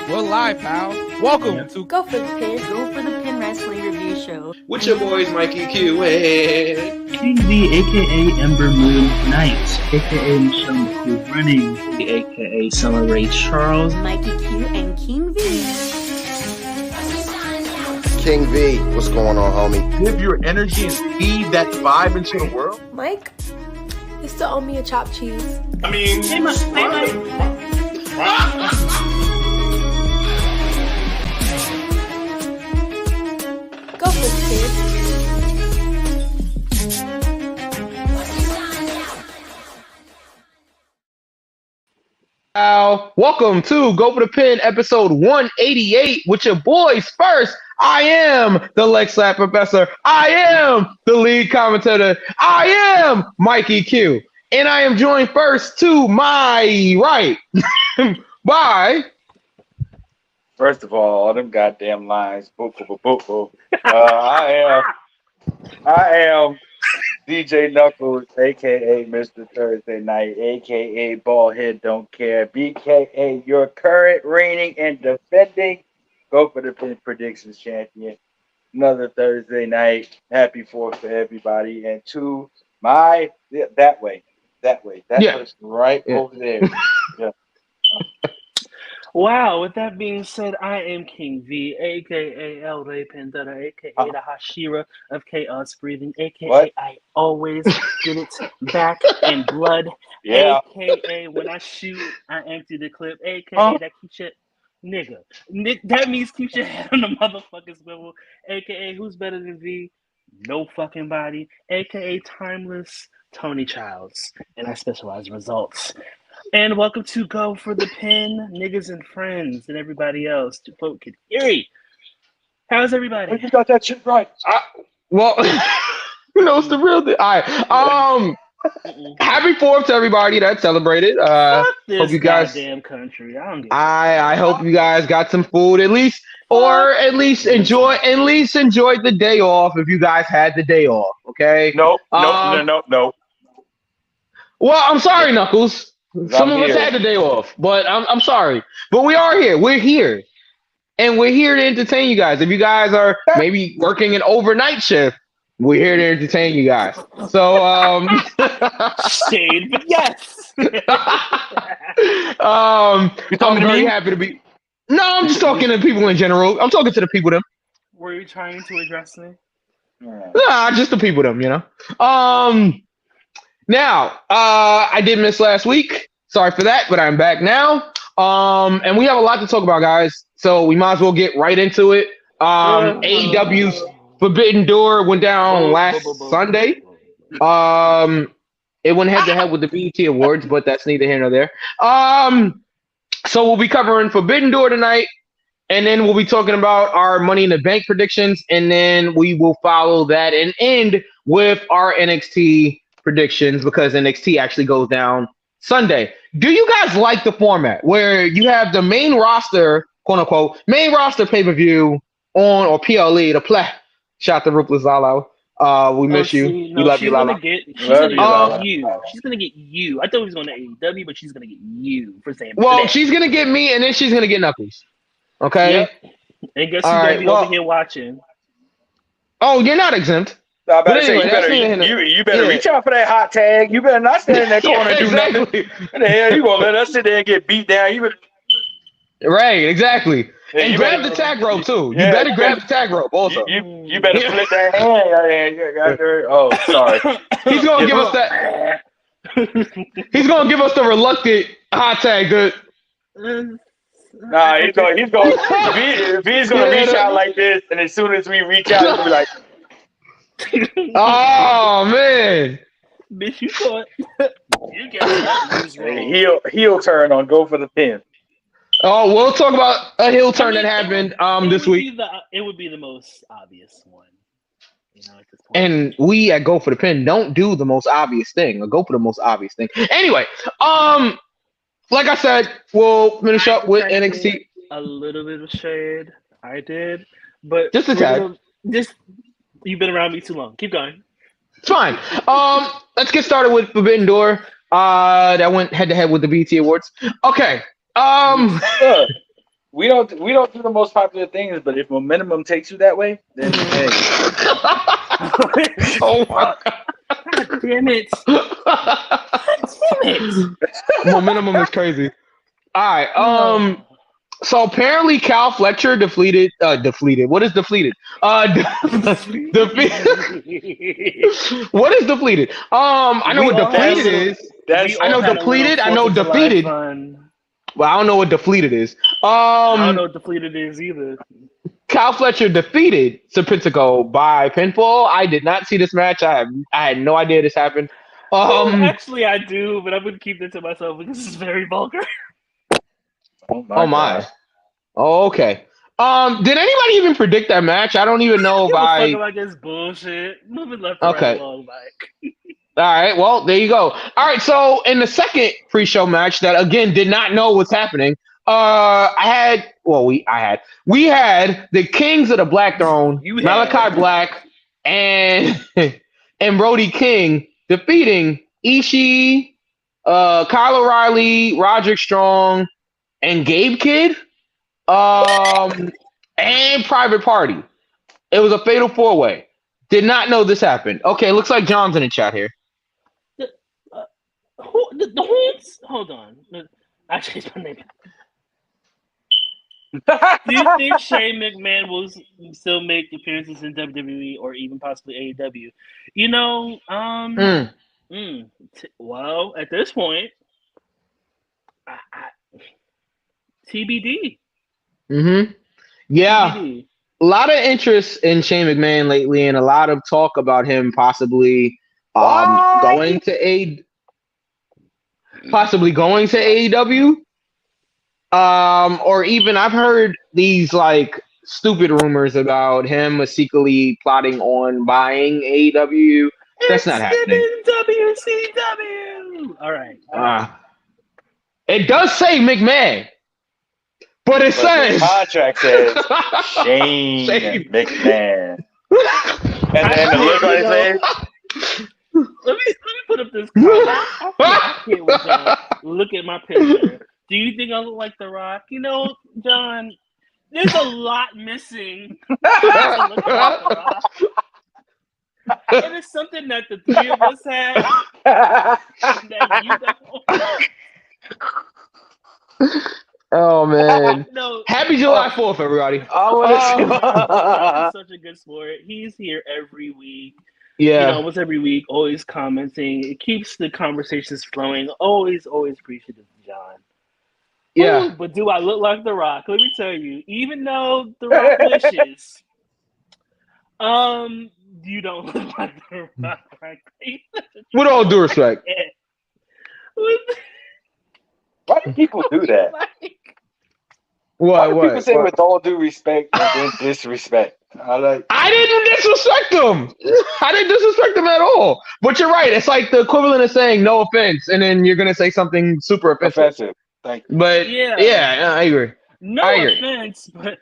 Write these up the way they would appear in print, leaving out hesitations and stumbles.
We're live, pal. Welcome to Go for the Pin Wrestling Review Show. With your boys, Mikey Q and King V, aka Ember Moon Knight, aka Michelle McCool Running, aka Summer Ray Charles, Mikey Q and King V. King V, what's going on, homie? Give your energy and feed that vibe into the world. Mike, you still owe me a chopped cheese. I mean, Hey, Mike. Go for the kid. Welcome to Go for the Pin, episode 188 with your boys. First, I am the Leg Slap Professor. I am the lead commentator. I am Mikey Q. And I am joined first to my right by... First of all them goddamn lines. I am DJ Knuckles, aka Mr. Thursday Night, aka Ballhead Don't Care, BKA your current reigning and defending Go for the Pin Predictions champion. Another Thursday night. Happy 4th to everybody. And to my that way. That person right over there. Yeah. Wow, with that being said, I am King V, aka El Rey Pandora, aka the Hashira of Chaos Breathing, aka What? I always get it back in blood, Yeah. aka when I shoot, I empty the clip, aka that keeps your nigga. That means keep your head on the motherfucking swivel, aka who's better than V? No fucking body, aka timeless Tony Childs, and I specialize in results. And welcome to Go for the Pin, niggas and friends, and everybody else. To folk can Erie. How's everybody? You got that shit right. Well, you know, it's the real thing. All right. Happy 4th to everybody that celebrated. Fuck this hope you guys... goddamn country. I don't give I hope you guys got some food at least, or at least enjoyed the day off if you guys had the day off. Okay. No. Well, I'm sorry, Knuckles. Some of us here. had the day off, but I'm sorry. But we are here. We're here, and we're here to entertain you guys. If you guys are maybe working an overnight shift, we're here to entertain you guys. So shade, but yes. I'm talking to very me? happy to be. No, I'm just talking to people in general. I'm talking to the people them. Were you trying to address me? Nah, just the people them, you know. Now, I did miss last week. Sorry for that, but I'm back now. And we have a lot to talk about, guys. So we might as well get right into it. AEW's Forbidden Door went down last Sunday. It went head to head with the BET Awards, but that's neither here nor there. So we'll be covering Forbidden Door tonight, and then we'll be talking about our Money in the Bank predictions, and then we will follow that and end with our NXT predictions because NXT actually goes down Sunday. Do you guys like the format where you have the main roster, quote unquote, main roster pay-per-view on or PLE to play? Shout out to Ruthless Lala. We miss you. We love you, Lala. She's gonna get you. She's gonna get you. I thought he was going to AEW, but she's gonna get you for saying. Well, bleh. she's gonna get me, and then she's gonna get Knuckles. Okay. Yep. And guess who's All gonna right, be well- over here watching? Oh, you're not exempt. I better But say anyway, you better reach out for that hot tag. You better not stand in that corner and do nothing. What the hell? You gonna let us sit there and get beat down? You better, Right, exactly. Yeah, And you grab better- the tag rope too. You Yeah, better you grab the tag rope also. you better flip that hand. Oh, sorry. He's gonna give us that. He's gonna give us the reluctant hot tag. Nah, he's going. V's gonna reach out like this, and as soon as we reach out, he'll be like, Oh man. Bitch, you thought you got heel turn on Go for the Pin. Oh, we'll talk about a heel turn that happened this week. It would be the most obvious one. You know, at this point. And we at Go for the Pin don't do the most obvious thing or go for the most obvious thing. Anyway, like I said, we'll finish up with NXT. A little bit of shade. I did. But Just a tag. You've been around me too long. Keep going. It's fine. Let's get started with Forbidden Door. That went head to head with the BT Awards. Okay. What we don't do the most popular things, but if momentum takes you that way, then hey. Oh my God damn it. Momentum is crazy. All right. So apparently Cal Fletcher defeated. What is defeated? What is depleted? I know what depleted is. I know depleted. I know defeated. Well, I don't know what defeated is. I don't know what defeated is either. Cal Fletcher defeated Serpentico by pinfall. I did not see this match. I had no idea this happened. Actually, I do, but I'm going to keep it to myself because this is very vulgar. Oh my. Oh, okay. Did anybody even predict that match? I don't even know if I. Like this bullshit. Moving left to right along, Mike. All right. Well, there you go. All right. So in the second pre-show match, that again did not know what's happening. We had the Kings of the Black Throne, Malachi Black, and Brody King defeating Ishii, Kyle O'Reilly, Roderick Strong, and Gabe Kidd, and Private Party. It was a fatal 4-way. Did not know this happened. Okay, looks like John's in the chat here. The Horns? Hold on. I changed my name. Do you think Shane McMahon will still make appearances in WWE or even possibly AEW? You know, well, at this point, TBD. Mm-hmm. Yeah. TBD. A lot of interest in Shane McMahon lately, and a lot of talk about him possibly going to AEW. Or even I've heard these like stupid rumors about him secretly plotting on buying AEW. That's not happening. WCW. All right. It does say McMahon, but it says the contract says Shane McMahon. And the look on his face. Let me put up this comment. Look at my picture. Do you think I look like The Rock? You know, John, there's a lot missing. It is something that the three of us have that you don't. Oh man! No, Happy July 4th, everybody! He's such a good sport. He's here every week. Yeah, almost every week, always commenting. It keeps the conversations flowing. Always appreciative, John. Yeah. Ooh, but do I look like The Rock? Let me tell you, even though The Rock wishes, you don't look like The Rock, right? With all due respect. Why do people do that? Why do people say with all due respect and then disrespect? I didn't disrespect them. I didn't disrespect them at all. But you're right. It's like the equivalent of saying no offense, and then you're gonna say something super offensive. Thank you. But yeah, I agree. No offense, but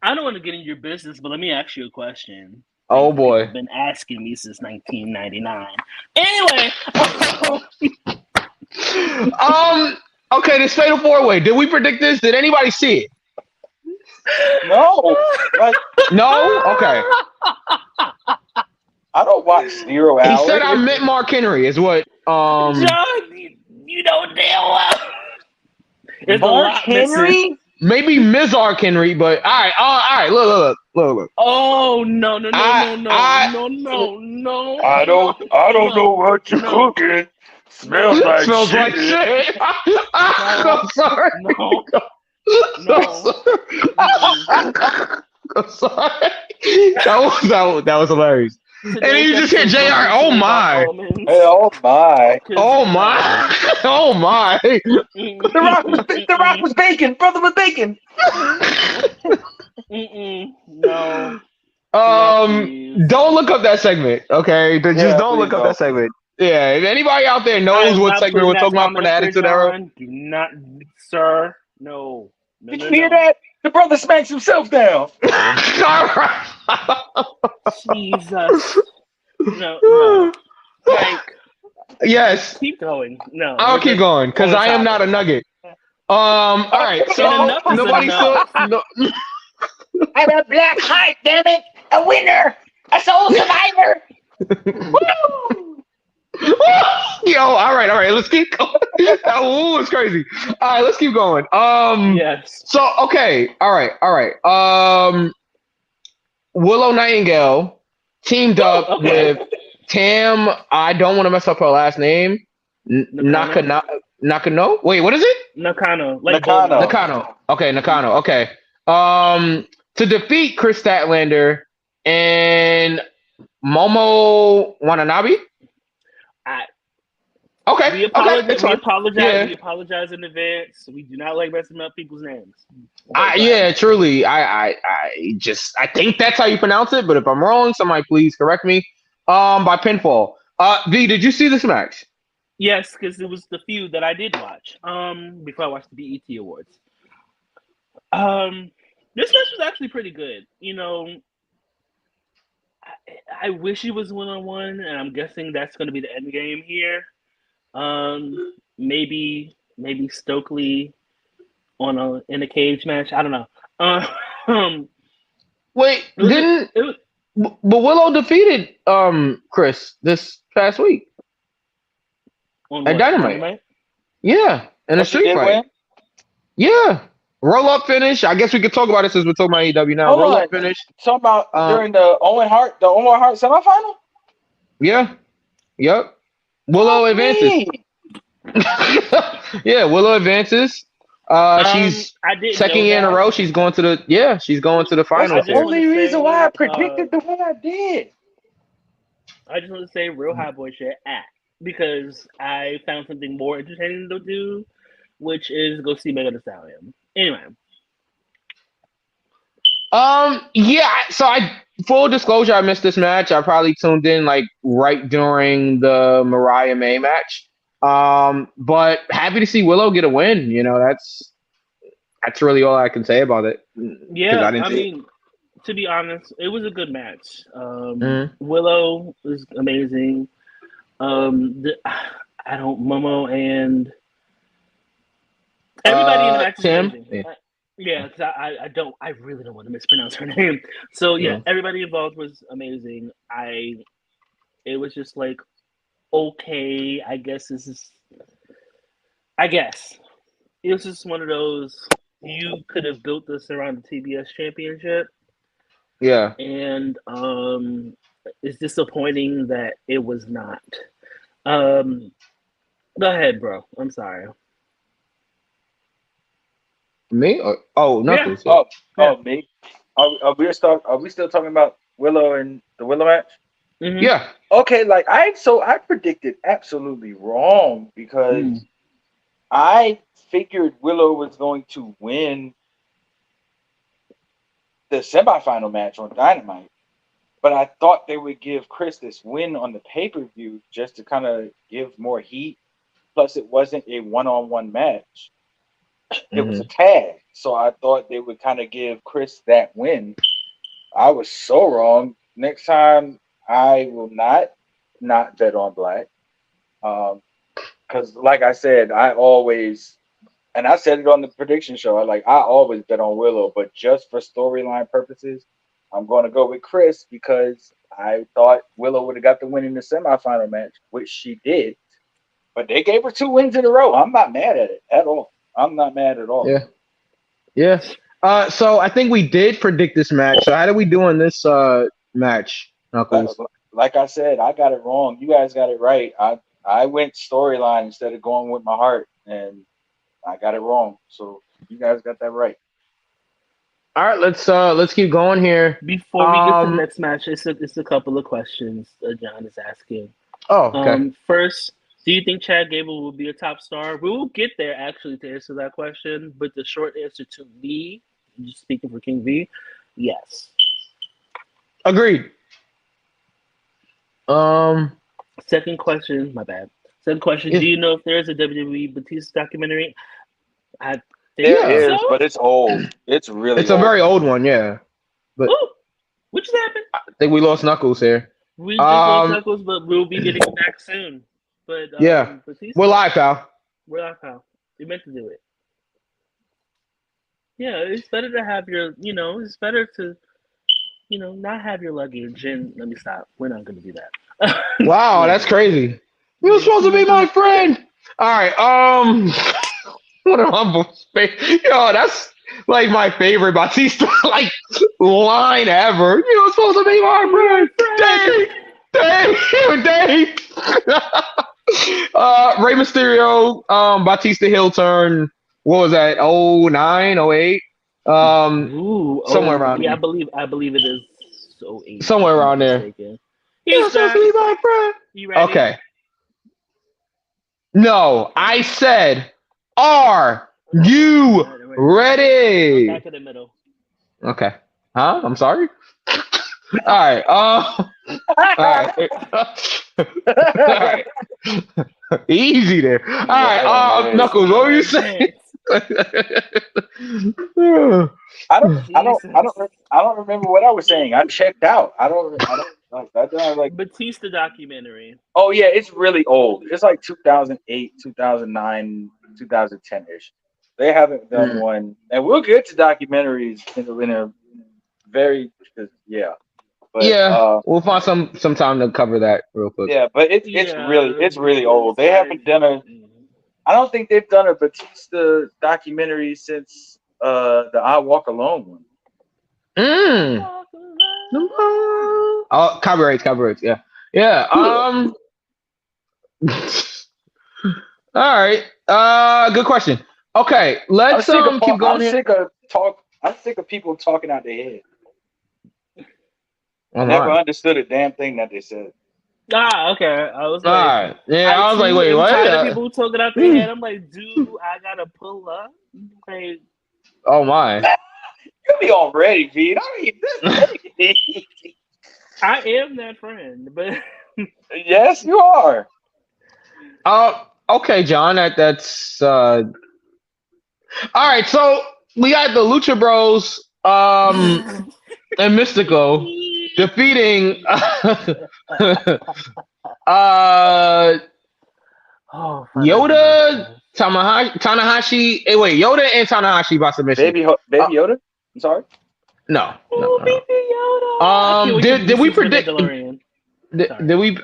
I don't want to get into your business. But let me ask you a question. Oh boy, you've been asking me since 1999. Anyway, okay, this fatal 4-way. Did we predict this? Did anybody see it? No. No? Okay. I don't watch 0 hours. He said I meant Mark Henry is what John, you don't damn well. Mark Henry? Maybe Mizark Henry, but all right, look. Oh no. I don't know what you're cooking. Smells like shit. I'm sorry. No. I'm sorry. That was hilarious. And then you just hear JR. Oh my. Oh my. Oh my. Oh my. The Rock was bacon. Brother was bacon. No. Don't look up that segment. Okay, just don't look up that segment. Yeah, if anybody out there knows what segment we're talking about for the Attitude Era, do not, sir. No. Did you hear that? The brother smacks himself down. Jesus. No. Like, yes. keep going. No. I'll keep going because I am not a nugget. All right. So enough is nobody enough. saw. No, I'm a black heart, damn it! A winner! A soul survivor! Woo! Yo, all right. Let's keep going. That woo was crazy. All right, let's keep going. Yes. So okay, all right. Willow Nightingale teamed up Okay. with Tam. I don't want to mess up her last name. Nakano. Wait, what is it? Nakano. Like Nakano. Bulma. Nakano. Okay, Nakano. Okay. To defeat Chris Statlander and Momo Watanabe. Okay. We it's fine. apologize. Yeah. We apologize in advance. We do not like messing up people's names. Yeah, truly. I think that's how you pronounce it, but if I'm wrong, somebody please correct me. By pinfall. V, did you see this match? Yes, because it was the feud that I did watch. Before I watched the BET Awards. This match was actually pretty good. You know, I wish it was 1-on-1, and I'm guessing that's going to be the end game here. Maybe Stokely in a cage match. I don't know. Wait, but Willow defeated Chris this past week at Dynamite. Yeah, in a street fight. Yeah, roll up finish. I guess we could talk about it since we're talking about AEW now. Roll up finish. Talk about during the Owen Hart semifinal. Yeah. Yep. Willow advances. Yeah, Willow advances. She's second year in a row. She's going to the finals. That's the only reason why I predicted the way I did. I just want to say real hot boy shit because I found something more entertaining to do, which is go see Megan Thee Stallion. Anyway. Yeah, so full disclosure, I missed this match. I probably tuned in like right during the Mariah May match. But happy to see Willow get a win. You know, that's really all I can say about it. Yeah, I mean, to be honest, it was a good match. Willow was amazing. Momo and everybody in the match is amazing. Yeah, because I really don't want to mispronounce her name. So yeah, everybody involved was amazing. It was just like, okay, I guess it was just one of those, you could have built this around the TBS championship. Yeah. And it's disappointing that it was not. Go ahead, bro. I'm sorry. Me? Nothing. Yeah. Me. Are we still talking about Willow and the Willow match? Mm-hmm. Yeah. Okay, I predicted absolutely wrong because I figured Willow was going to win the semifinal match on Dynamite, but I thought they would give Chris this win on the pay-per-view just to kind of give more heat. Plus, it wasn't a one-on-one match. It was a tag, so I thought they would kind of give Chris that win. I was so wrong. Next time, I will not bet on Black. Because, like I said, I always, and I said it on the prediction show, I always bet on Willow, but just for storyline purposes, I'm going to go with Chris because I thought Willow would have got the win in the semifinal match, which she did. But they gave her 2 wins in a row. I'm not mad at it at all. I'm not mad at all. Yeah. Yeah. So I think we did predict this match. So how do we do in this match, Knuckles? Like I said, I got it wrong. You guys got it right. I went storyline instead of going with my heart, and I got it wrong. So you guys got that right. All right, let's keep going here. Before we get to the next match, it's a couple of questions John is asking. Oh, okay. First, do you think Chad Gable will be a top star? We will get there actually to answer that question, but the short answer to me, just speaking for King V, yes. Agreed. Second question, my bad. Second question, do you know if there's a WWE Batista documentary? I think There is, so. but it's old. It's really It's a very old one, yeah. But Ooh, what just happened? I think we lost Knuckles here. We just lost Knuckles, but we'll be getting back soon. But yeah, Batista, we're live, pal. We're live, pal. We meant to do it. Yeah, it's better to have your, it's better to, not have your luggage. And let me stop. We're not going to do that. Wow, that's crazy. You were supposed to be my friend. All right. What a humble space. Yo, that's like my favorite Batista like line ever. You were supposed to be my friend. Dave. Rey Mysterio, Batista heel turn. What was that? 09, 08? Somewhere around yeah, there. I believe it is 08. Somewhere around there. You're supposed to be my friend. You ready? Okay. No, I said, are you ready? Back to the middle. Okay. Huh? I'm sorry. All right. All right. All right. Easy there. All right. Knuckles, what were you saying? I don't remember what I was saying. I checked out. I don't like Batista documentary. Oh yeah, it's really old. It's like 2008, 2009, 2010-ish. They haven't done one, and we'll get to documentaries in a very yeah. But, we'll find some time to cover that real quick. Yeah, but it's really old. They haven't done a. I don't think they've done a Batista documentary since the I Walk Alone one. Oh, copyrights, yeah. All right. Good question. Okay, let's keep going. I'm sick of people talking out their head. Oh, Never understood a damn thing that they said. Okay. I was like, all right. Yeah, I was like, wait, what? Tired of people talking out their head. I'm like, dude, I gotta pull up. Like, oh my. You be all ready, V. I am that friend, but yes, you are. Okay, John. That's all right. So we got the Lucha Bros, and Mystico defeating Yoda, Tanahashi. Wait, Yoda and Tanahashi by submission. Baby Yoda. I'm sorry. No. Baby Yoda. Did we predict? Did we?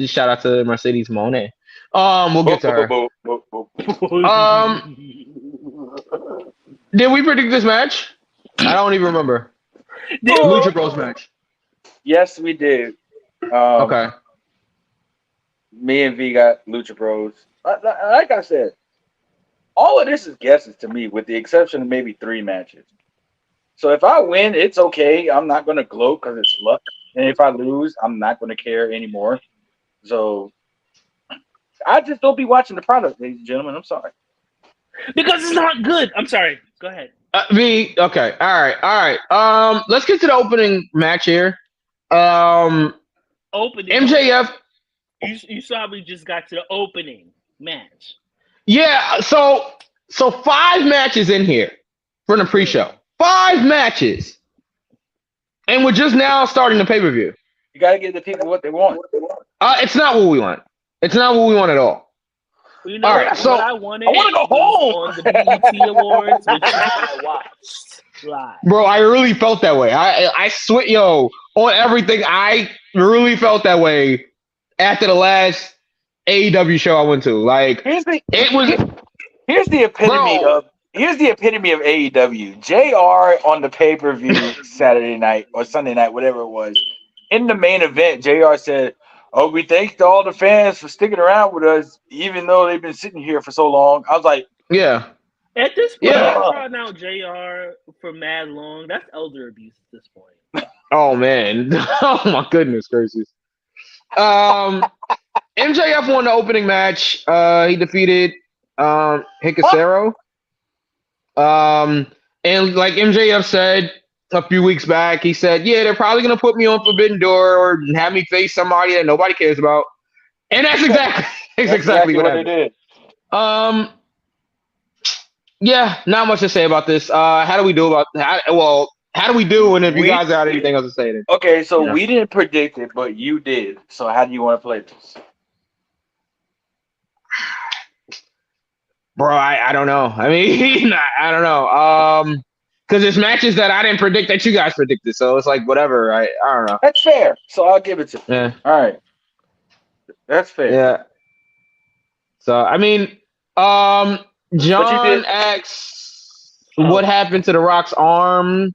Shout out to Mercedes Monet. We'll get to her. Did we predict this match? I don't even remember. Lucha Bros match. Yes, we did. Okay. Me and V got Lucha Bros. Like I said, all of this is guesses to me, with the exception of maybe 3 matches. So if I win, it's okay. I'm not going to gloat because it's luck. And if I lose, I'm not going to care anymore. So I just don't be watching the product, ladies and gentlemen. I'm sorry. Because it's not good. I'm sorry. Go ahead. Okay. All right. Let's get to the opening match here. Opening. MJF. You saw we just got to the opening match. Yeah. So 5 matches in here for the pre-show. 5 matches, and we're just now starting the pay-per-view. You got to give the people what they want. It's not what we want. It's not what we want at all. Well, all right, so I want to go home on the BET Awards, which I watched live. Bro, I really felt that way. I swear, on everything, I really felt that way after the last AEW show I went to. Like, here's the epitome of AEW. JR on the pay-per-view Saturday night or Sunday night, whatever it was. In the main event, JR said, "Oh, we thank all the fans for sticking around with us, even though they've been sitting here for so long." I was like, yeah. At this point, I'm out JR for mad long. That's elder abuse at this point. Oh, man. Oh, my goodness gracious. MJF won the opening match. He defeated Hikaru. And like MJF said a few weeks back, he said, yeah, they're probably going to put me on Forbidden Door or have me face somebody that nobody cares about. And that's exactly what they did. Yeah, not much to say about this. How do we do about how do we do? And if you guys got anything else to say, then okay. So we didn't predict it, but you did. So how do you want to play this? Bro, I don't know. I mean, I don't know. Because there's matches that I didn't predict that you guys predicted, so it's like whatever. I don't know. That's fair. So I'll give it to you. Yeah, All right. That's fair. yeah. So I mean, John did- asks, what happened to The Rock's arm?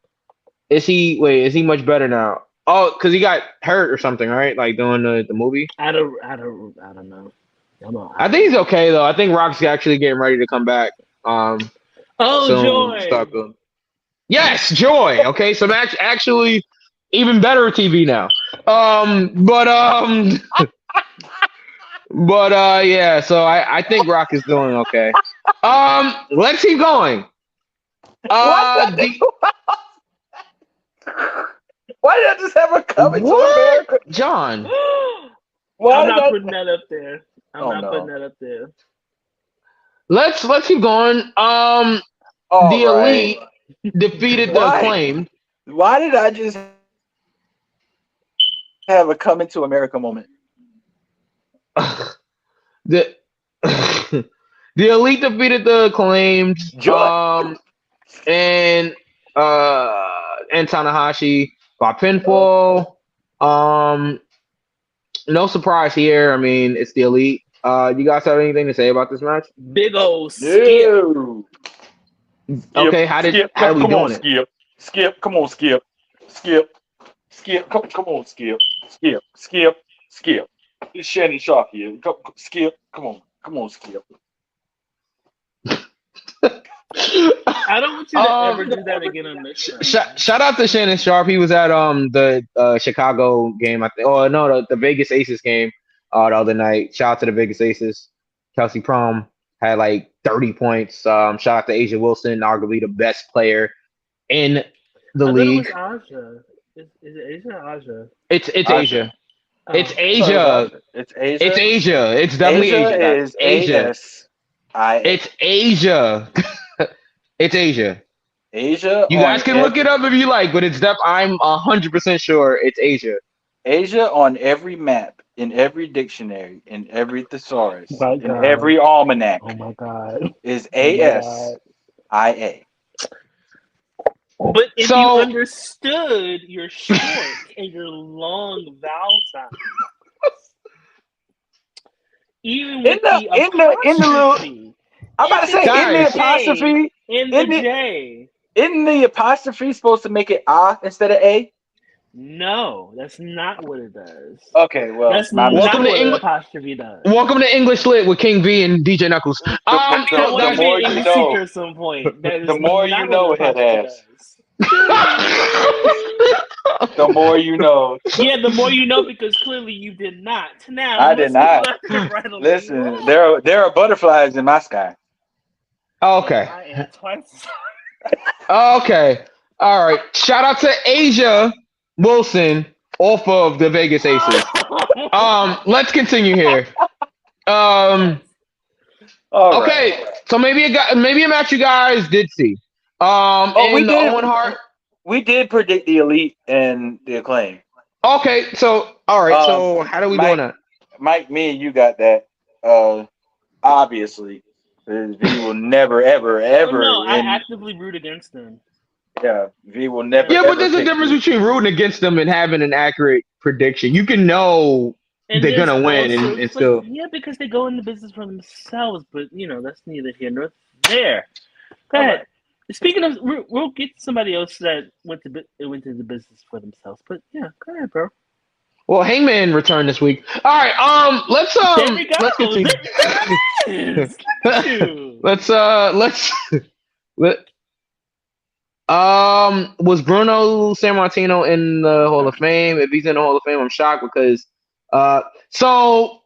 Is he much better now? Oh, because he got hurt or something, right? Like doing the movie. I don't know. I think he's okay though. I think Rock's actually getting ready to come back. Oh, Soon. Joy. Start building. Yes, Joy. Okay, so actually even better TV now. Yeah. So I think Rock is doing okay. Let's keep going. Why did I just have a coming to America? John. I'm not putting that up there. Putting that up there. Let's keep going. The Elite defeated the Acclaimed. Why did I just have a coming to America moment? The Elite defeated the Acclaimed. And Tanahashi by pinfall. No surprise here. I mean, it's the Elite. You guys have anything to say about this match? Big old skip. Okay, how we doing it? Skip, come on, Skip. Skip, come on, Skip. Skip. It's Shannon Sharp here. Skip, come on, Skip. I don't want you to ever do that again on this show. Shout out to Shannon Sharp. He was at the Chicago game, I think. Oh no, the Vegas Aces game the other night. Shout out to the Vegas Aces. Kelsey Prom had like 30 points. Shout out to Asia Wilson, arguably the best player in the league. It was Aja. Is it Asia or Aja? It's Asia. Oh. It's Asia. It's Asia. It's Asia. It's definitely Asia. Is Asia. It's Asia. It's Asia. Asia. You guys can look it up if you like, but it's I'm 100% sure it's Asia. Asia on every map, in every dictionary, in every thesaurus, in every almanac. Oh my God. Is ASIA. But if you understood your short and your long vowel sounds, even with in the little, I'm about to say in the apostrophe, in the J, isn't the apostrophe supposed to make it instead of A? No, that's not what it does. Okay, well, that's not what the apostrophe does. Welcome to English Lit with King V and DJ Knuckles. The more you know, at some point. The more you know, head ass. The more you know. Yeah, the more you know, because clearly you did not. Now I did not. Listen, there are butterflies in my sky. Okay. I am twice. Okay. All right. Shout out to Asia Wilson off of the Vegas Aces. Let's continue here. Okay. Right. So maybe a match you guys did see. We did. Owen Hart. We did predict the Elite and the Acclaim. Okay, so all right. So how do we doing that? Mike, me and you got that. Obviously, V will never, ever. No, I actively root against them. Yeah, V will never. Yeah, but there's a difference between rooting against them and having an accurate prediction. You can know they're gonna win and still. Yeah, because they go into business for themselves. But that's neither here nor there. Go ahead. Speaking of, we'll get somebody else that went into the business for themselves. But yeah, go ahead, bro. Well, Hangman returned this week. All right, let's continue. Was Bruno Sammartino in the Hall of Fame? If he's in the Hall of Fame, I'm shocked because so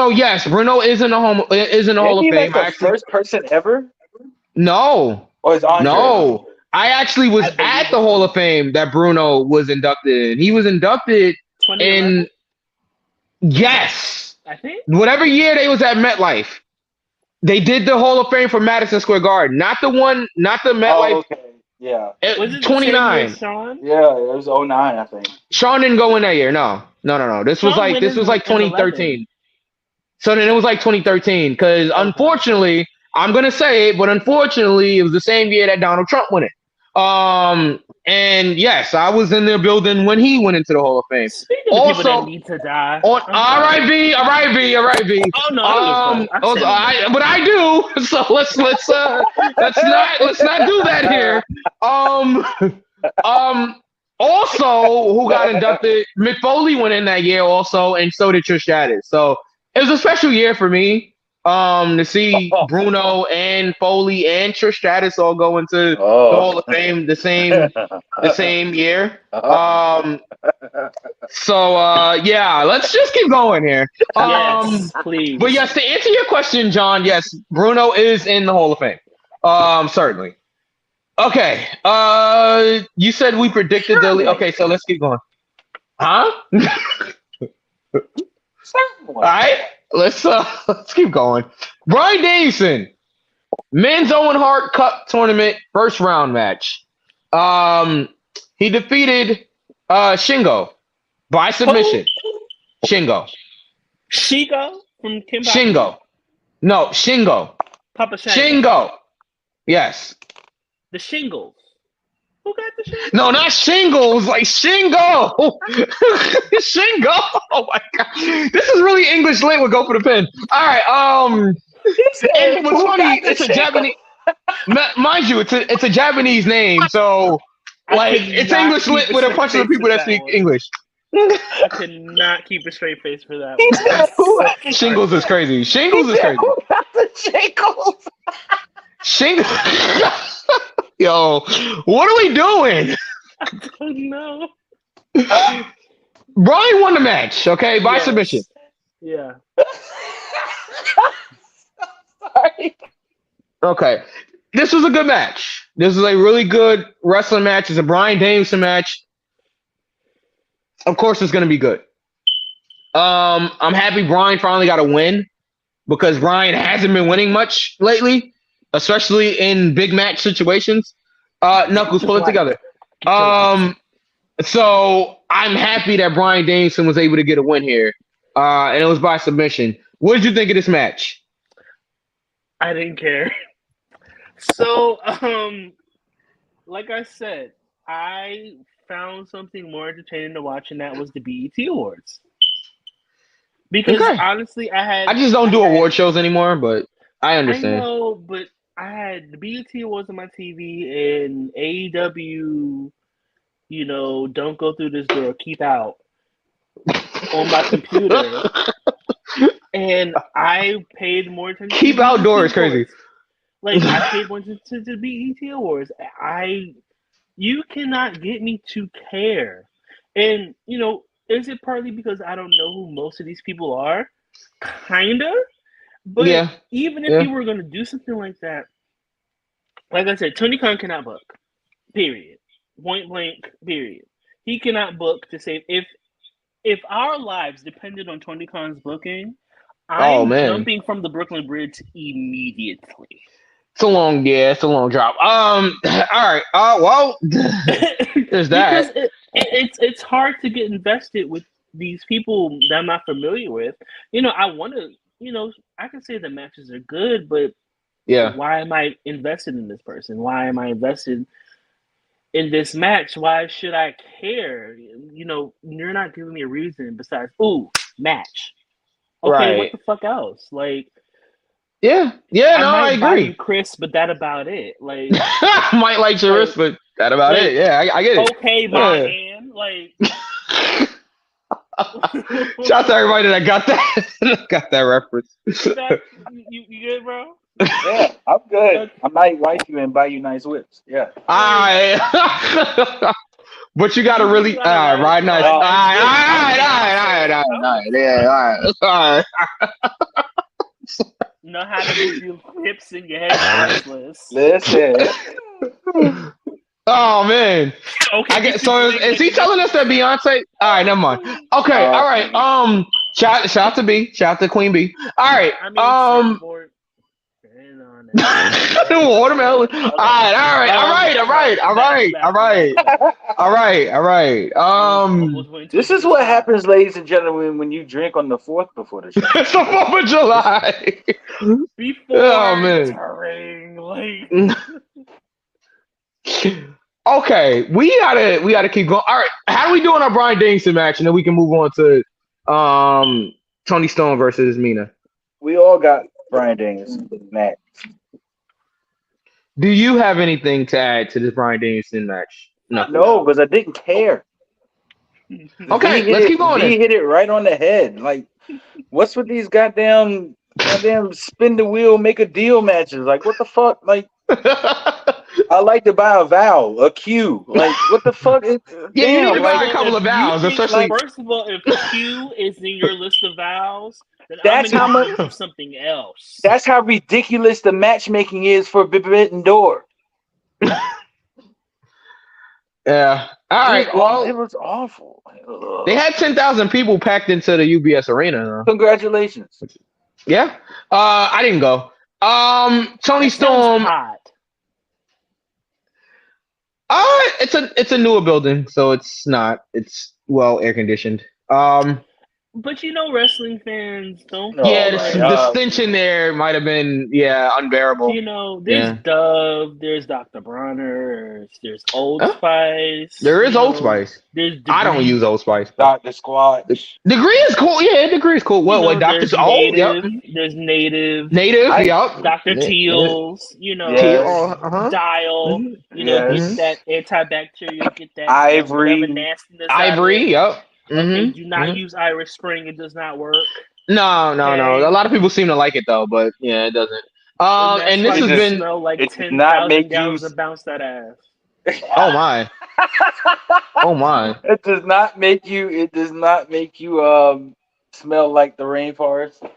yes, Bruno is in the Hall of Fame. Like the first person ever. No. Or is Andre? No. I actually was at the Hall of Fame that Bruno was inducted in. He was inducted in yes. I think whatever year they was at MetLife. They did the Hall of Fame for Madison Square Garden. Not the MetLife. Oh, okay. Yeah. Was it 29. Sean? Yeah, it was 09, I think. Sean didn't go in that year. No. This was like 2013. So then it was like 2013. Because unfortunately, I'm gonna say it, but unfortunately, it was the same year that Donald Trump won it. And yes, I was in the building when he went into the Hall of Fame. Speaking of people that need to die. On R.I.V. Oh no. But I do. So let's not do that here. Also, who got inducted? Mick Foley went in that year also, and so did Trish Stratus. So it was a special year for me. To see Bruno and Foley and Trish Stratus all go into the Hall of Fame the same year. Yeah, let's just keep going here. Yes, please. But yes, to answer your question, John, yes, Bruno is in the Hall of Fame. Certainly. Okay. You said we predicted okay, so let's keep going. Huh? All right. Let's keep going. Bryan Danielson, men's Owen Hart Cup tournament first round match. He defeated Shingo by submission. Shingo from Kim. Shingo. No, Shingo. Papa Shingo. Yes. The Shingles. Who got the shingles? No, not shingles, like Shingo. Shingo. Oh my god. This is really English lit. We'll go for the pen. All right. And what's funny, it's a Japanese mind you, it's a Japanese name, so like it's English lit with a bunch of people that speak English. I could not keep a straight face for that one. Shingles is crazy. Shingles is crazy. Who got the shingles? Shingles. Yo, what are we doing? I don't know. Bryan won the match, okay, by submission. Yeah. Sorry. Okay. This was a good match. This is a really good wrestling match. It's a Bryan Danielson match. Of course it's gonna be good. I'm happy Bryan finally got a win because Bryan hasn't been winning much lately, especially in big match situations. Knuckles, pull it together. So I'm happy that Bryan Danielson was able to get a win here. And it was by submission. What did you think of this match? I didn't care. So, like I said, I found something more entertaining to watch, and that was the BET Awards. Because honestly, I just don't do award shows anymore, but I understand. I know, but I had the BET Awards on my TV and AEW, Don't Go Through This Door, Keep Out on my computer. And I paid more attention. Keep Outdoor is crazy. Like, I paid more attention to the BET Awards. You cannot get me to care. And, is it partly because I don't know who most of these people are? Kinda. But even if you were going to do something like that, like I said, Tony Khan cannot book. Period. Point blank, period. He cannot book to save. If our lives depended on Tony Khan's booking, I'm jumping from the Brooklyn Bridge immediately. It's a long drop. All right. Well, there's that. Because it's hard to get invested with these people that I'm not familiar with. I want to, I can say the matches are good, but why am I invested in this person? Why am I invested in this match? Why should I care? You're not giving me a reason besides, match. Okay, right. What the fuck else? Like, I agree. You Chris, but that about it. Like, might like your wrist, but that about it. Yeah, I get it. Okay, my hand. Like, shout out to everybody that got that reference. You good, bro? Yeah, I'm good. I might wife you and buy you nice whips. Yeah. But you gotta really ride nice. All right. Know how to move your hips and your head. Listen. Oh man. Okay. So is he telling us that Beyonce? All right, never mind. Okay. All right. Shout out to B. Shout out to Queen B. All right. Watermelon. All right. This is what happens, ladies and gentlemen, when you drink on the 4th before the show. It's the 4th of July. Before Oh, man. turning late. Okay, we gotta keep going. All right, how are we doing our Bryan Danielson match, and then we can move on to Tony Storm versus Mina. We all got Bryan Danielson match. Do you have anything to add to this Bryan Danielson match? No, because I didn't care. Okay, let's keep going. He hit it right on the head. Like, what's with these goddamn spin the wheel, make a deal matches? Like, what the fuck? Like, I like to buy a vowel, a Q. Like, what the fuck? Yeah, you need to buy a couple of vowels, especially. First of all, if Q is in your list of vowels, then That's how much of something else. That's how ridiculous the matchmaking is for Forbidden Door. Yeah. All right. Well, it was awful. Ugh. They had 10,000 people packed into the UBS Arena. Though. Congratulations. Yeah. I didn't go. Tony Storm. Hot. It's a newer building, so it's well air conditioned. But you know, wrestling fans don't. The stench in there might have been unbearable. You know, there's Dove, there's Dr. Bronner, there's Old Spice. There is Old Spice. There's I don't use Old Spice. Dr. Squatch. Degree is cool. Yeah, Degree is cool. What? Dr. There's Native. Yep. Dr. Teals. You know, Dial. You know, get that antibacterial. Get that Ivory. Nastiness. Ivory. Yep. Okay, do not use Irish Spring. It does not work. No. A lot of people seem to like it though, but yeah, it doesn't. And this has been like 10,000 gallons of bounce that ass. Oh my. Oh my. It does not make you. Smell like the rainforest.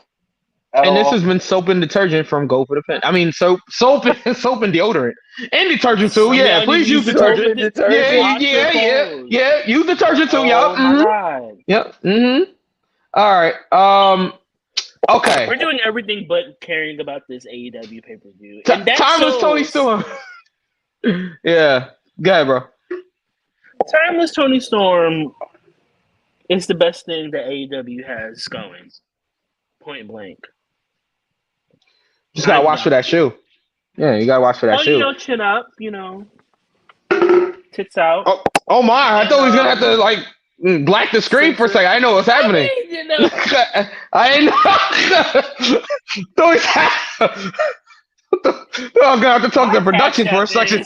And this has been soap and detergent from Go for the Pin. I mean, soap and deodorant and detergent too. Yeah, please use detergent. Yeah. Use detergent too. Yep. All right. Okay. We're doing everything but caring about this AEW pay per view. Timeless Tony Storm. Yeah. Go ahead, bro. Timeless Tony Storm is the best thing that AEW has going. Point blank. Just gotta watch for that shoe. Yeah, you gotta watch for that shoe. You know, chin up, tits out. Oh my! I thought he was gonna have to black the screen for a second. I didn't know what's happening. I didn't know. I'm gonna have to talk to production for a second.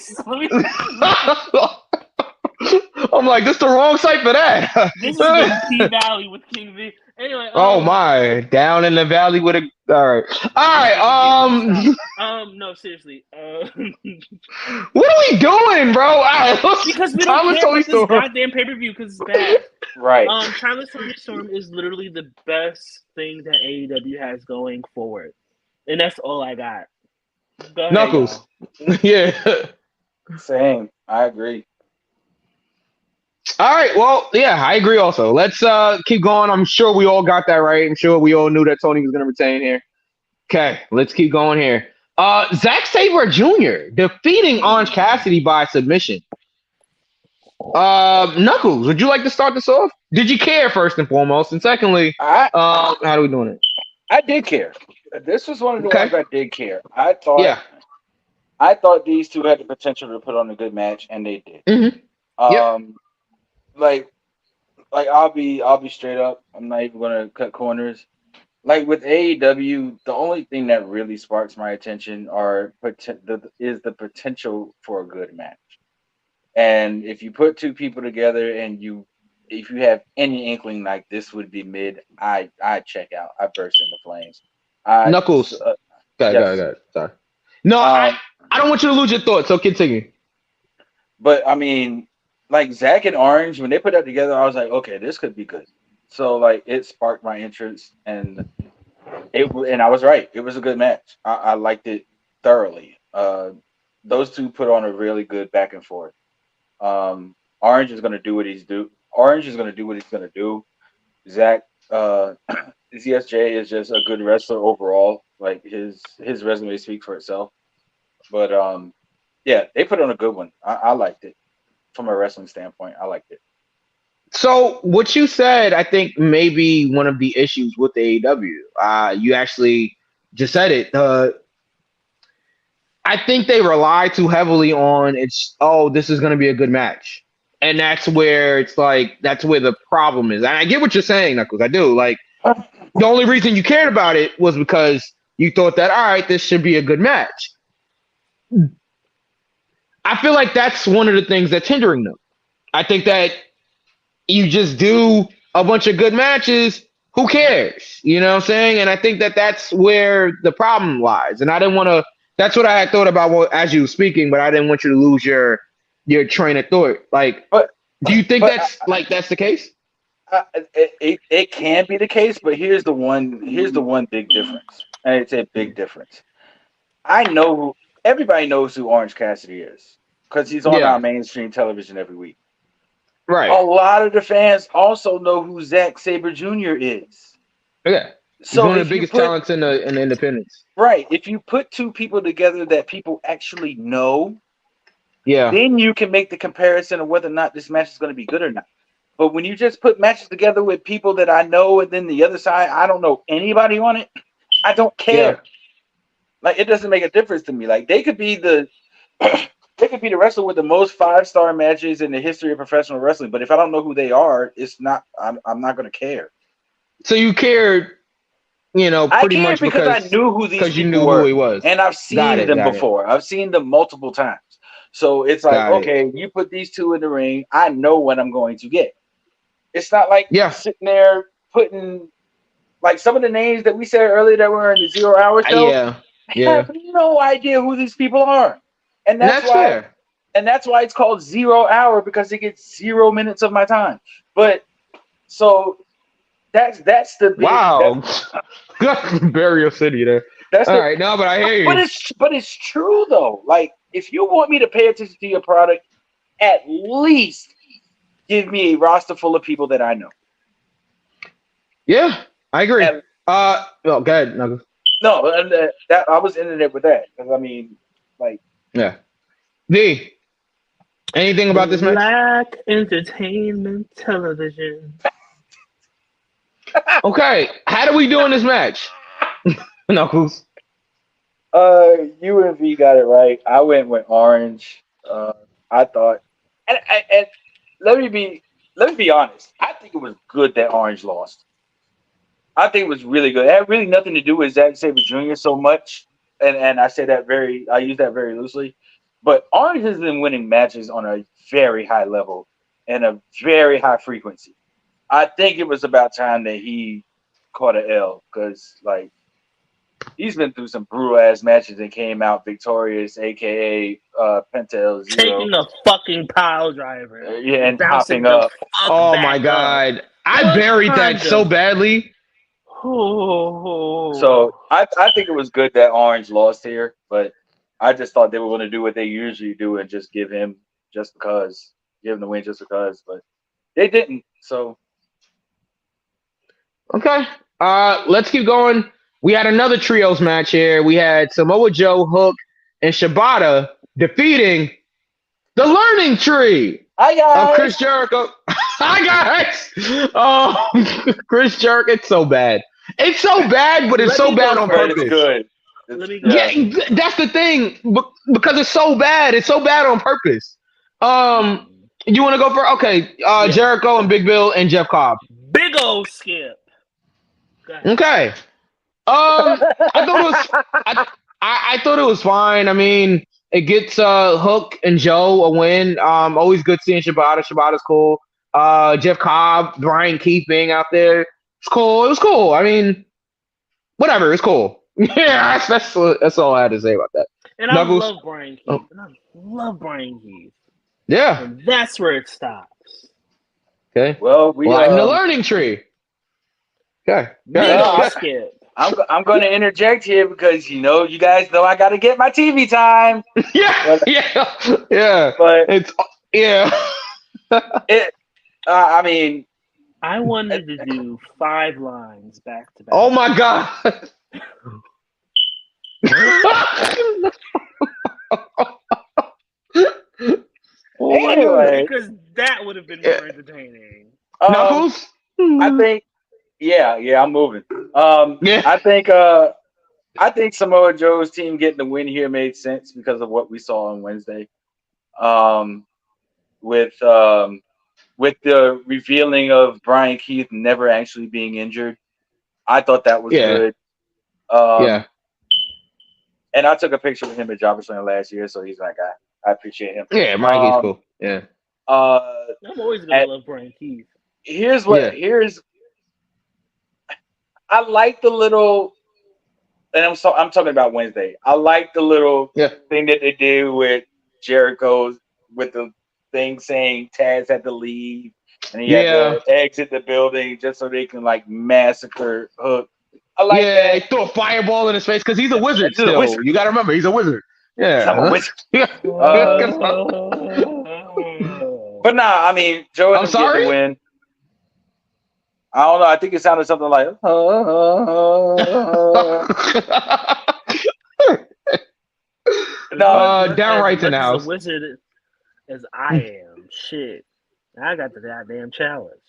I'm like, this the wrong site for that. This is the P-Valley with King V. Anyway. Oh my! Down in the valley with a. All right. No, seriously. What are we doing, bro? Because we don't care about this goddamn pay-per-view because it's bad. Right. Timeless Tony Storm is literally the best thing that AEW has going forward, and that's all I got. Go ahead, Knuckles. Yeah. Same. I agree. All right. Well, yeah, I agree also. Let's keep going. I'm sure we all got that right. I'm sure we all knew that Tony was going to retain here. Okay, let's keep going here. Zack Sabre Jr. defeating Orange Cassidy by submission. Knuckles, would you like to start this off? Did you care first and foremost? And secondly, how are we doing it? I did care. This was one of the ones I did care. I thought these two had the potential to put on a good match, and they did. Mm-hmm. Like I'll be straight up. I'm not even gonna cut corners. Like with AEW, the only thing that really sparks my attention is the potential for a good match. And if you put two people together and if you have any inkling like this would be mid, I check out. I burst into flames. Knuckles. Go ahead. Sorry. No, I don't want you to lose your thoughts, so continue. But I mean, like Zack and Orange, when they put that together, I was like, okay, this could be good. So like it sparked my interest, and I was right. It was a good match. I liked it thoroughly. Those two put on a really good back and forth. Orange is gonna do what he's do. Orange is gonna do what he's gonna do. Zack ZSJ is just a good wrestler overall. Like his resume speaks for itself. But yeah, they put on a good one. I liked it from a wrestling standpoint. I liked it. So what you said, I think, may be one of the issues with the AEW. You actually just said it. I think they rely too heavily on this is going to be a good match. And that's where it's like, that's where the problem is. And I get what you're saying, Knuckles. I do. Like, the only reason you cared about it was because you thought that, all right, this should be a good match. I feel like that's one of the things that's hindering them. I think that you just do a bunch of good matches. Who cares? You know what I'm saying? And I think that that's where the problem lies. And I didn't want to, that's what I had thought about as you were speaking, but I didn't want you to lose your train of thought. Like, do you think that's the case? It can be the case, but here's the one big difference, and it's a big difference. Everybody knows who Orange Cassidy is because he's on our mainstream television every week. Right. A lot of the fans also know who Zack Sabre Jr. is. Yeah. He's So one of if the you biggest put- talents in the independents. Right. If you put two people together that people actually know, Yeah. then you can make the comparison of whether or not this match is going to be good or not. But when you just put matches together with people that I know and then the other side, I don't know anybody on it, I don't care. Yeah. Like, it doesn't make a difference to me. Like, they could be the wrestler with the most 5-star matches in the history of professional wrestling, but if I don't know who they are, I'm not going to care. So you cared, pretty I much cared because I knew who these because you people knew were. who he was. And I've seen Got it, them got it. before. I've seen them multiple times. So it's like, Got it. okay, you put these two in the ring, I know what I'm going to get. It's not like sitting there putting, like, some of the names that we said earlier that were in the 0 Hour show. I have no idea who these people are. And that's why, fair. And that's why it's called 0 Hour, because it gets 0 minutes of my time. But so that's the big, Wow. Burial City there. That's all right. No, but I hear you. But it's true though. Like, if you want me to pay attention to your product, at least give me a roster full of people that I know. Yeah, I agree. Go ahead, Knuckles. No, and that I was ending it with that because I mean, like, yeah. V, anything about this match? Black Entertainment Television. Okay, how do we do in this match? Knuckles. You and V got it right. I went with Orange. I thought, and let me be honest. I think it was good that Orange lost. I think it was really good. It had really nothing to do with Zack Sabre Jr. so much, and I say that I use that very loosely. But Orange has been winning matches on a very high level and a very high frequency. I think it was about time that he caught an L because, like, he's been through some brutal ass matches and came out victorious, aka Penta El Zero. Taking a fucking pile driver. And bouncing popping up. Oh my god. I buried that so badly. So I think it was good that Orange lost here, but I just thought they were going to do what they usually do and just give him the win just because, but they didn't. So okay, let's keep going. We had another trios match here. We had Samoa Joe, Hook, and Shibata defeating the Learning Tree of Chris Jericho. Hi guys. Chris Jericho. It's so bad. It's so bad, but it's so bad on purpose. It's good. Yeah, that's the thing. Because it's so bad. It's so bad on purpose. You want to go for okay? Jericho and Big Bill and Jeff Cobb. Big old skip. Okay. I thought it was fine. I mean, it gets Hook and Joe a win. Always good seeing Shibata. Shibata's cool. Jeff Cobb, Brian Keith being out there. It's cool. It was cool. I mean, whatever. It's cool. Yeah, that's all I had to say about that. And Knuckles? I love Brian Keith. Oh. And I love Brian Keith. Yeah. And that's where it stops. Okay. Well, I'm the Learning Tree. Okay. Big old skip. I'm going to interject here because you guys know I got to get my TV time. Yeah. Yeah. But it's I mean, I wanted to do 5 lines back to back. Oh my god. Anyway, because that would have been more entertaining. Knuckles? I think, yeah, I'm moving. Yeah. I think Samoa Joe's team getting the win here made sense because of what we saw on Wednesday. With the revealing of Brian Keith never actually being injured, I thought that was good. Yeah. And I took a picture with him at Jobberson last year, so he's my guy. I appreciate him. Yeah, Brian Keith's cool. Yeah. I'm always gonna love Brian Keith. Here's I like the little, and I'm talking about Wednesday. I like the little thing that they do with Jericho with the thing saying Taz had to leave and he had to exit the building just so they can like massacre Hook. I like that. They threw a fireball in his face because he's a wizard. He's a wizard. You got to remember, he's a wizard. Yeah. I'm a wizard. But nah, I mean, Joe ended up getting the win. I don't know. I think it sounded something like. No, downright in the house. As a wizard as I am, shit. I got the goddamn challenge.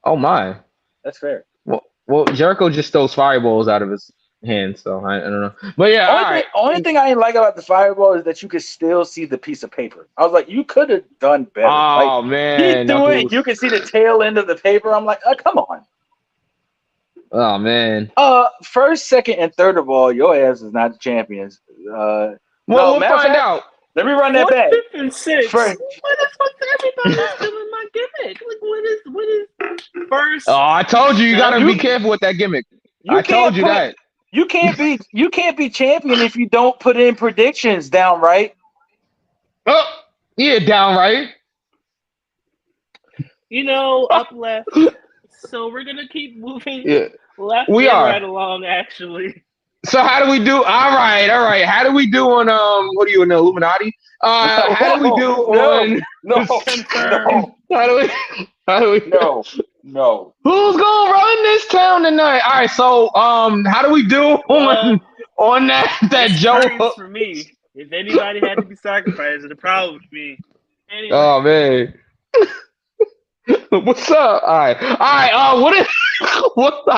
Oh my, that's fair. Well, Jericho just throws fireballs out of his hand, so I don't know. But yeah, only thing I didn't like about the fireball is that you could still see the piece of paper. I was like, you could have done better. Oh like, man, he threw it. You could see the tail end of the paper. I'm like, come on. Oh man. First, second, and third of all, your ass is not the champions. We'll find out. Let me run that back. 5th and 6th. Why the fuck everybody stealing my gimmick? Like, what is first? Oh, I told you gotta be careful with that gimmick. I told you that. You can't be champion if you don't put in predictions downright. Oh, yeah, downright. Up left. So we're gonna keep moving left we and are. right along, actually. So how do we do? All right. How do we do on what do you know, Illuminati? How do we do on? No. How do we? No. Who's gonna run this town tonight? All right. So how do we do on that Joe? For me, if anybody had to be sacrificed, the problem with me. Anyway. Oh man. What's up? All right. How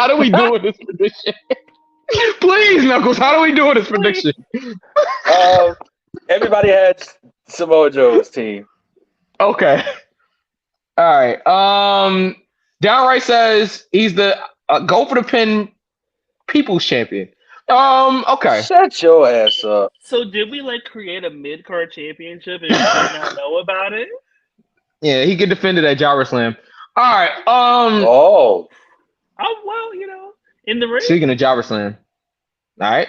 do we do with this prediction? Please, Knuckles, how do we do with this prediction? Everybody had Samoa Joe's team. Okay. All right. Downright says he's the go for the pin people's champion. Okay. Shut your ass up. So did we create a mid-card championship and we did not know about it? Yeah, he could defend it at Jobber Slam. All right. Oh, well, in the ring. Speaking of Jobber Slam. All right.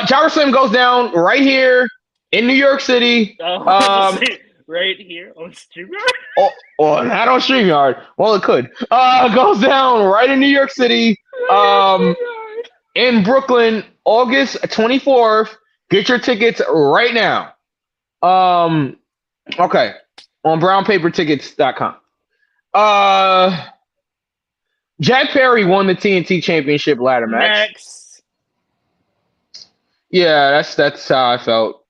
Jobber Slam goes down right here in New York City. Right here on StreamYard? Or not on StreamYard. Well, it could. Goes down right in New York City. In Brooklyn, August 24th. Get your tickets right now. Okay. On brownpapertickets.com. Jack Perry won the TNT Championship ladder match. Next. Yeah, that's how I felt.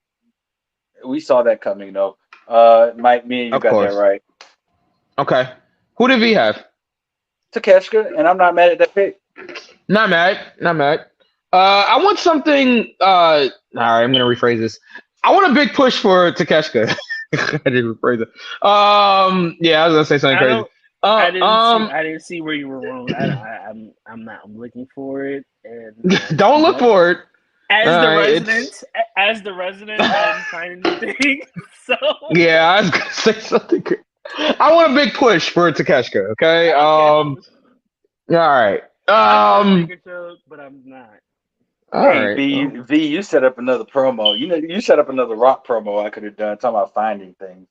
We saw that coming, though. Mike, me and you got that right. Okay. Who did we have? Takeshita, and I'm not mad at that pick. Not mad. I want something. All right, I'm gonna rephrase this. I want a big push for Takeshita. I didn't rephrase it. Yeah, I was gonna say something crazy. I didn't see where you were wrong. I'm looking for it. And don't look for it. As the resident, I'm finding the thing. So yeah, I was gonna say something. I want a big push for Takeshita. Okay. All right. I'm make a joke, but I'm not. All right. V, you set up another promo. You set up another Rock promo I could have done talking about finding things.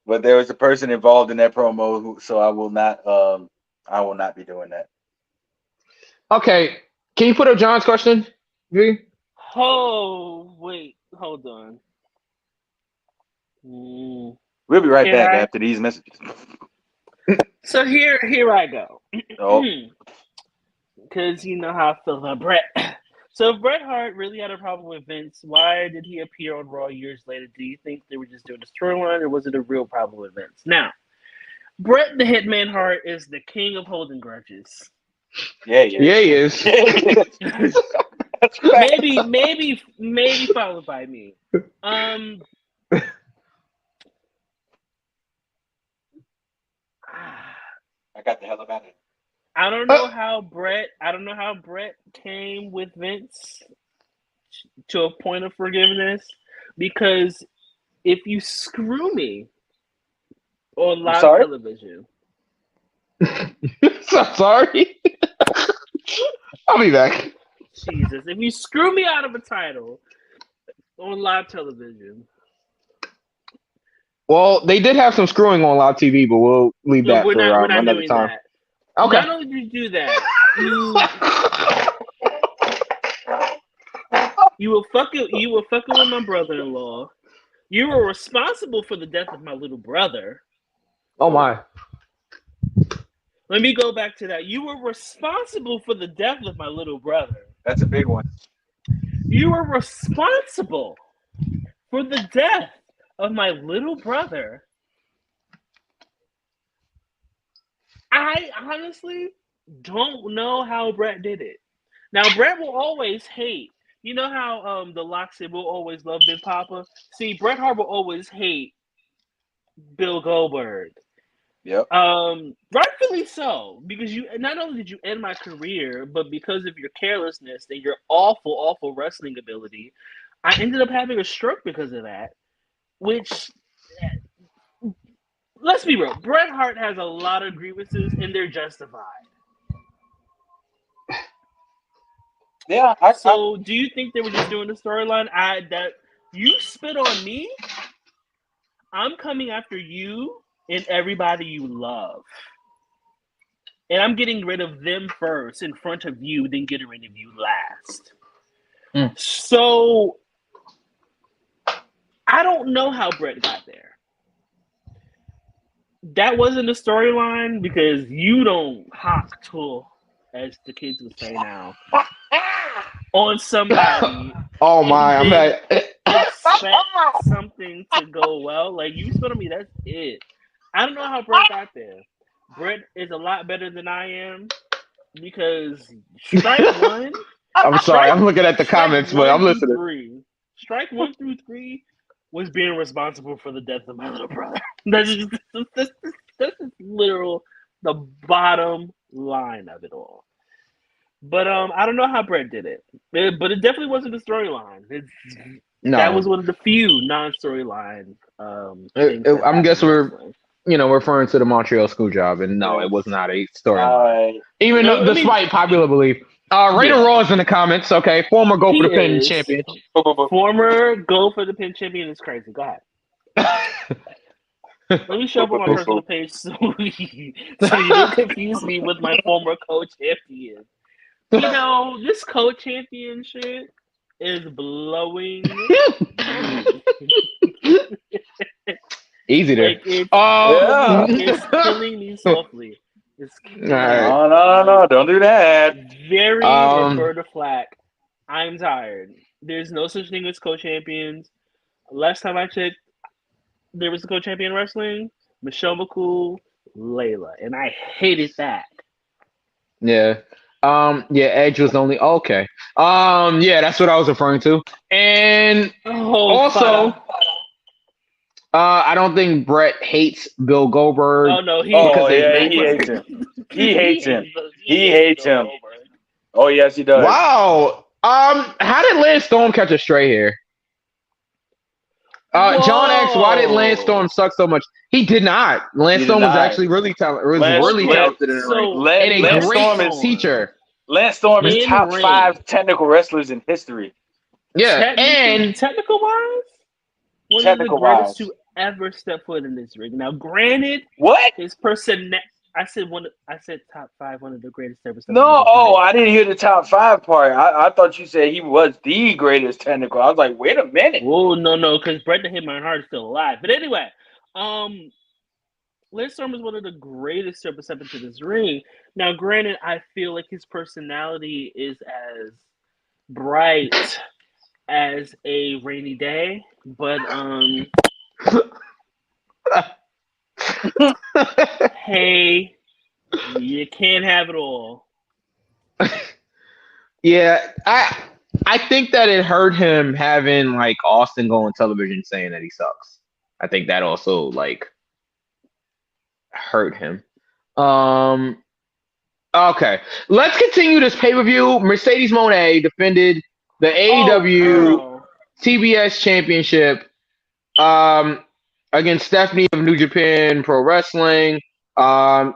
But there was a person involved in that promo, so I will not be doing that. Okay. Can you put up John's question, V? Oh, wait. Hold on. We'll be right back after these messages. So here I go. Oh. Because you know how I feel about Bret. So if Bret Hart really had a problem with Vince, why did he appear on Raw years later? Do you think they were just doing a storyline, or was it a real problem with Vince? Now, Bret the Hitman Hart is the king of holding grudges. Yeah, Yeah, he is. That's right. Maybe followed by me. I got the hell about it. I don't know how Bret came with Vince to a point of forgiveness, because if you screw me on live television, So sorry. I'll be back. Jesus, if you screw me out of a title on live television. Well, they did have some screwing on live TV, but we'll leave that for another time. That. Okay. Not only did you do that, you were fucking with my brother-in-law. You were responsible for the death of my little brother. Oh my. Let me go back to that. You were responsible for the death of my little brother. That's a big one. You were responsible for the death of my little brother. I honestly don't know how Bret did it. Now, Bret will always hate. You know how the Lock said we'll always love Big Papa? See, Bret Hart will always hate Bill Goldberg. Yep. Rightfully so, because you not only did you end my career, but because of your carelessness and your awful wrestling ability, I ended up having a stroke because of that. Which, let's be real, Bret Hart has a lot of grievances, and they're justified. Yeah. So, do you think they were just doing the storyline? That you spit on me, I'm coming after you and everybody you love. And I'm getting rid of them first in front of you, then getting rid of you last. So, I don't know how Bret got there. That wasn't the storyline because you don't hop to, as the kids would say now, on somebody. Oh my, I'm not. Expect something to go well. Like, you spit on me, that's it. I don't know how Bret got there. Bret is a lot better than I am because strike one. I'm sorry, I'm looking at the comments, but I'm listening. Strike 1 through 3 was being responsible for the death of my little brother. That's literal, the bottom line of it all. But I don't know how Bret did it. But it definitely wasn't a storyline. No. That was one of the few non-storyline I'm guessing we're referring to the Montreal Screwjob, and no, it was not a storyline. Even though, despite popular belief. Raider Raw is in the comments. Okay, former Go for the Pin champion. Former Go for the Pin champion is crazy. Go ahead. Let me show up on my personal page so you don't confuse me with my former co-champion. You know, this co-champion shit is blowing. Easy there. Like it's killing me softly. No, don't do that. Very Roberta Flack. I'm tired. There's no such thing as co-champions. Last time I checked, there was a co-champion wrestling. Michelle McCool, Layla, and I hated that. Yeah. Edge was only okay. Yeah, that's what I was referring to. And also, I don't think Bret hates Bill Goldberg. Oh no, he hates him. He hates him. He hates him. Oh yes, he does. Wow. How did Lance Storm catch a stray here? John asks, why did Lance Storm suck so much? He did not. Lance Storm was actually really talented. Talented in the ring. And a great teacher. Lance Storm is top 5 technical wrestlers in history. Yeah, and technical-wise, one of the greatest to ever step foot in this ring. Now, granted, his personality. I said top 5, one of the greatest ever. No, I didn't hear the top 5 part. I thought you said he was the greatest technical. I was like, wait a minute. Oh no, because Bret the Hitman Hart is still alive. But anyway, Lance Storm is one of the greatest to ever step into this ring. Now, granted, I feel like his personality is as bright as a rainy day, but hey, you can't have it all. Yeah, I think that it hurt him having like Austin go on television saying that he sucks. I think that also like hurt him. Okay, let's continue this pay-per-view. Mercedes Moné defended the AEW TBS Championship against Stephanie of New Japan Pro Wrestling.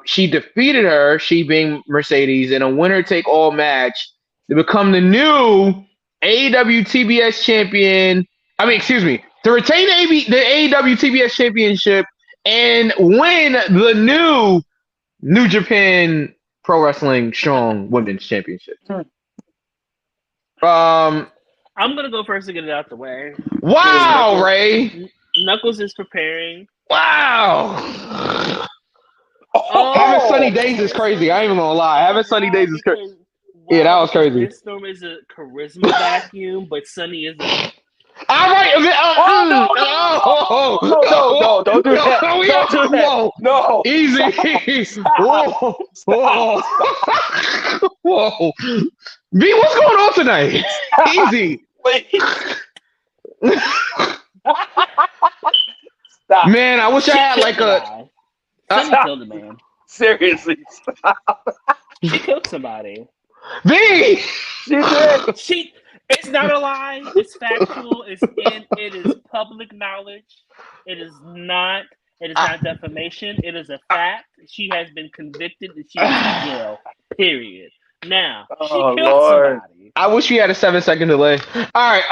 She defeated her, she being Mercedes, in a winner-take-all match to become the new AEW TBS champion. To retain the AEW TBS championship and win the New Japan Pro Wrestling Strong Women's Championship. I'm gonna go first to get it out the way. Wow, Ray. Knuckles is preparing. Wow. Having sunny days is crazy. I ain't even gonna lie. Having sunny days is crazy. Yeah, that was crazy. Lance Storm is a charisma vacuum, but Sunny is a... All right. No, don't do that. Don't do that. No. Easy. Whoa. Whoa. B, what's going on tonight? Easy. Stop. Man, I wish I had like a... Sunny killed a man. Seriously, stop. She killed somebody. B! She did. It's not a lie. It's factual. It is public knowledge. It is not defamation. It is a fact. She has been convicted and she is in jail. Period. Now, she killed somebody. I wish we had a 7-second delay. All right.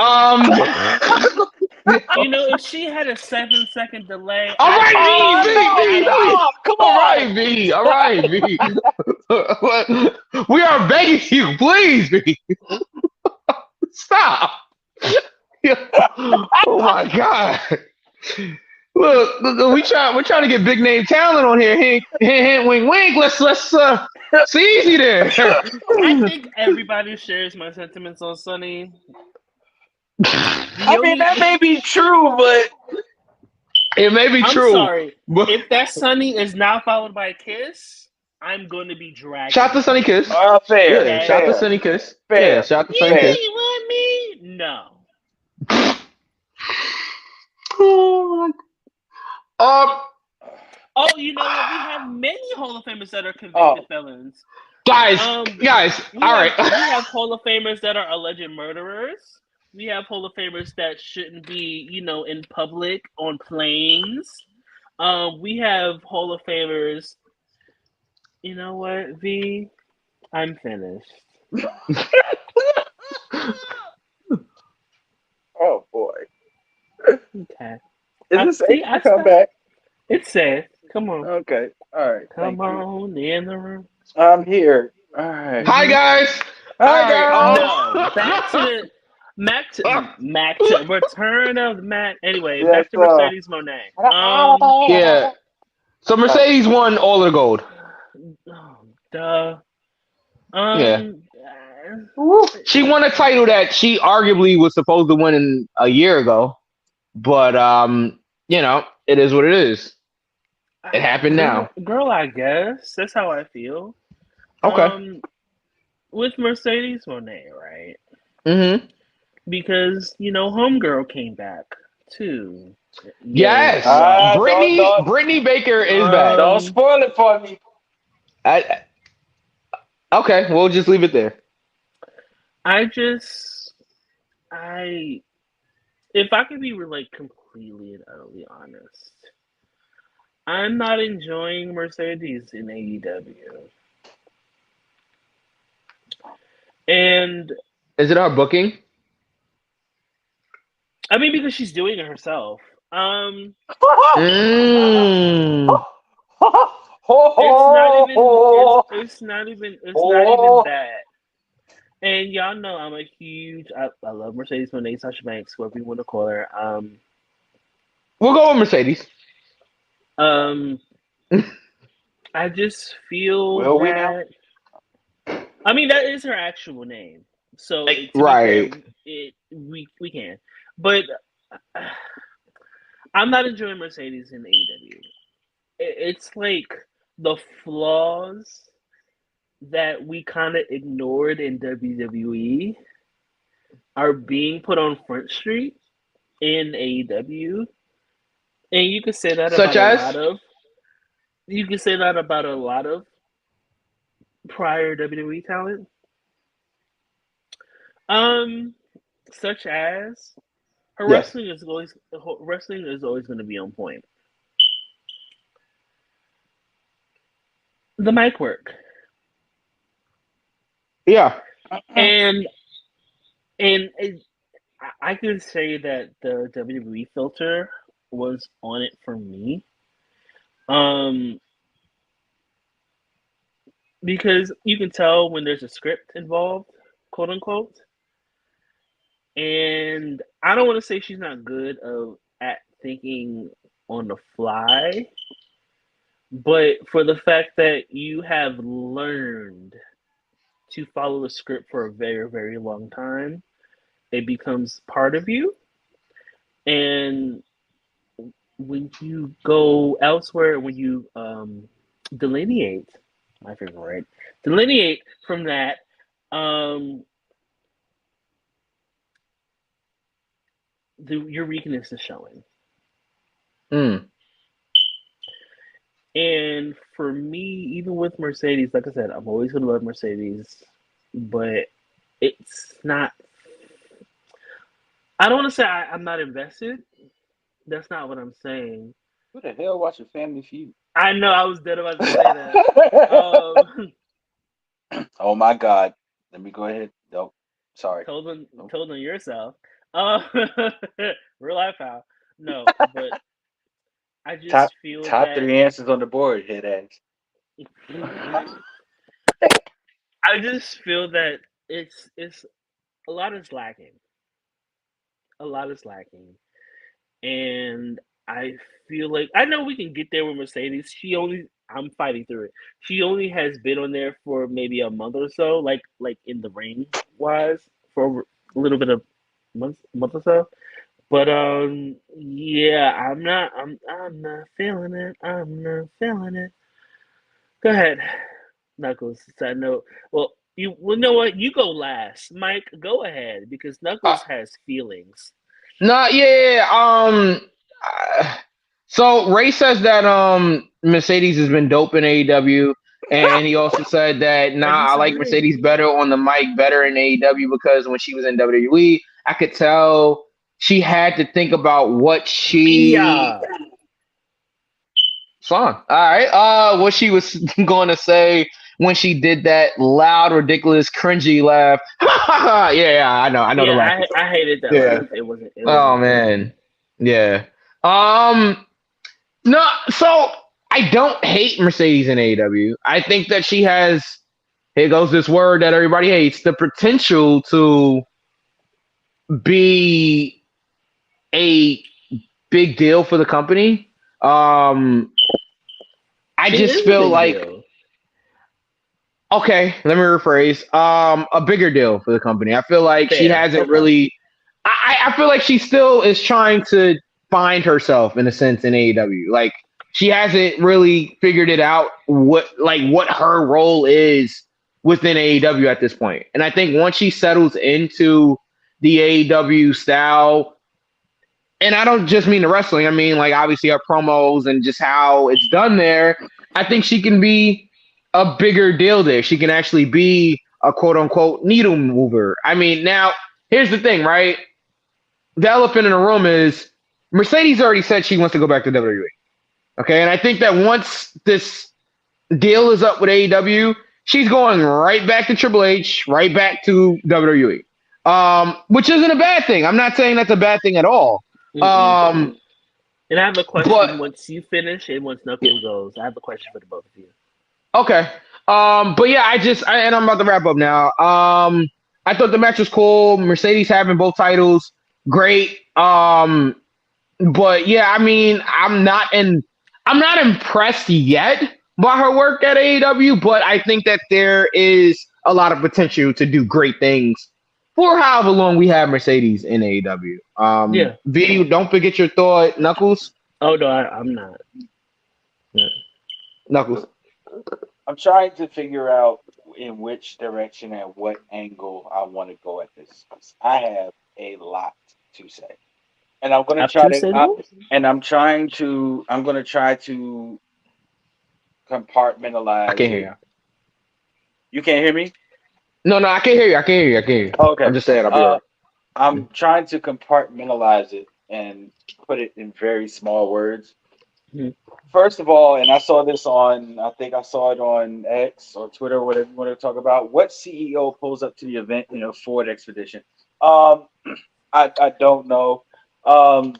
If she had a 7-second delay. All right, B. Come on. All right, B. We are begging you, please, B. Stop. Oh my God. Look, we're trying to get big name talent on here. Hint, wink, wink. Let's it's easy there. I think everybody shares my sentiments on Sunny. I mean, that may be true, but it may be true. I'm sorry. But if that Sunny is not followed by a kiss, I'm going to be dragged. Shout to Sunny Kiss. Fair. Yeah, shout to Sunny Kiss. Fair. Yeah, shout to Sunny Kiss. You want me? No. You know what? We have many Hall of Famers that are convicted felons. Guys, all right. We have Hall of Famers that are alleged murderers. We have Hall of Famers that shouldn't be, in public on planes. We have Hall of Famers. You know what, V? I'm finished. Oh boy. Okay. Is this a comeback? It's safe. Come on. Okay. All right. Come on in the room. I'm here. All right. Hi guys. No, back to Return of the Mac. Anyway, back to Mercedes Moné. Yeah. So Mercedes won all of the gold. Duh. Yeah. She won a title that she arguably was supposed to win a year ago, but it is what it is. It happened now. Girl, I guess that's how I feel. Okay. With Mercedes Moné, right? Mm-hmm. Because Homegirl came back too. Yes. Brittany Baker is back. Don't spoil it for me. Okay, we'll just leave it there. If I could be completely and utterly honest, I'm not enjoying Mercedes in AEW. And is it our booking? I mean, because she's doing it herself. It's not even that. And y'all know I'm a huge. I love Mercedes Moné, Sasha Banks, whatever you want to call her. We'll go with Mercedes. I just feel Will we now? that. I mean, that is her actual name. So to be Right. fair, we can. But I'm not enjoying Mercedes in AEW. It's like the flaws that we kind of ignored in WWE are being put on Front Street in AEW, and you could say that Such about as? you could say that about a lot of prior WWE talent. Such as her Yes. wrestling is always going to be on point. The mic work. Yeah. And I could say that the WWE filter was on it for me. Because you can tell when there's a script involved, quote unquote. And I don't want to say she's not good at thinking on the fly, but for the fact that you have learned to follow a script for a very, very long time, it becomes part of you. And when you go elsewhere, when you delineate from that, your weakness is showing. And for me, even with Mercedes, like I said, I'm always going to love Mercedes, but it's not. I don't want to say I'm not invested. That's not what I'm saying. Who the hell watching Family Feud? I know, I was dead about to say that. Oh my God. Let me go ahead. Nope. Sorry. Told on yourself. Real life how. No, but I just feel top that 3 answers on the board, head ass. I just feel that it's a lot is lacking. A lot is lacking. And I feel like I know we can get there with Mercedes. I'm fighting through it. She only has been on there for maybe a month or so, like in the ring wise, for a little bit of month or so. But yeah, I'm not feeling it. I'm not feeling it. Go ahead, Knuckles. I know. Well, you know what? You go last, Mike. Go ahead because Knuckles has feelings. No, yeah. So Ray says that Mercedes has been dope in AEW, and he also said that I like Mercedes better on the mic, better in AEW because when she was in WWE, I could tell she had to think about what she. Fine. All right. What she was going to say when she did that loud, ridiculous, cringy laugh. Yeah, I know the laugh. I hated that. Yeah. Laugh. It wasn't. Man. Yeah. No. So I don't hate Mercedes in AEW. I think that she has. Here goes this word that everybody hates: the potential to be a big deal for the company. I just feel like okay, let me rephrase. A bigger deal for the company. I feel like she hasn't really I feel like she still is trying to find herself in a sense in AEW. Like she hasn't really figured it out what her role is within AEW at this point. And I think once she settles into the AEW style, and I don't just mean the wrestling, I mean like obviously her promos and just how it's done there, I think she can be a bigger deal there. She can actually be a quote unquote needle mover. I mean, now here's the thing, right? The elephant in the room is Mercedes already said she wants to go back to WWE. Okay, and I think that once this deal is up with AEW, she's going right back to Triple H, right back to WWE. Which isn't a bad thing. I'm not saying that's a bad thing at all. And I have a question once you finish and once Knuckles goes. I have a question for the both of you. Okay. But yeah, and I'm about to wrap up now. I thought the match was cool. Mercedes having both titles, great. But yeah, I mean, I'm not impressed yet by her work at AEW, but I think that there is a lot of potential to do great things for however long we have Mercedes in AEW. Yeah. V, don't forget your thought, Knuckles. Oh no, I'm not. Knuckles. I'm trying to figure out in which direction and what angle I want to go at this. I have a lot to say, and I'm going to try to. I'm going to try to compartmentalize. I can't hear you. You can't hear me? No, I can't hear you. I can't hear you. I can't hear you. Okay. I'm just saying. I'll be right. I'm trying to compartmentalize it and put it in very small words. Mm-hmm. First of all, and I saw this on, I think I saw it on X or Twitter, whatever you want to talk about. What CEO pulls up to the event in a Ford Expedition? I don't know. I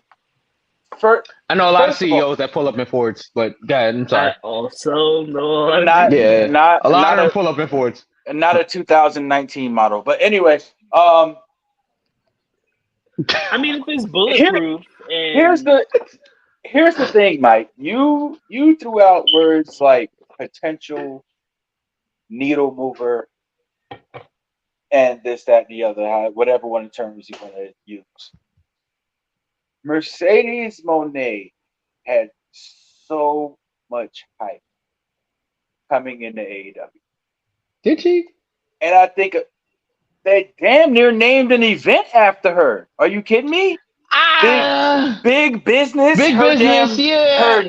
know a lot of CEOs that pull up in Fords, but go ahead. I'm sorry. I also know. Not a lot not of them pull up in Fords. Not a 2019 model, but anyway. I mean, if it's bulletproof, Here's the thing, Mike. You threw out words like potential, needle mover, and this, that, and the other, whatever one of the terms you want to use. Mercedes Moné had so much hype coming into AEW. Did she? And I think they damn near named an event after her. Are you kidding me? Big business. Big business, yeah.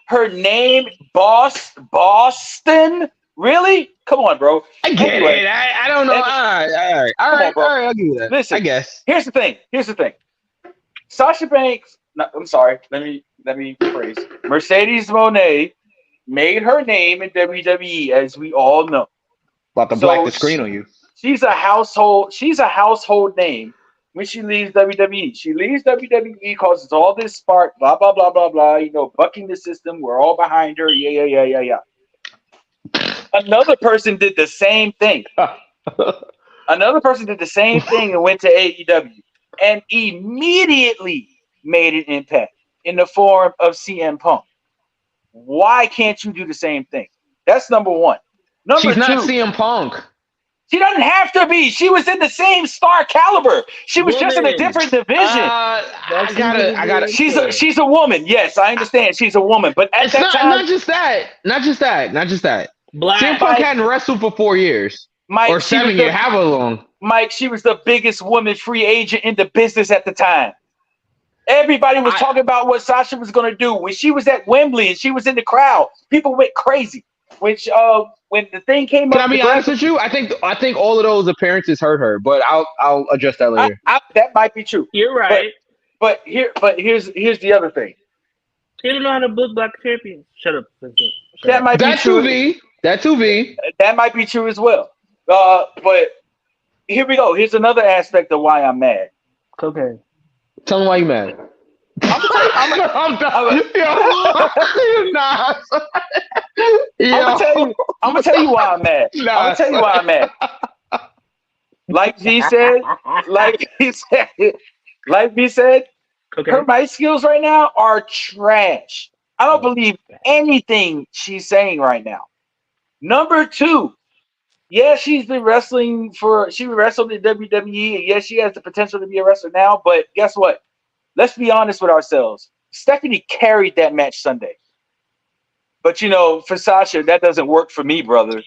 Her name, Boston. Really? Come on, bro. I get it. I don't know. All right. I'll give you that. Listen, I guess. Here's the thing. Sasha Banks. I'm sorry. Let me rephrase. Mercedes Moné made her name in WWE, as we all know. About to black the screen on you. She's a household name. When she leaves WWE, causes all this spark, blah, blah, blah, blah, blah, bucking the system. We're all behind her. Yeah. Another person did the same thing. And went to AEW and immediately made an impact in the form of CM Punk. Why can't you do the same thing? That's number one. She's not CM Punk. She doesn't have to be. She was in the same star caliber. She was just in a different division. I gotta. She's a woman. Yes, I understand. She's a woman, but at that time, not just that. Black. CM Punk hadn't wrestled for 4 years, Mike, or 7 years. However long. Mike, she was the biggest woman free agent in the business at the time. Everybody was talking about what Sasha was going to do. When she was at Wembley and she was in the crowd, people went crazy. When the thing came up, can I be honest with you? I think all of those appearances hurt her, but I'll address that later. That might be true. You're right. But here's the other thing. You don't know how to book black champions. Shut up. That might be true. That's who V. That might be true as well. But here we go. Here's another aspect of why I'm mad. Okay. Tell me why you mad. I'm gonna tell you why I'm mad. Like V said, okay. Her mic skills right now are trash. I don't believe anything she's saying right now. Number two, yeah, she wrestled in WWE, and yes, she has the potential to be a wrestler now, but guess what? Let's be honest with ourselves. Stephanie carried that match Sunday. But, for Sasha, that doesn't work for me, brother.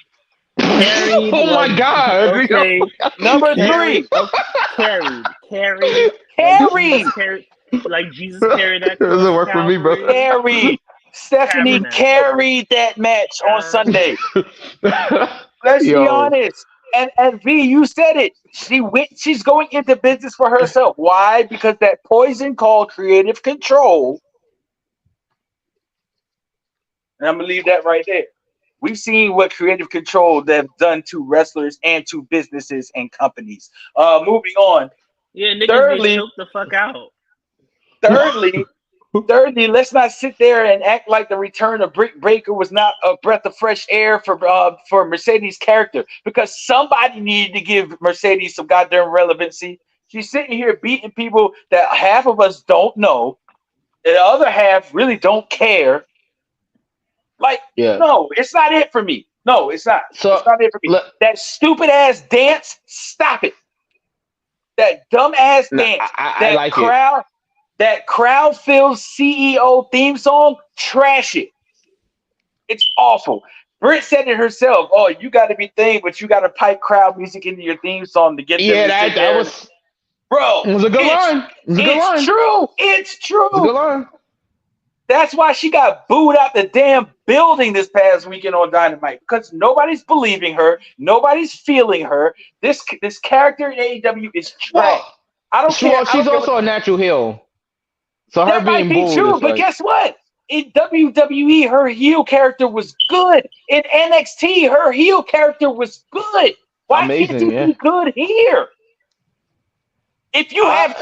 Oh, my God. Okay. Number three. Carried. Like Jesus carried that. Doesn't work for me, bro. Carried. Stephanie carried that match on Sunday. Let's be honest. And V, you said it. She's going into business for herself. Why? Because that poison called creative control. And I'm gonna leave that right there. We've seen what creative control they've done to wrestlers and to businesses and companies. Moving on. Yeah, niggas get choked the fuck out. Thirdly, let's not sit there and act like the return of Britt Baker was not a breath of fresh air for Mercedes' character, because somebody needed to give Mercedes some goddamn relevancy. She's sitting here beating people that half of us don't know. The other half really don't care. Like, Yeah. no, it's not it for me. No, it's not. So, It's not it for me. look- That stupid ass dance, stop it. That dumb ass No, dance. I That like it. crowd. That crowd filled CEO theme song, trash it. It's awful. Britt said it herself. Oh, you got to be thing, but you got to pipe crowd music into your theme song to get them Yeah, to that sit there. was. Bro, It was a good line. It was a good line. It's true. It's true. It was a good line. That's why she got booed out the damn building this past weekend on Dynamite, because nobody's believing her, nobody's feeling her. This character in AEW is trash. Well, I don't care. She's also a natural heel. So her That might being be booed true, is but like, guess what? In WWE, her heel character was good. In NXT, her heel character was good. Why can't Amazing, you yeah. be good here? If you have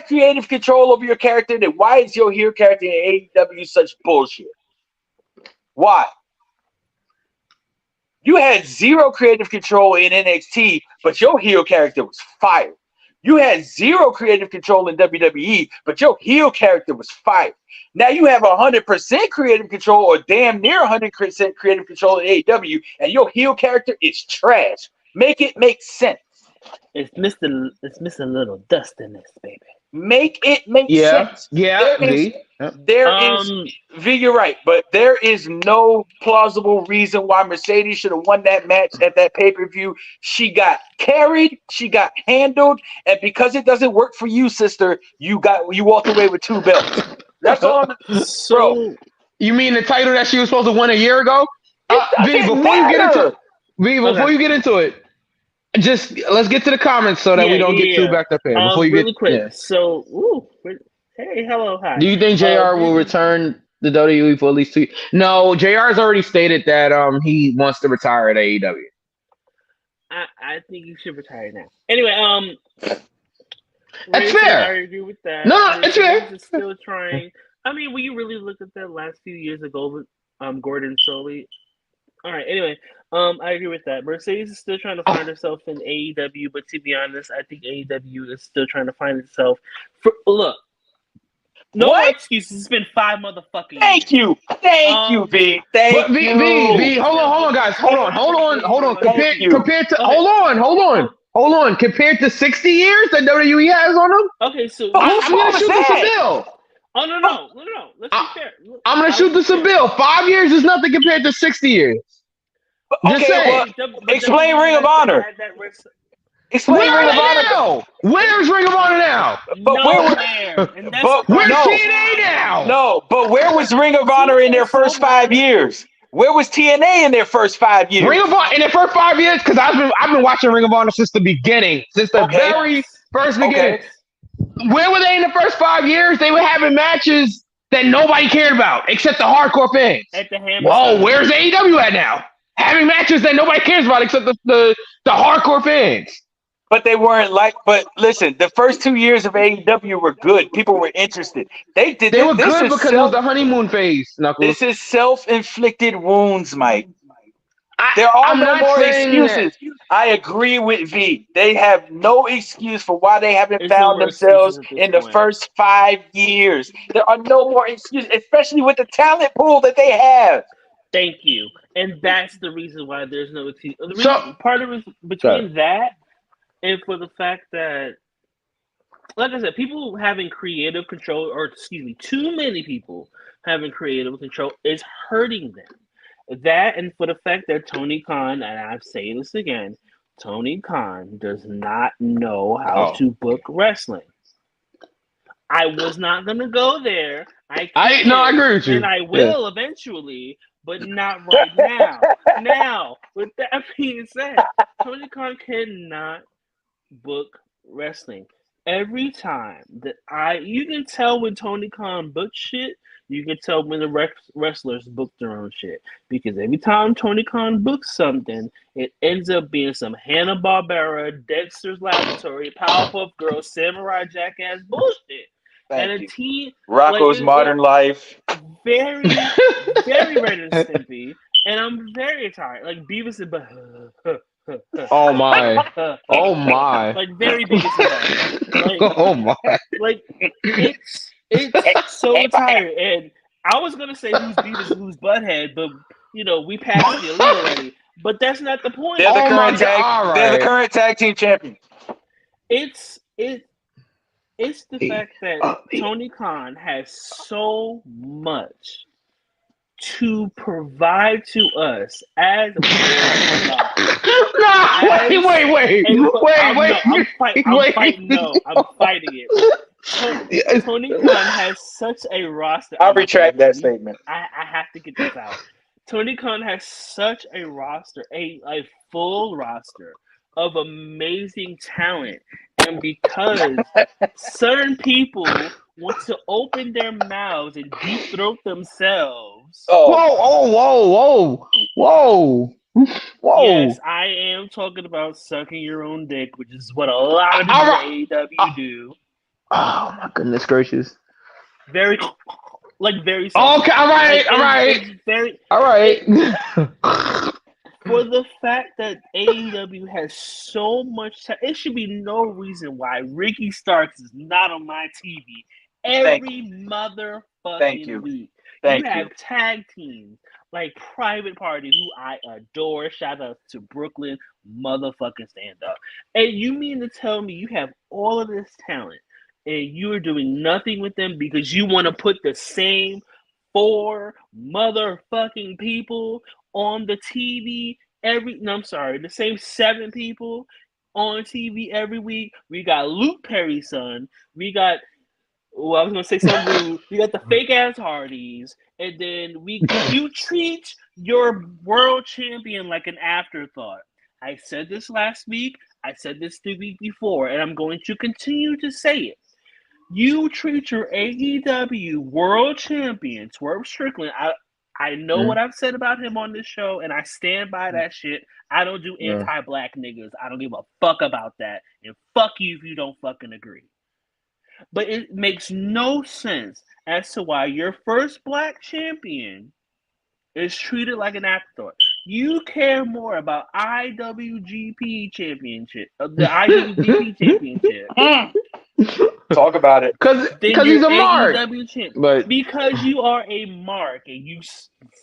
creative control over your character, then why is your heel character in AEW such bullshit? Why? You had zero creative control in NXT, but your heel character was fired. You had zero creative control in WWE, but your heel character was fired. Now you have 100% creative control, or damn near 100% creative control in AEW, and your heel character is trash. Make it make sense. It's missing a little dust in this, baby. Make it make yeah, sense. yeah, There is- V. Yeah. There is, V, you're right, but there is no plausible reason why Mercedes should have won that match at that pay-per-view. She got carried, she got handled, and because it doesn't work for you, sister, you walked away with 2 belts. That's all. So You mean the title that she was supposed to win a year ago? It V, doesn't before you get matter. into V, before Okay. you get into it, just let's get to the comments so that we don't get too backed up here. Before you really get quick. yeah. So, hey, hello, hi. Do you think JR will return the WWE for at least 2 years? No, JR's already stated that he wants to retire at AEW. I think you should retire now. Anyway, That's Ray said fair. I agree with that. No, it's fair. Mercedes is still trying. I mean, when you really look at that last few years ago, Gordon Soley. All right. Anyway, I agree with that. Mercedes is still trying to find herself in AEW, but to be honest, I think AEW is still trying to find itself. Look, no What? excuses. It's been 5 motherfucking Thank years. you. Thank you, V. Thank But V, hold on, guys. Hold on. Thank you. Compared to, Okay. hold on. Compared to 60 years that WWE has on them, Okay, so I'm gonna shoot this a bill. oh no. Let's be fair. I'm gonna shoot this a bill. 5 years is nothing compared to 60 years. Just Okay, saying. well, explain Ring of Honor. Explain Where Ring are of they Honor. now? Where's Ring of Honor now? But where was- Nowhere. And that's but- Where's No. TNA now? No, but where was Ring of Honor in their first 5 years? Where was TNA in their first 5 years? Ring of Honor in the first 5 years, because I've been watching Ring of Honor since the beginning, since the Okay. very first beginning. Okay. Where were they in the first 5 years? They were having matches that nobody cared about except the hardcore fans. at the Hammer. Whoa, where's AEW at now? Having matches that nobody cares about except the hardcore fans. But they weren't like. But listen, the first 2 years of AEW were good. People were interested. They did. They were this good is because it was the honeymoon phase, Knuckles. This is self-inflicted wounds, Mike. There are I'm no not more saying excuses. I agree with V. They have no excuse for why they haven't There's no found more themselves excuses at in this the point. first 5 years. There are no more excuses, especially with the talent pool that they have. Thank you. And that's the reason why there's no excuse. The reason, So- part of it between that and for the fact that, like I said, people having creative control, or excuse me, too many people having creative control is hurting them. That and for the fact that Tony Khan, and I've said this again, Tony Khan does not know how to book wrestling. I was not going to go there. I agree with you. And I will eventually, but not right now. Now, with that being said, Tony Khan cannot book wrestling. Every time that you can tell when Tony Khan books shit, you can tell when the wrestlers book their own shit. Because every time Tony Khan books something, it ends up being some Hanna-Barbera, Dexter's Laboratory, Powerpuff Girls, Samurai Jackass bullshit. Thank and you. a team Rocco's like, Modern Life. very, very Ren and Stimpy, and I'm very tired. Like Beavis and Oh my. Oh my. like very Beavis and Butthead. Like, Oh my. like It's so tired. And I was gonna say who's beat is who's butthead, but we passed the elite already. But that's not the point. They're the Oh my current God, all they're the right. current tag team champions. It's the fact that Tony Khan has so much to provide to us as Wait. I'm fighting it. Yes. Tony Khan has such a roster. I'll retract that statement. I have to get this out. Tony Khan has such a roster, a full roster of amazing talent. And because certain people want to open their mouths and deep throat themselves. Whoa. Yes, I am talking about sucking your own dick, which is what a lot of people in AEW do. Oh my goodness gracious. Very Okay, all right. Very, All right. for the fact that AEW has so much time, it should be no reason why Ricky Starks is not on my TV every motherfucking week. You have tag teams like Private Party, who I adore. Shout out to Brooklyn motherfucking Stand Up. And you mean to tell me you have all of this talent and you are doing nothing with them because you want to put the same 4 motherfucking people on the TV the same 7 people on TV every week. We got Luke Perry's son. We got, I was going to say something rude. We got the fake ass Hardys. And then you treat your world champion like an afterthought. I said this last week. I said this the week before. And I'm going to continue to say it. You treat your AEW world champion, Swerve Strickland. I know what I've said about him on this show, and I stand by that shit. I don't do anti-black niggas. I don't give a fuck about that. And fuck you if you don't fucking agree. But it makes no sense as to why your first black champion is treated like an afterthought. You care more about IWGP championship, the IWGP championship. Talk about it. Because he's a mark. But because you are a mark and you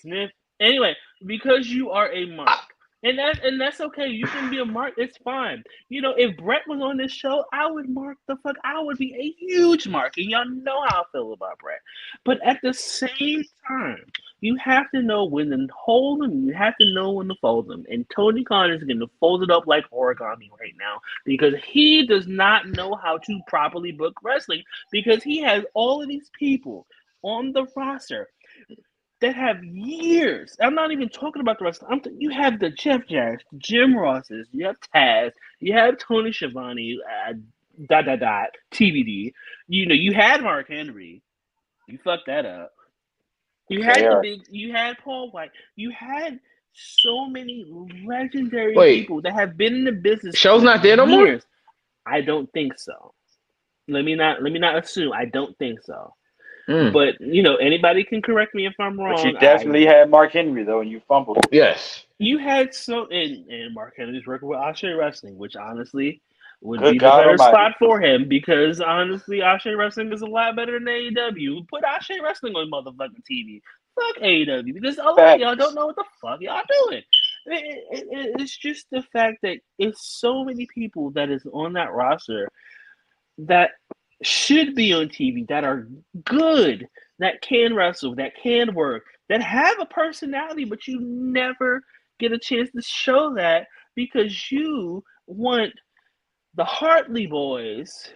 sniff. Anyway, because you are a mark. And that's okay. You can be a mark. It's fine. If Brett was on this show, I would mark the fuck. I would be a huge mark. And y'all know how I feel about Brett. But at the same time, you have to know when to hold them. You have to know when to fold them. And Tony Khan is going to fold it up like origami right now because he does not know how to properly book wrestling because he has all of these people on the roster that have years. I'm not even talking about the rest. You have the Jeff Jarrett, Jim Rosses, you have Taz, you have Tony Schiavone, TBD. You had Mark Henry. You fucked that up. You had you had Paul White. You had so many legendary people that have been in the business. Show's not there no more? I don't think so. Let me not assume. I don't think so. But anybody can correct me if I'm wrong. But you definitely had Mark Henry though, and you fumbled. Yes. You had and Mark Henry's working with Ashe Wrestling, which honestly would be the better spot for him because honestly, Ashe Wrestling is a lot better than AEW. Put Ashe Wrestling on motherfucking TV. Fuck AEW because a lot of y'all don't know what the fuck y'all doing. It's just the fact that it's so many people that is on that roster that should be on TV, that are good, that can wrestle, that can work, that have a personality, but you never get a chance to show that because you want the Hartley Boys.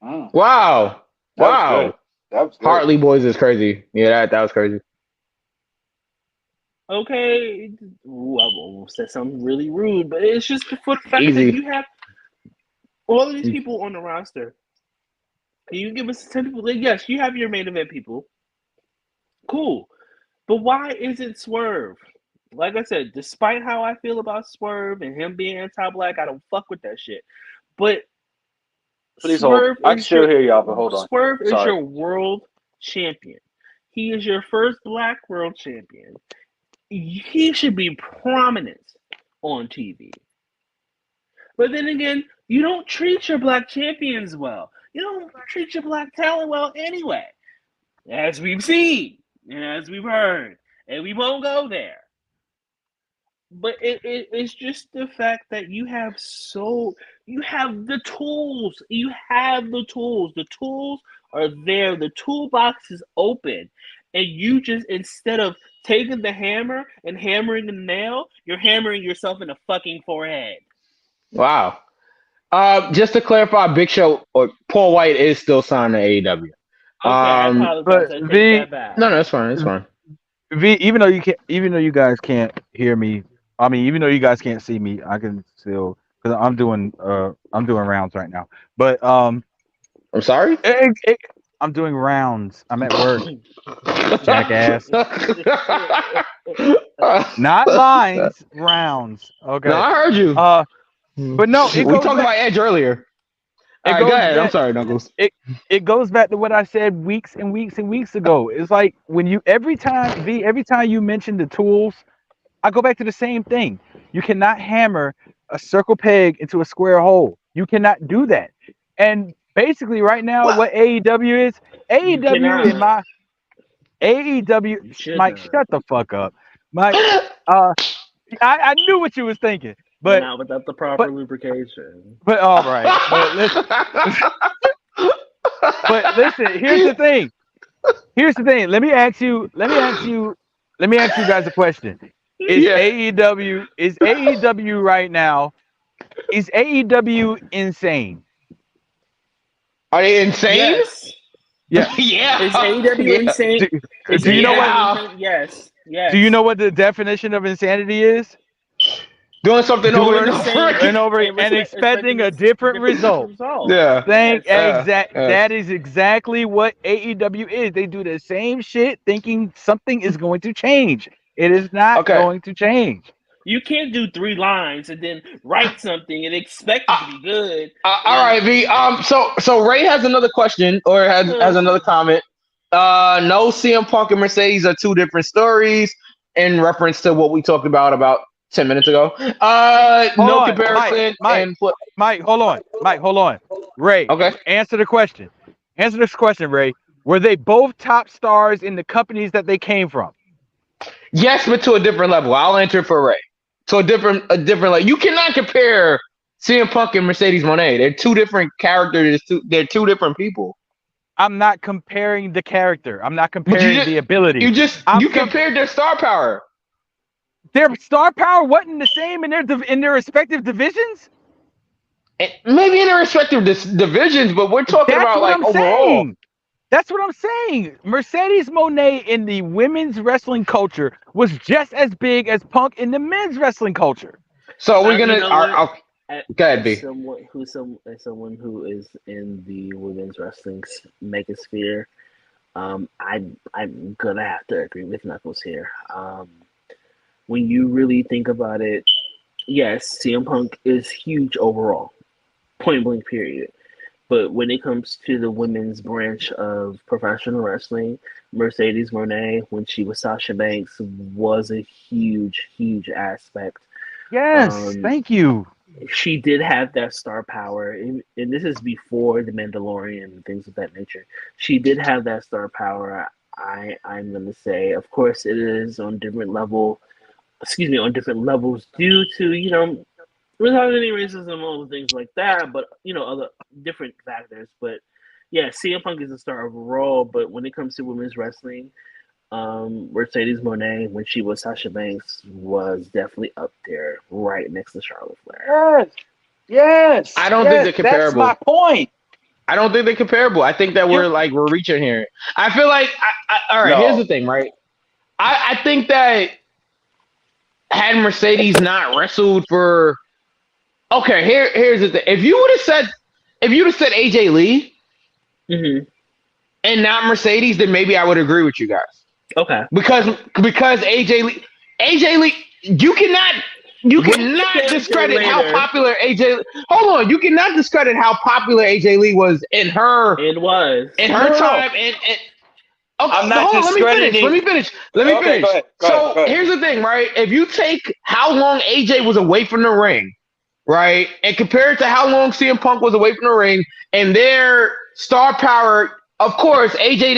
Wow. That was good. Hartley Boys is crazy. Yeah, that was crazy. Okay. Ooh, I almost said something really rude, but it's just the fact that you have all of these people on the roster. You give us 10 people. Yes, you have your main event people. Cool. But why isn't Swerve? Like I said, despite how I feel about Swerve and him being anti-black, I don't fuck with that shit. But please hold. I can still hear y'all, but hold on. Swerve is your world champion. He is your first black world champion. He should be prominent on TV. But then again, you don't treat your black champions well. you don't treat your black talent well anyway. As we've seen and as we've heard, and we won't go there. But it's just the fact that you have the tools. You have the tools. The tools are there. The toolbox is open. And you just, instead of taking the hammer and hammering the nail, you're hammering yourself in the fucking forehead. Wow. Just to clarify, Big Show or Paul White is still signed to AEW. Okay, I apologize. I take that back. No, it's fine. It's fine. V, even though you guys can't hear me, I mean, even though you guys can't see me, I can still, because I'm doing rounds right now. But I'm sorry. I'm doing rounds. I'm at work. Jackass. Not lines, rounds. Okay. No, I heard you. But no, we talked about Edge earlier. Go ahead. I'm sorry, Knuckles. It goes back to what I said weeks and weeks and weeks ago. It's like when you every time you mention the tools, I go back to the same thing. You cannot hammer a circle peg into a square hole. You cannot do that. And basically, right now, what AEW is, Mike, shut the fuck up, Mike. I knew what you was thinking, but not without the proper lubrication. But all right, but listen. But listen, here's the thing. Let me ask you guys a question. Is AEW right now? Is AEW insane? Are they insane? Yes. Yeah. Yeah. Is AEW insane? Do you know what? Yes. Do you know what the definition of insanity is? Doing something over and over and expecting a different result. Yeah. That is exactly what AEW is. They do the same shit thinking something is going to change. It is not going to change. You can't do 3 lines and then write something and expect it to be good. All right, V. So Ray has another question or has another comment. No, CM Punk and Mercedes are 2 different stories in reference to what we talked about 10 minutes ago. No comparison. Mike, hold on. Ray, answer the question. Answer this question, Ray. Were they both top stars in the companies that they came from? Yes, but to a different level. I'll answer for Ray. To a different level. You cannot compare CM Punk and Mercedes Moné. They're 2 different characters. They're 2 different people. I'm not comparing the character. I'm not comparing the ability. You compared their star power. Their star power wasn't the same in their respective divisions? Maybe in their respective divisions, but we're talking about like overall. That's what I'm saying. Mercedes Moné in the women's wrestling culture was just as big as Punk in the men's wrestling culture. So we're gonna. Go ahead, B. Someone who is in the women's wrestling megasphere, I'm gonna have to agree with Knuckles here. When you really think about it, yes, CM Punk is huge overall, point blank period. But when it comes to the women's branch of professional wrestling, Mercedes Moné, when she was Sasha Banks, was a huge, huge aspect. Yes, thank you. She did have that star power, and this is before The Mandalorian and things of that nature. She did have that star power. I'm going to say, of course, it is on different levels due to, without any racism, all the things like that, but other different factors. But yeah, CM Punk is a star overall. But when it comes to women's wrestling, Mercedes Moné, when she was Sasha Banks, was definitely up there, right next to Charlotte Flair. Yes. I don't think they're comparable. That's my point. I don't think they're comparable. I think that we're reaching here. I feel like all right. Here's the thing, right? I think that had Mercedes not wrestled for. Okay, here's the thing. If you would have said AJ Lee and not Mercedes, then maybe I would agree with you guys. Okay. Because AJ Lee, you cannot discredit how popular AJ. Hold on, you cannot discredit how popular AJ Lee was in her. It was in her time. And I'm not discrediting. Let me finish. Go ahead. Here's the thing, right? If you take how long AJ was away from the ring. right? And compare it to how long CM Punk was away from the ring and their star power. Of course, AJ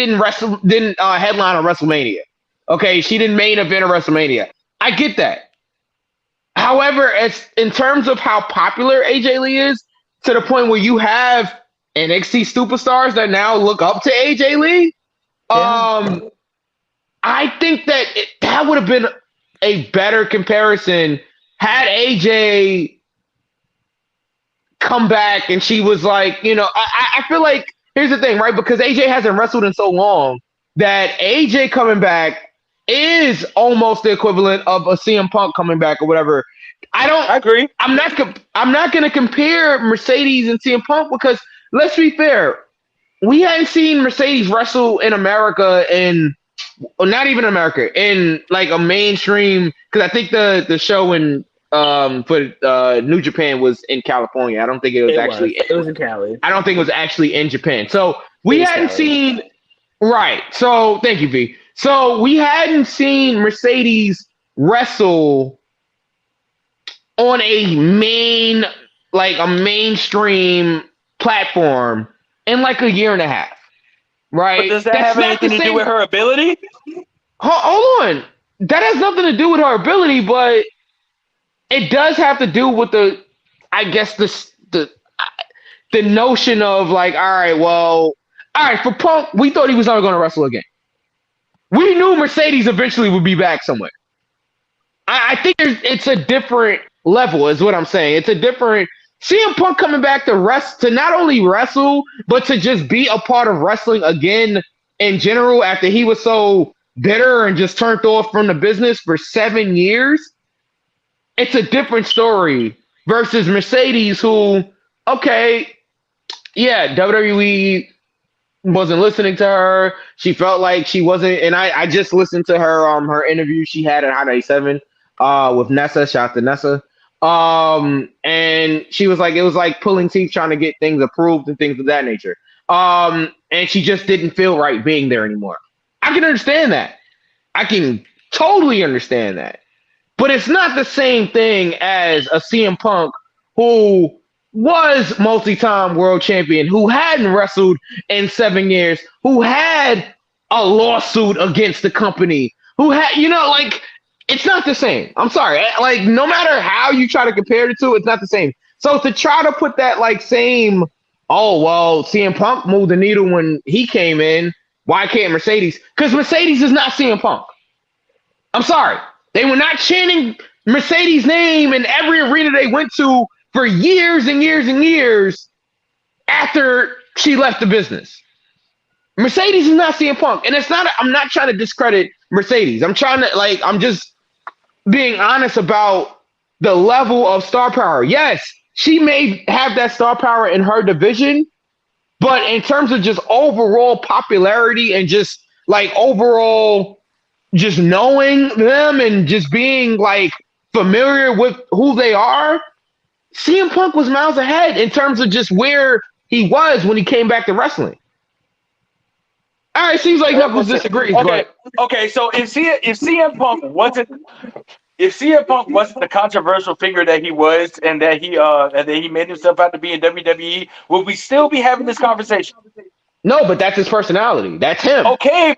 didn't headline on WrestleMania. Okay, she didn't main event of WrestleMania. I get that. However, as in terms of how popular AJ Lee is, to the point where you have NXT superstars that now look up to AJ Lee, I think that that would have been a better comparison had AJ come back and she was like, I feel like, here's the thing, right? Because AJ hasn't wrestled in so long that AJ coming back is almost the equivalent of a CM Punk coming back or whatever. I agree. I'm not going to compare Mercedes and CM Punk because let's be fair, we hadn't seen Mercedes wrestle in America not even America, in like a mainstream, because I think the show in for New Japan was in California. I don't think it was It was in Cali. I don't think it was actually in Japan. So we hadn't seen right. So thank you, V. So we hadn't seen Mercedes wrestle on a mainstream platform in like a year and a half. Right. But does that have anything to do with her ability? Hold on. That has nothing to do with her ability, but it does have to do with the notion of like, all right, for Punk, we thought he was never going to wrestle again. We knew Mercedes eventually would be back somewhere. I think it's a different level, is what I'm saying. It's a different CM Punk coming back to not only wrestle, but to just be a part of wrestling again in general after he was so bitter and just turned off from the business for 7 years. It's a different story versus Mercedes, who, WWE wasn't listening to her. She felt like she wasn't, and I just listened to her interview she had at Hot 97 with Nessa. Shout out to Nessa. And she was like, it was like pulling teeth trying to get things approved and things of that nature. And she just didn't feel right being there anymore. I can understand that. I can totally understand that. But it's not the same thing as a CM Punk who was multi-time world champion, who hadn't wrestled in 7 years, who had a lawsuit against the company, who had, it's not the same. I'm sorry. Like, no matter how you try to compare the two, it's not the same. So to try to put that same, CM Punk moved the needle when he came in, why can't Mercedes? Because Mercedes is not CM Punk. I'm sorry. They were not chanting Mercedes' name in every arena they went to for years and years and years after she left the business. Mercedes is not CM Punk. And I'm not trying to discredit Mercedes. I'm just being honest about the level of star power. Yes, she may have that star power in her division, but in terms of just overall popularity and just overall just knowing them and just being familiar with who they are, CM Punk was miles ahead in terms of just where he was when he came back to wrestling. All right, seems like Knuckles disagrees. Okay. So if CM Punk wasn't the controversial figure that he was, and that he made himself out to be in WWE, would we still be having this conversation? No, but that's his personality. That's him. Okay.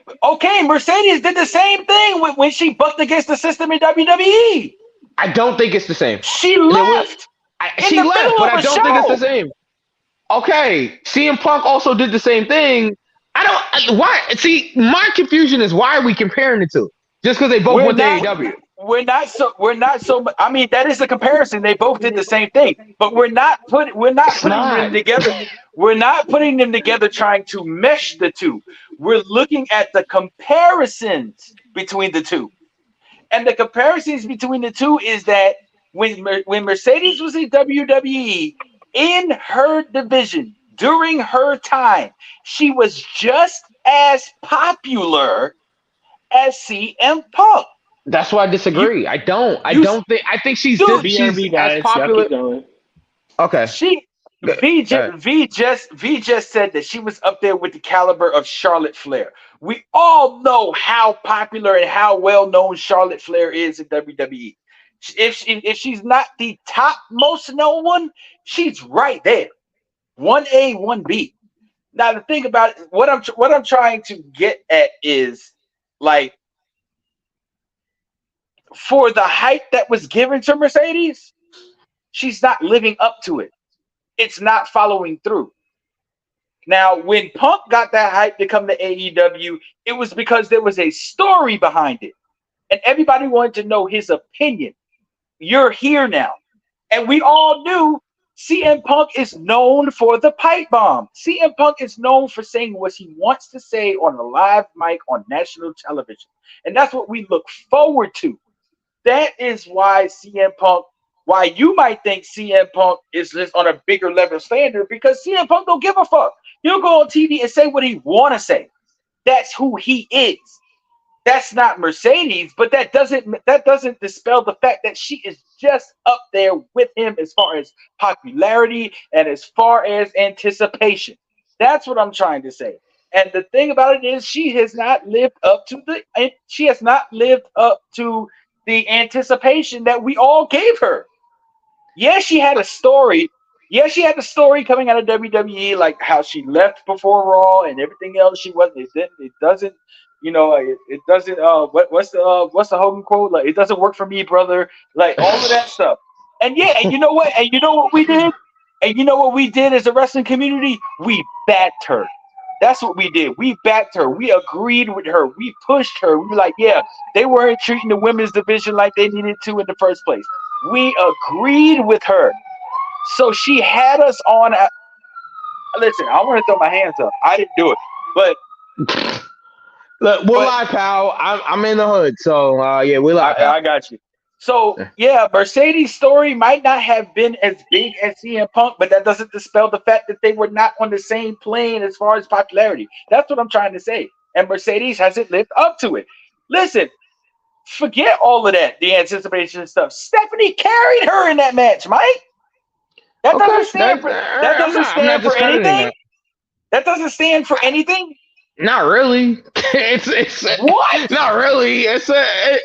Mercedes did the same thing when she bucked against the system in WWE. I don't think it's the same. She left. She left, but I don't think it's the same. Okay, CM Punk also did the same thing. Why? See, my confusion is why are we comparing the two? Just because they both went to AEW. We're not so. I mean, that is the comparison. They both did the same thing, but we're not putting them together. We're not putting them together trying to mesh the two. We're looking at the comparisons between the two, and the comparisons between the two is that when Mercedes was in WWE in her division during her time, she was just as popular as CM Punk. That's why I disagree. I think she's as popular. Okay. V just said that she was up there with the caliber of Charlotte Flair. We all know how popular and how well known Charlotte Flair is in WWE. If she's not the top most known one, she's right there, 1A, 1B. Now the thing about it, what I'm trying to get at is like for the hype that was given to Mercedes, she's not living up to it. It's not following through. Now, when Punk got that hype to come to AEW, it was because there was a story behind it. And everybody wanted to know his opinion. You're here now. And we all knew CM Punk is known for the pipe bomb. CM Punk is known for saying what he wants to say on a live mic on national television. And that's what we look forward to. That is why why you might think CM Punk is just on a bigger level standard, because CM Punk don't give a fuck. He'll go on TV and say what he want to say. That's who he is. That's not Mercedes, but that doesn't dispel the fact that she is just up there with him as far as popularity and as far as anticipation. That's what I'm trying to say. And the thing about it is, she has not lived up to the anticipation that we all gave her. Yes, she had a story. Yes, she had the story coming out of WWE, like how she left before Raw and everything else. She wasn't. It doesn't. It doesn't. What's the Hogan quote? Like, it doesn't work for me, brother. Like all of that stuff. And yeah, and you know what? And you know what we did? And you know what we did as a wrestling community? We backed her. That's what we did. We backed her. We agreed with her. We pushed her. We were like, yeah, they weren't treating the women's division like they needed to in the first place. We agreed with her. So she had us on. Listen, I want to throw my hands up. I didn't do it, but look, we'll lie, pal. I'm in the hood, so yeah, we lie. I got you. So yeah, Mercedes' story might not have been as big as CM Punk, but that doesn't dispel the fact that they were not on the same plane as far as popularity. That's what I'm trying to say. And Mercedes hasn't lived up to it. Listen, forget all of that, the anticipation stuff. Stephanie carried her in that match, Mike. That doesn't stand for anything. That doesn't stand for anything. Not really. It's what? Not really. It's a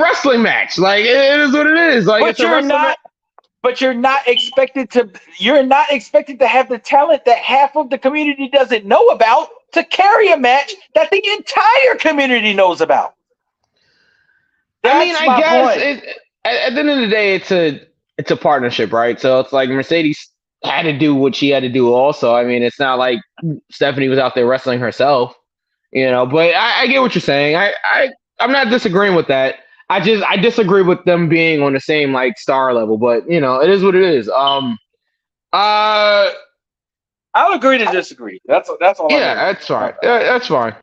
wrestling match. Like, it is what it is. Like, but you're not expected to have the talent that half of the community doesn't know about to carry a match that the entire community knows about. I guess at the end of the day, it's a partnership, right? So it's like Mercedes had to do what she had to do also. I mean, it's not like Stephanie was out there wrestling herself, but I get what you're saying. I'm not disagreeing with that. I disagree with them being on the same like star level, but it is what it is. I'll agree to disagree. That's all. Yeah, that's fine. That's fine.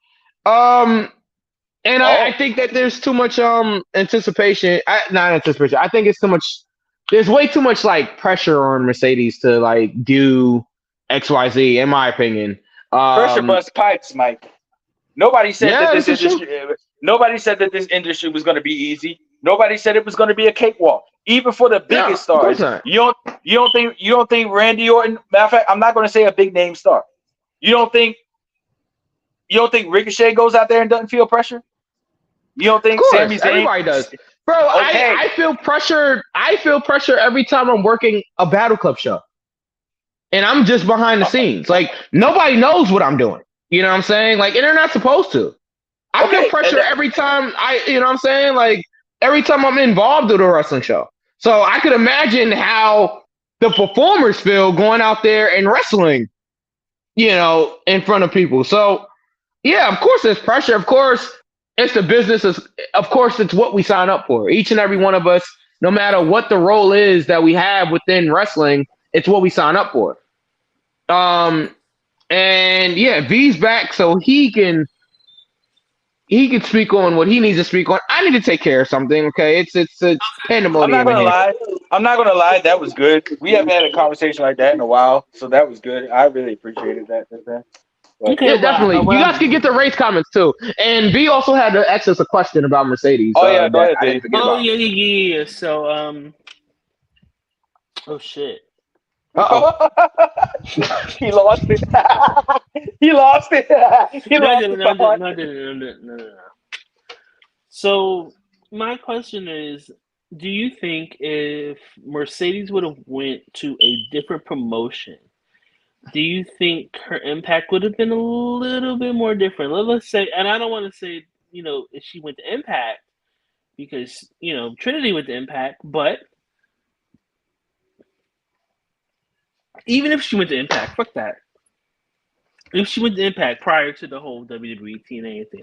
And I think that there's too much anticipation. Not anticipation. I think it's too much. There's way too much like pressure on Mercedes to like do XYZ, in my opinion. Pressure bust pipes, Mike. Nobody said that this industry. Nobody said that this industry was going to be easy. Nobody said it was going to be a cakewalk, even for the biggest stars. You don't think Randy Orton? Matter of fact, I'm not going to say a big name star. You don't think Ricochet goes out there and doesn't feel pressure? You don't think Sami Zayn? Everybody does. Bro, okay. I feel pressure. I feel pressure every time I'm working a Battle Club show. And I'm just behind the scenes. Like, nobody knows what I'm doing. You know what I'm saying? Like, and they're not supposed to. I feel pressure every time you know what I'm saying? Like, every time I'm involved with a wrestling show. So I could imagine how the performers feel going out there and wrestling, in front of people. So, yeah, of course there's pressure. Of course, it's the business. Of course, it's what we sign up for. Each and every one of us, no matter what the role is that we have within wrestling, it's what we sign up for. And yeah, V's back, so he can speak on what he needs to speak on. I need to take care of something. Okay, it's pandemonium. I'm not gonna lie. That was good. We haven't had a conversation like that in a while, so that was good. I really appreciated that. Yeah, definitely. You guys can get the race comments too. And B also had to ask us a question about Mercedes. Oh yeah, go ahead, B. Yeah. So oh shit. Uh-oh. He lost it. No. So my question is, Do you think if Mercedes would have went to a different promotion, do you think her impact would have been a little bit more different? Let's say, and I don't want to say, if she went to Impact, because, Trinity went to Impact, but even if she went to Impact, fuck that. If she went to Impact prior to the whole WWE TNA thing,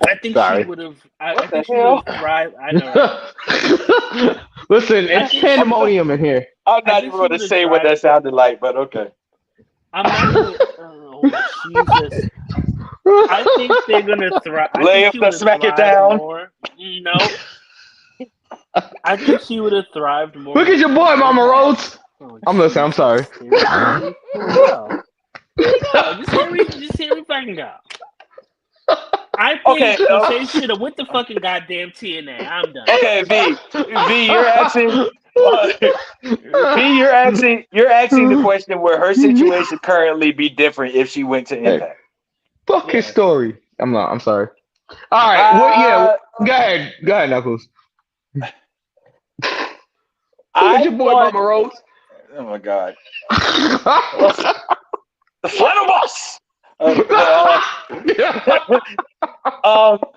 I think Sorry. she would have. I think she would have thrived. I know. Right? Listen, it's pandemonium in here. I'm not even going to say what that sounded like, but okay. I'm not going to. Oh, Jesus. I think they're going to thrive. Lay up the smack it down. More. No. I think she would have thrived more. Look at your boy, Mama Rhodes. Oh, I'm listening. I'm sorry. Just hear me fucking go. I think they should have went to fucking goddamn TNA. I'm done. Okay, V, you're asking the question where her situation currently be different if she went to Impact. Fuck his story. I'm sorry. All right. Go ahead, Knuckles. Your boy, Mama Rose. Oh my God. The final boss.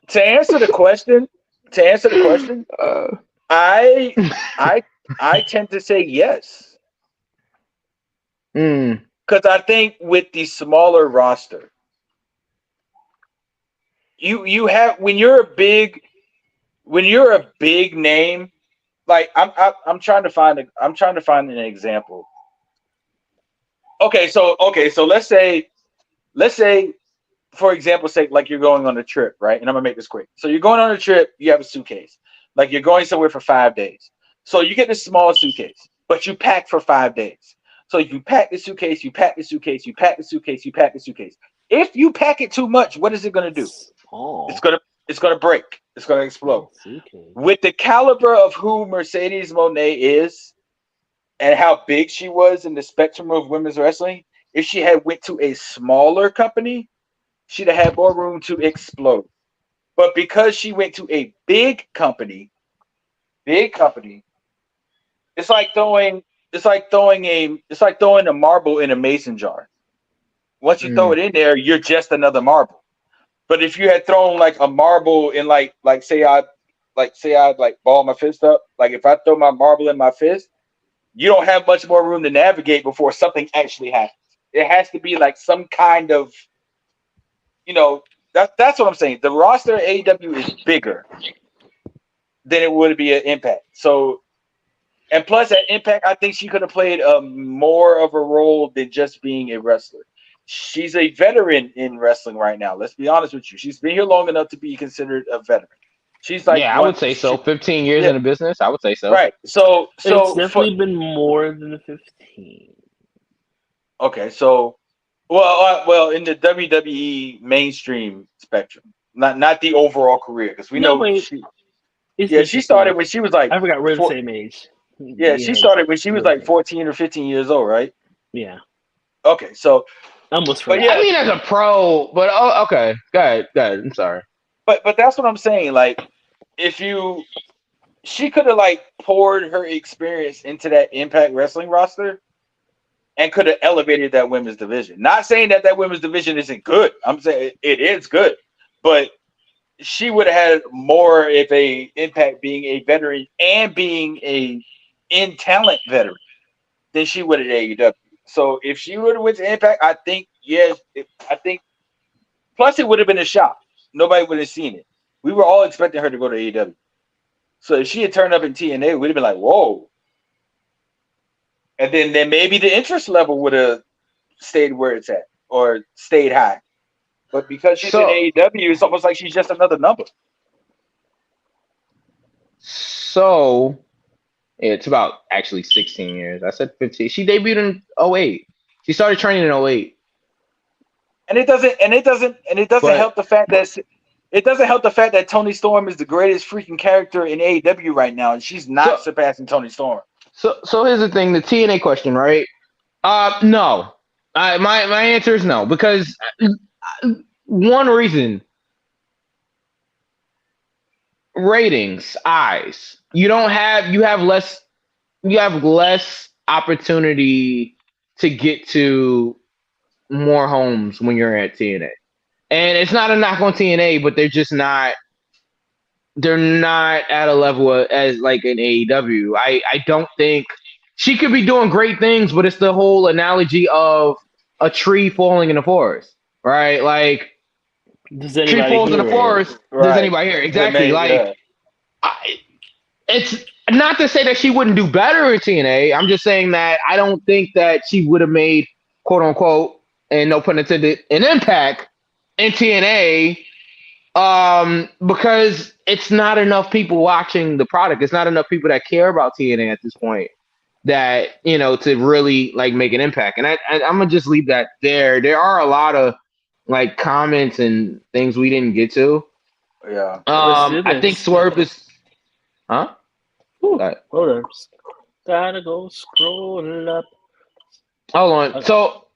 To answer the question, I tend to say yes. Because I think with the smaller roster, you have when you're a big name, like I'm trying to find an example. Okay, so let's say for example's sake, like you're going on a trip, right? And I'm gonna make this quick. So you're going on a trip, you have a suitcase, like you're going somewhere for 5 days. So you get this small suitcase, but you pack for 5 days. So you pack the suitcase, you pack the suitcase, you pack the suitcase, you pack the suitcase. If you pack it too much, what is it gonna do? It's gonna break. It's gonna explode. With the caliber of who Mercedes Moné is and how big she was in the spectrum of women's wrestling, if she had went to a smaller company, she'd have had more room to explode. But because she went to a big company, it's like throwing a marble in a mason jar. Once you throw it in there, you're just another marble. But if you had thrown like a marble in like say I ball my fist up, like if I throw my marble in my fist, you don't have much more room to navigate before something actually happens. It has to be like some kind of, that's what I'm saying. The roster of AEW is bigger than it would be at Impact. So, and plus at Impact, I think she could have played more of a role than just being a wrestler. She's a veteran in wrestling right now. Let's be honest with you. She's been here long enough to be considered a veteran. She's like, I would say so. 15 years in the business, I would say so. Right. So it's definitely been more than the 15. Okay, so well, in the WWE mainstream spectrum, not the overall career, because we know she started when she was like, I forgot we're the same age. Yeah, she started when she was like 14 or 15 years old, right? Yeah. Okay, so almost. But I mean, as a pro, but okay, go ahead. I'm sorry. But that's what I'm saying. Like, she could have like poured her experience into that Impact Wrestling roster and could have elevated that women's division. Not saying that women's division isn't good. I'm saying it is good, but she would have had more of a impact being a veteran and being a in talent veteran than she would at AEW. So if she would have went to Impact, I think yes. Plus it would have been a shock. Nobody would have seen it. We were all expecting her to go to AEW. So if she had turned up in TNA, we'd have been like, whoa. And then maybe the interest level would have stayed where it's at or stayed high. But because she's in AEW, it's almost like she's just another number. So it's about actually 16 years. I said 15. She debuted in 2008. She started training in 2008. And it doesn't help the fact that Toni Storm is the greatest freaking character in AEW right now, and she's not surpassing Toni Storm. So here's the thing: the TNA question, right? No. My answer is no, because one reason. ratings, eyes. You have less opportunity to get to more homes when you're at TNA. And it's not a knock on TNA, but they're not at a level as like an AEW. I don't think she could be doing great things, but it's the whole analogy of a tree falling in the forest, right? Like tree falls in the forest. Right. Does anybody hear? Exactly. It's not to say that she wouldn't do better in TNA. I'm just saying that I don't think that she would have made quote unquote, and no pun intended, an impact in TNA. Because it's not enough people watching the product. It's not enough people that care about TNA at this point that, to really like make an impact. And I'm gonna just leave that there. There are a lot of like comments and things we didn't get to. Yeah. I think Swerve is, huh? Hold on. Gotta go scroll up. Hold on. Okay. So,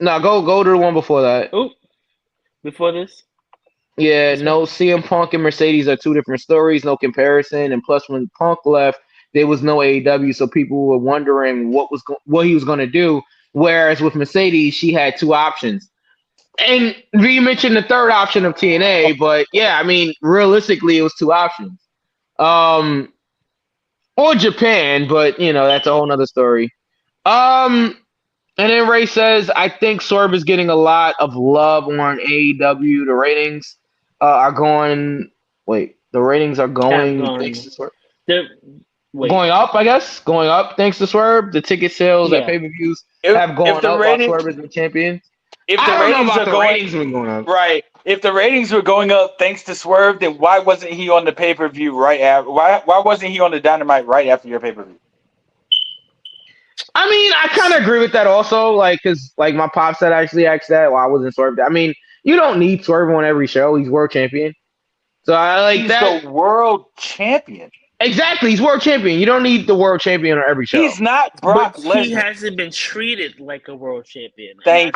no, go to the one before that. Oh, before this. Yeah, no, CM Punk and Mercedes are two different stories, no comparison. And plus, when Punk left, there was no AEW, so people were wondering what he was going to do. Whereas with Mercedes, she had two options. And we mentioned the third option of TNA, but yeah, I mean, realistically, it was two options. Or Japan, but that's a whole nother story. And then Ray says, I think Swerve is getting a lot of love on AEW. The ratings are going. Wait, the ratings are going. Thanks to Swerve. Going up, I guess. Going up thanks to Swerve. The ticket sales at pay-per-views have gone up while Swerve has been champion. If the ratings are going up, right? If the ratings were going up thanks to Swerve, then why wasn't he on the pay-per-view right after? Why wasn't he on the Dynamite right after your pay-per-view? I mean, I kind of agree with that also, like, because like my pops had actually asked that why wasn't Swerve. I mean, you don't need Swerve on every show. He's world champion. So I like he's that. He's the world champion. Exactly, he's world champion. You don't need the world champion on every show. He's not Brock Lesnar. He hasn't been treated like a world champion. I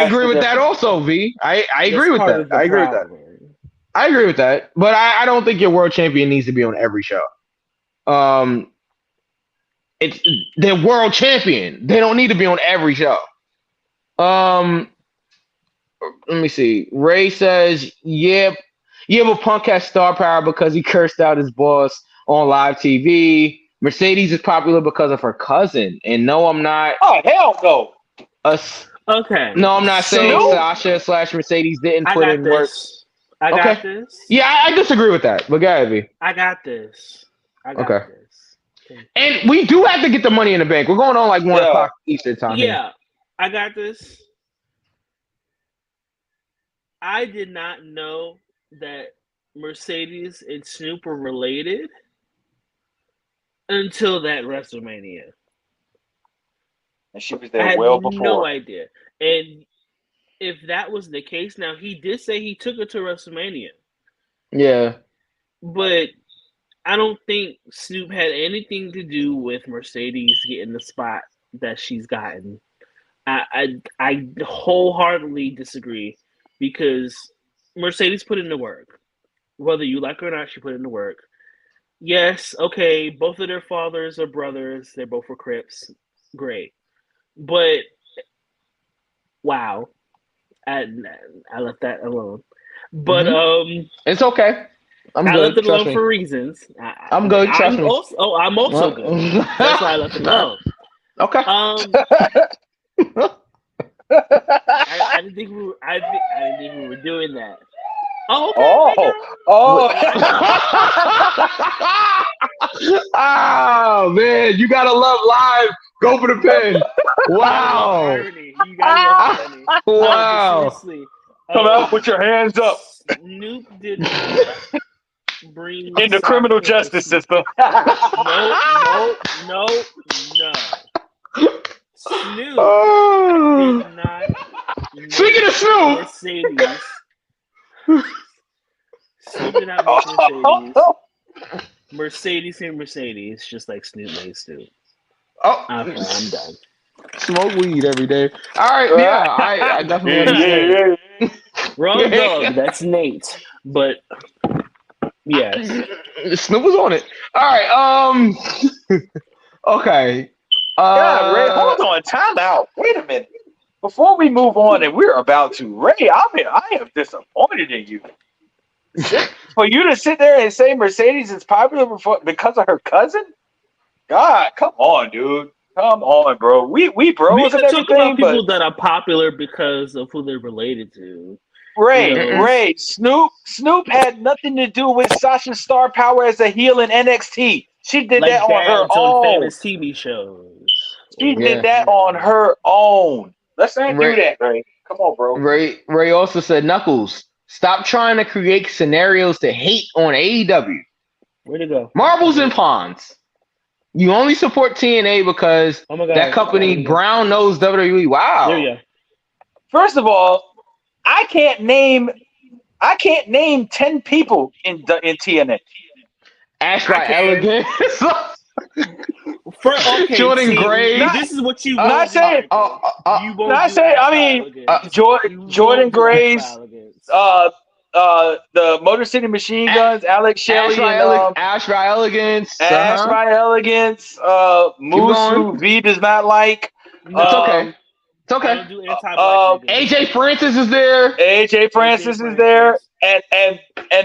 agree with that also, V. I agree with that. I agree with that. I agree with that. But I don't think your world champion needs to be on every show. They're world champion. They don't need to be on every show. Let me see. Ray says, yeah, but Punk has star power because he cursed out his boss on live TV. Mercedes is popular because of her cousin. And no, I'm not. Oh, hell no. Okay. No, I'm not saying Sasha / Mercedes didn't put in work. I got this. Yeah, I disagree with that. But go ahead, V. I got this. This. And we do have to get the Money in the Bank. We're going on like 1 o'clock Eastern time. Yeah, I got this. I did not know that Mercedes and Snoop were related until that WrestleMania. And she was there well before. I had no idea. And if that was the case, now he did say he took her to WrestleMania. Yeah. But I don't think Snoop had anything to do with Mercedes getting the spot that she's gotten. I wholeheartedly disagree because Mercedes put in the work. Whether you like her or not, she put in the work. Yes, okay, both of their fathers are brothers. They both were Crips. Great. But, wow. I left that alone. But, it's okay. I'm good. I left it alone for reasons. I'm good. Trust me. I'm also good. That's why I left it alone. Okay. I didn't think we were doing that. Oh. Okay. Oh man, you gotta love live. Go for the pin. Wow. You gotta love irony. Wow. Seriously. Come out, put your hands up. Snoop did not bring in the criminal justice system. No. Snoop did not. Speaking of Snoop, Mercedes. Snoop did not make Mercedes. Mercedes and Mercedes, just like Snoop made Snoop. Oh, I'm done. Smoke weed every day. All right, yeah, I definitely. Wrong dog. That's Nate. But Yes. Snoop was on it. All right. Okay. Yeah, Ray, hold on, time out. Wait a minute. Before we move on, and we're about to, Ray, I am disappointed in you. For you to sit there and say Mercedes is popular because of her cousin? God, come on, dude. Come on, bro. We bros We and can talk everything, about but people that are popular because of who they're related to. Ray, You know? Ray, Snoop had nothing to do with Sasha's star power as a heel in NXT. She did that on her own. famous TV shows. She did that on her own. Let's not do Ray- that, Ray. Come on, bro. Ray also said, Knuckles, stop trying to create scenarios to hate on AEW. Where'd it go? Marbles and Ponds. You only support TNA because Oh my God. that company, Oh, Brown knows WWE. Wow. there you go. First of all, I can't name 10 people in TNA. Ash by I can. Elegance. Okay, Jordan see, Graves. This is what you Not won't saying- like. Oh, You won't not do saying- I Ash mean, Elegance. Jordan You won't do Graves, Ash Elegance. the Motor City Machine Guns, Alex Shelley, and Ash by Elegance. Ash by Elegance, Musu V does not like. It's okay. It's I okay. don't do anti-black niggas. AJ Francis is there. AJ Francis is there, and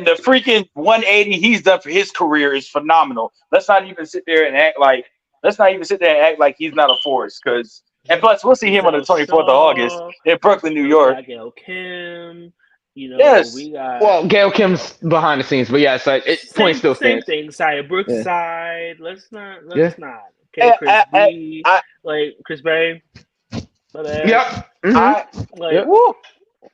the freaking 180 he's done for his career is phenomenal. Let's not even sit there and act like he's not a force, and plus we'll see him on the 24th of August in Brooklyn, New York. Gail Kim, Yes. we got. Well, Gail Kim's behind the scenes, but yes, point still Same stands. thing. Saya Brookside. Let's not. Yeah. Okay, Chris B. I- Chris Bay. My bad. Yep. Mhm. Woo.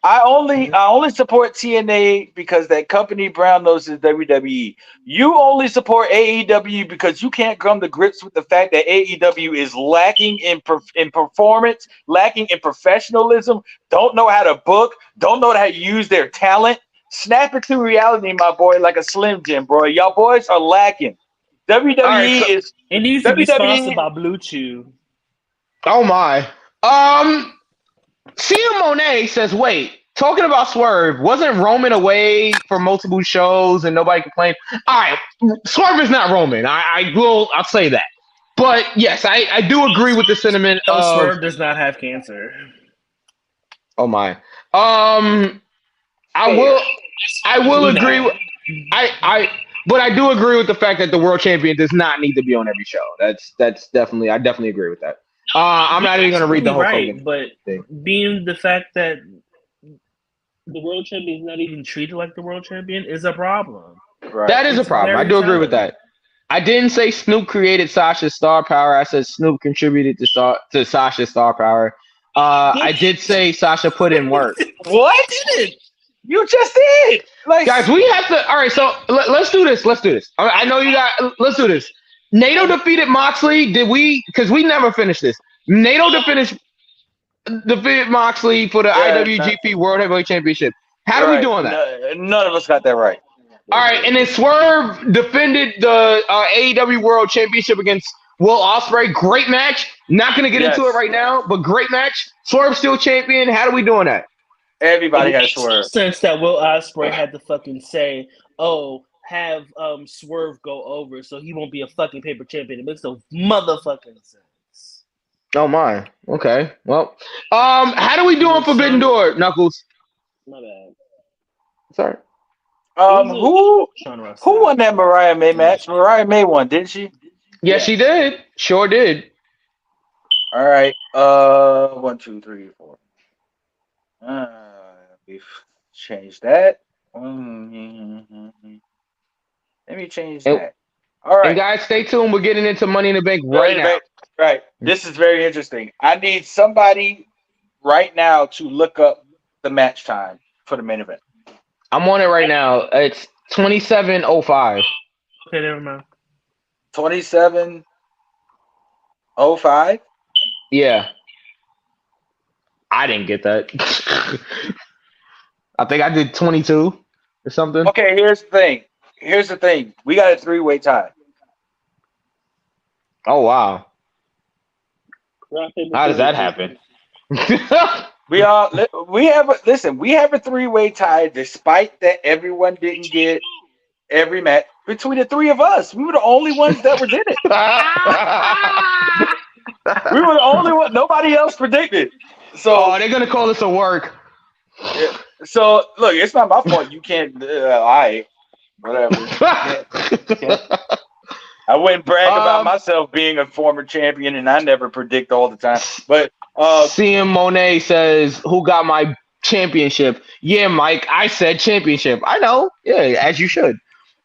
I only support TNA because that company Brown knows is WWE. You only support AEW because you can't come to grips with the fact that AEW is lacking in performance, lacking in professionalism, don't know how to book, don't know how to use their talent. Snap it to reality, my boy, like a Slim Jim, bro. Y'all boys are lacking. WWE is. It needs to be WWE sponsored by Blue Chew. Oh my. Cia Monet says, wait, talking about Swerve, wasn't Roman away for multiple shows and nobody complained? All right, Swerve is not Roman. I'll say that. But yes, I do agree with the sentiment of Swerve does not have cancer. Oh my. I will agree with but I do agree with the fact that the world champion does not need to be on every show. That's definitely I definitely agree with that. I'm not even gonna read the whole Hogan but thing. being the fact that the world champion is not even treated like the world champion is a problem. Right. That is a problem. I do agree with that. I didn't say Snoop created Sasha's star power. I said Snoop contributed to Sasha's star power. I did say Sasha put in work. What? You just did. Like, guys, we have to. All right, so let's do this. Let's do this. All right, I know you got. Let's do this. Nato defeated Moxley. Did we? Because we never finished this. Nato defeated Moxley for the IWGP World Heavyweight Championship. How are we doing that? None of us got that right. All right, and then Swerve defended the AEW World Championship against Will Ospreay. Great match. Not going to get into it right now, but great match. Swerve still champion. How are we doing that? Everybody got It makes no Swerve. sense that Will Ospreay had to fucking say, "Oh, have Swerve go over so he won't be a fucking paper champion." It makes no motherfucking sense. Oh my. Okay. Well, how do we do on Forbidden Door, Knuckles? My bad. Sorry. Who won that Mariah May match? Mariah May won, didn't she? Yes, she did. Sure did. All right. 1, 2, 3, 4. We've changed that. Let me change that. All right. And guys, stay tuned. We're getting into Money in the Bank right now. Right. This is very interesting. I need somebody right now to look up the match time for the main event. I'm on it right now. It's 27:05. Okay, never mind. 27:05? Yeah. I didn't get that. I think I did 22 or something. Okay, here's the thing. We got a 3-way tie. Oh wow. How does that happen? We have a 3-way tie despite that everyone didn't get every match between the three of us. We were the only ones that were in it. We were the only one. Nobody else predicted. So they're gonna call us a work. yeah. So look, it's not my fault. You can't. Whatever. Can't. I wouldn't brag about myself being a former champion, and I never predict all the time. But CM Monet says, "Who got my championship?" Yeah, Mike, I said championship. I know. Yeah, as you should.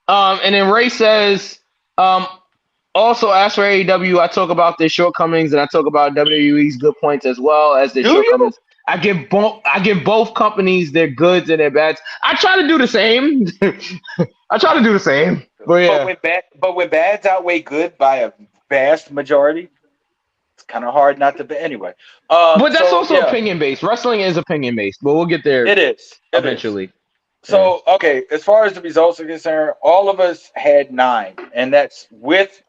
And then Ray says, also as for AEW, I talk about their shortcomings and I talk about WWE's good points as well as their shortcomings. I give both companies their goods and their bads. I try to do the same. But yeah. But when bads outweigh good by a vast majority, it's kind of hard not to. Anyway, but that's also opinion based. Wrestling is opinion based, but we'll get there. It is eventually. So okay, as far as the results are concerned, all of us had 9, and that's with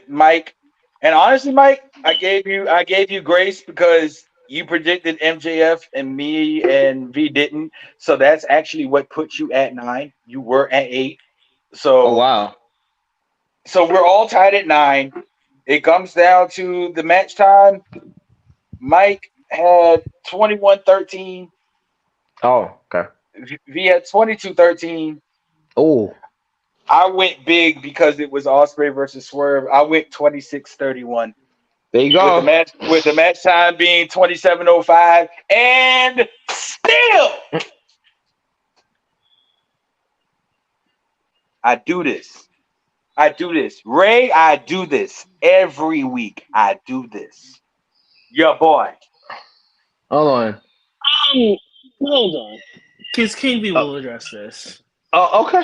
Mike. And honestly, Mike, I gave you grace because you predicted MJF and me and V didn't. So that's actually what put you at 9. You were at 8. So wow. So we're all tied at 9. It comes down to the match time. Mike had 21-13. Oh, okay. V had 22-13. Oh. I went big because it was Ospreay versus Swerve. I went 26-31. There you go. With the match time being 27:05, and still I do this. Ray, I do this every week. I do this. Your boy. Hold on. Hold on. Because King V will address this. Oh, okay.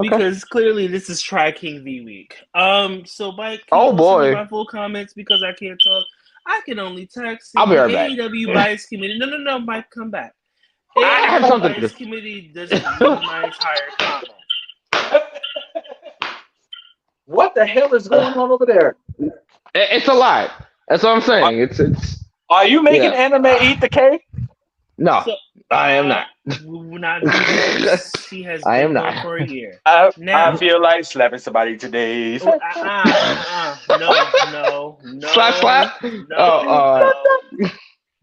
Because clearly this is Try King V week. So Mike, my full comments because I can't talk. I can only text. I'll be right back. AEW Bias Committee. No, Mike, come back. I have something to do. Committee doesn't read my entire comment. What the hell is going on over there? It's a lot. That's what I'm saying. It's. Are you making anime eat the cake? No, I am not. We're not doing this. He has I am been not for a year. I feel like slapping somebody today. No. Slap.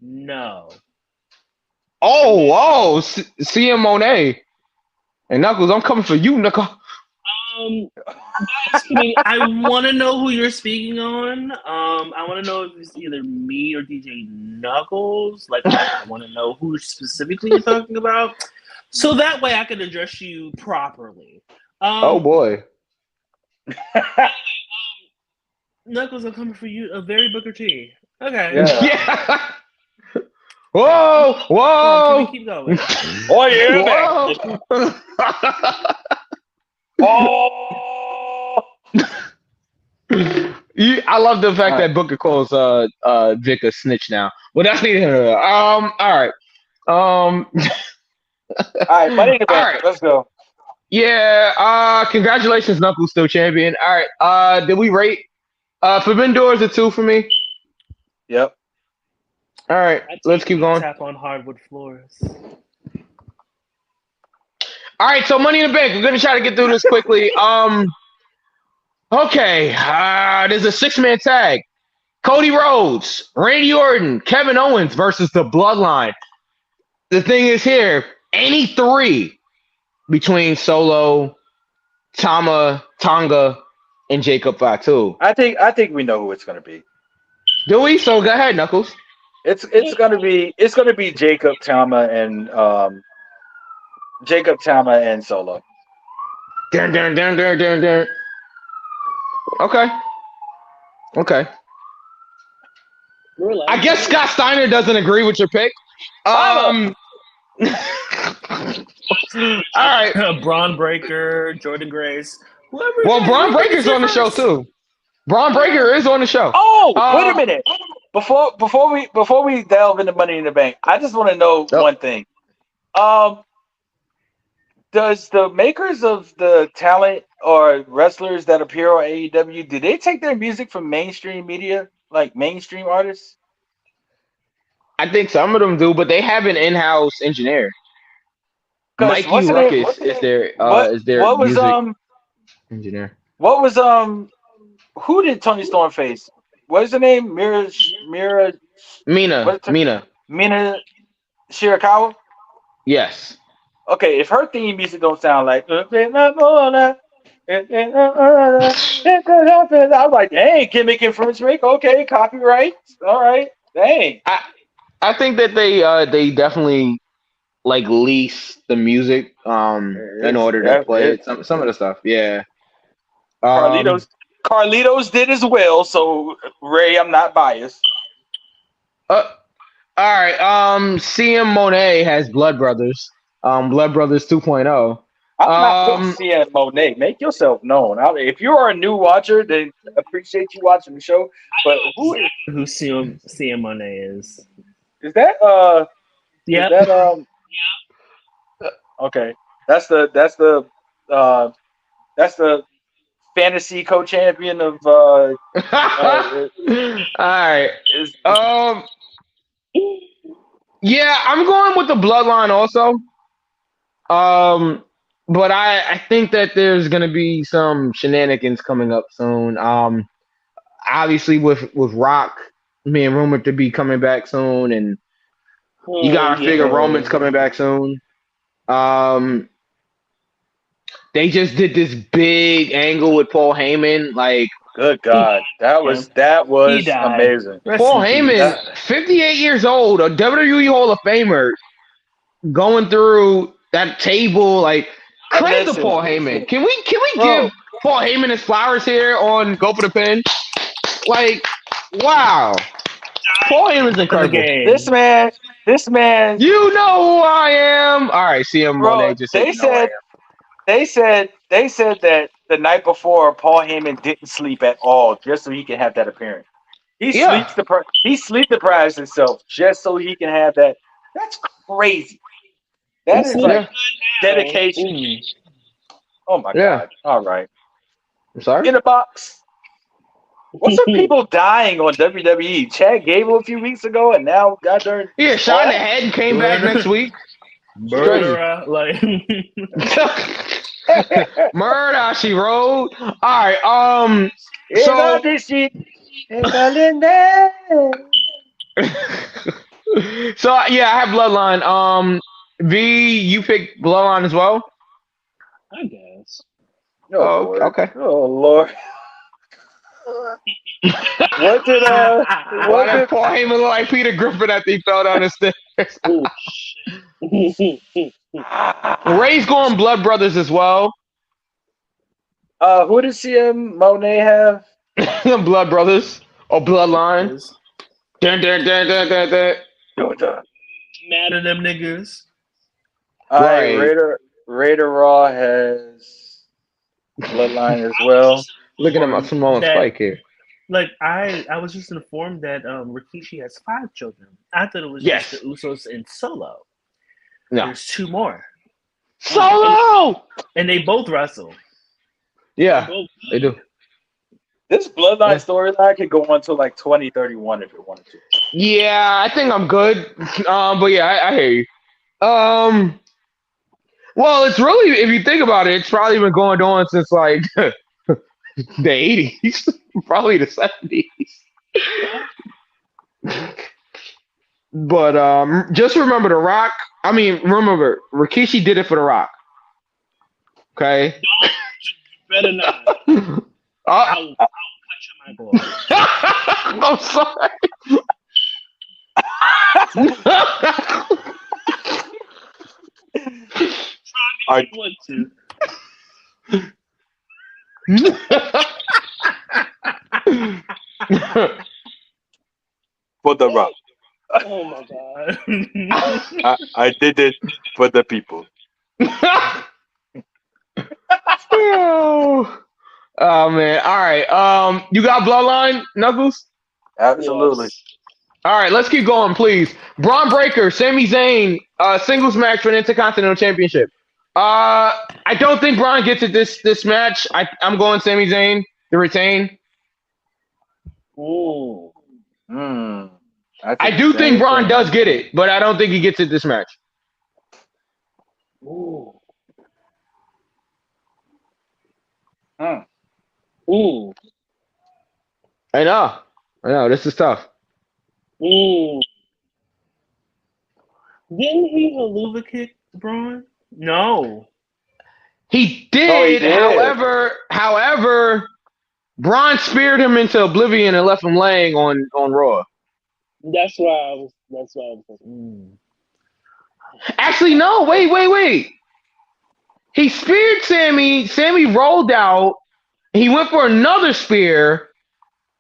No. Oh, CM Monet and Knuckles. I'm coming for you, Knuckles. I want to know who you're speaking on. I want to know if it's either me or DJ Knuckles. Like, I want to know who specifically you're talking about, so that way I can address you properly. Oh boy. Knuckles, I'm coming for you. A very Booker T. Okay. Yeah. Whoa! Can we keep going? Oh yeah. Oh! I love the fact that Booker calls Vic a snitch now. Well, that's neither. All right. All right, Money in the Bank. Let's go. Yeah. Congratulations, Knuckles, still champion. All right. Did we rate? Forbidden Door is a 2 for me. Yep. All right. Let's keep going. Tap on hardwood floors. All right, so Money in the Bank. We're gonna try to get through this quickly. Okay. There's a 6-man tag. Cody Rhodes, Randy Orton, Kevin Owens versus the Bloodline. The thing is here, any 3 between Solo, Tonga, and Jacob Fatu. I think we know who it's gonna be. Do we? So go ahead, Knuckles. It's gonna be Jacob Tama and Solo. Dun. Okay. I guess Scott Steiner doesn't agree with your pick. All right. Braun Breaker, Jordan Grace. Well, Braun Breaker's on the show too. Braun Breaker is on the show. Oh, wait a minute. Before we delve into Money in the Bank, I just want to know one thing. Does the makers of the talent or wrestlers that appear on AEW, do they take their music from mainstream media, like mainstream artists? I think some of them do, but they have an in-house engineer. Mikey what's the name? Ruckus is their What what was music engineer. what was who did Tony Storm face? What is the name? Mira Mina. Mina Shirakawa? Yes. Okay, if her theme music don't sound like I was like, dang, gimmick influence Rick. Okay, copyright. All right. Dang. I think that they definitely like lease the music in order to play it. Some of the stuff, yeah. Carlitos did as well, so Ray, I'm not biased. All right. CM Monet has Blood Brothers. Blood Brothers 2.0. I'm not CM Monet. Make yourself known. If you are a new watcher, then appreciate you watching the show. But who CM Monet is? Is that Yeah. Is that okay. That's the fantasy co-champion of All right. Yeah, I'm going with the Bloodline also. But I think that there's gonna be some shenanigans coming up soon. Obviously with Rock being rumored to be coming back soon, and you gotta figure Roman's coming back soon. They just did this big angle with Paul Heyman, like good God, that was amazing. Paul Heyman, 58 years old, a WWE Hall of Famer, going through that table, like credit to Paul Heyman. Can we give Paul Heyman his flowers here on Go for the Pin? Like, wow. Paul Heyman's incredible. This man. You know who I am. All right, CM Monet just said. They said that the night before Paul Heyman didn't sleep at all just so he can have that appearance. He sleep deprives himself just so he can have that. That's crazy. That is like dedication. Oh my God. All right. I'm sorry? In a box. What's up people dying on WWE? Chad Gable a few weeks ago and now got darn. Yeah, shot in the head and came back next week. Murder, like Murder, she rolled. All right. So yeah, I have Bloodline. V, you picked Bloodline as well? I guess. Okay. Oh Lord. What did Paul Heyman look like Peter Griffin after he fell down the stairs? Ray's going Blood Brothers as well. Who does CM Monet have? Blood Brothers or Bloodline? Dun. Mad at them niggas. Right. Raider Raw has Bloodline as well. Looking at my Samoan Spike here. Like I was just informed that Rikishi has 5 children. I thought it was just the Usos and Solo. No. There's 2 more. Solo! And they both wrestle. Yeah, they do. This Bloodline storyline could go on to like 2031 if it wanted to. Yeah, I think I'm good. But yeah, I hear you. Well, it's really, if you think about it, it's probably been going on since like the 80s, probably the 70s. But just remember The Rock. I mean, remember Rikishi did it for The Rock. Okay. No, you better not. I'll cut you, my boy. I'm sorry. I want to. For The Rock. Oh my God. I did it for the people. Oh man. All right. You got Bloodline, Knuckles? Absolutely. Yes. All right, let's keep going, please. Braun Breaker, Sami Zayn, singles match for the Intercontinental Championship. I don't think Braun gets it this match. I'm going Sami Zayn to retain. Ooh. I do think Braun does get it, but I don't think he gets it this match. Ooh. Hmm. Ooh. I know. This is tough. Ooh. Didn't he haluva kick Braun? No. He No, he did. did. However, Braun speared him into oblivion and left him laying on Raw. That's why I was thinking. Actually, no. Wait. He speared Sammy. Sammy rolled out. He went for another spear,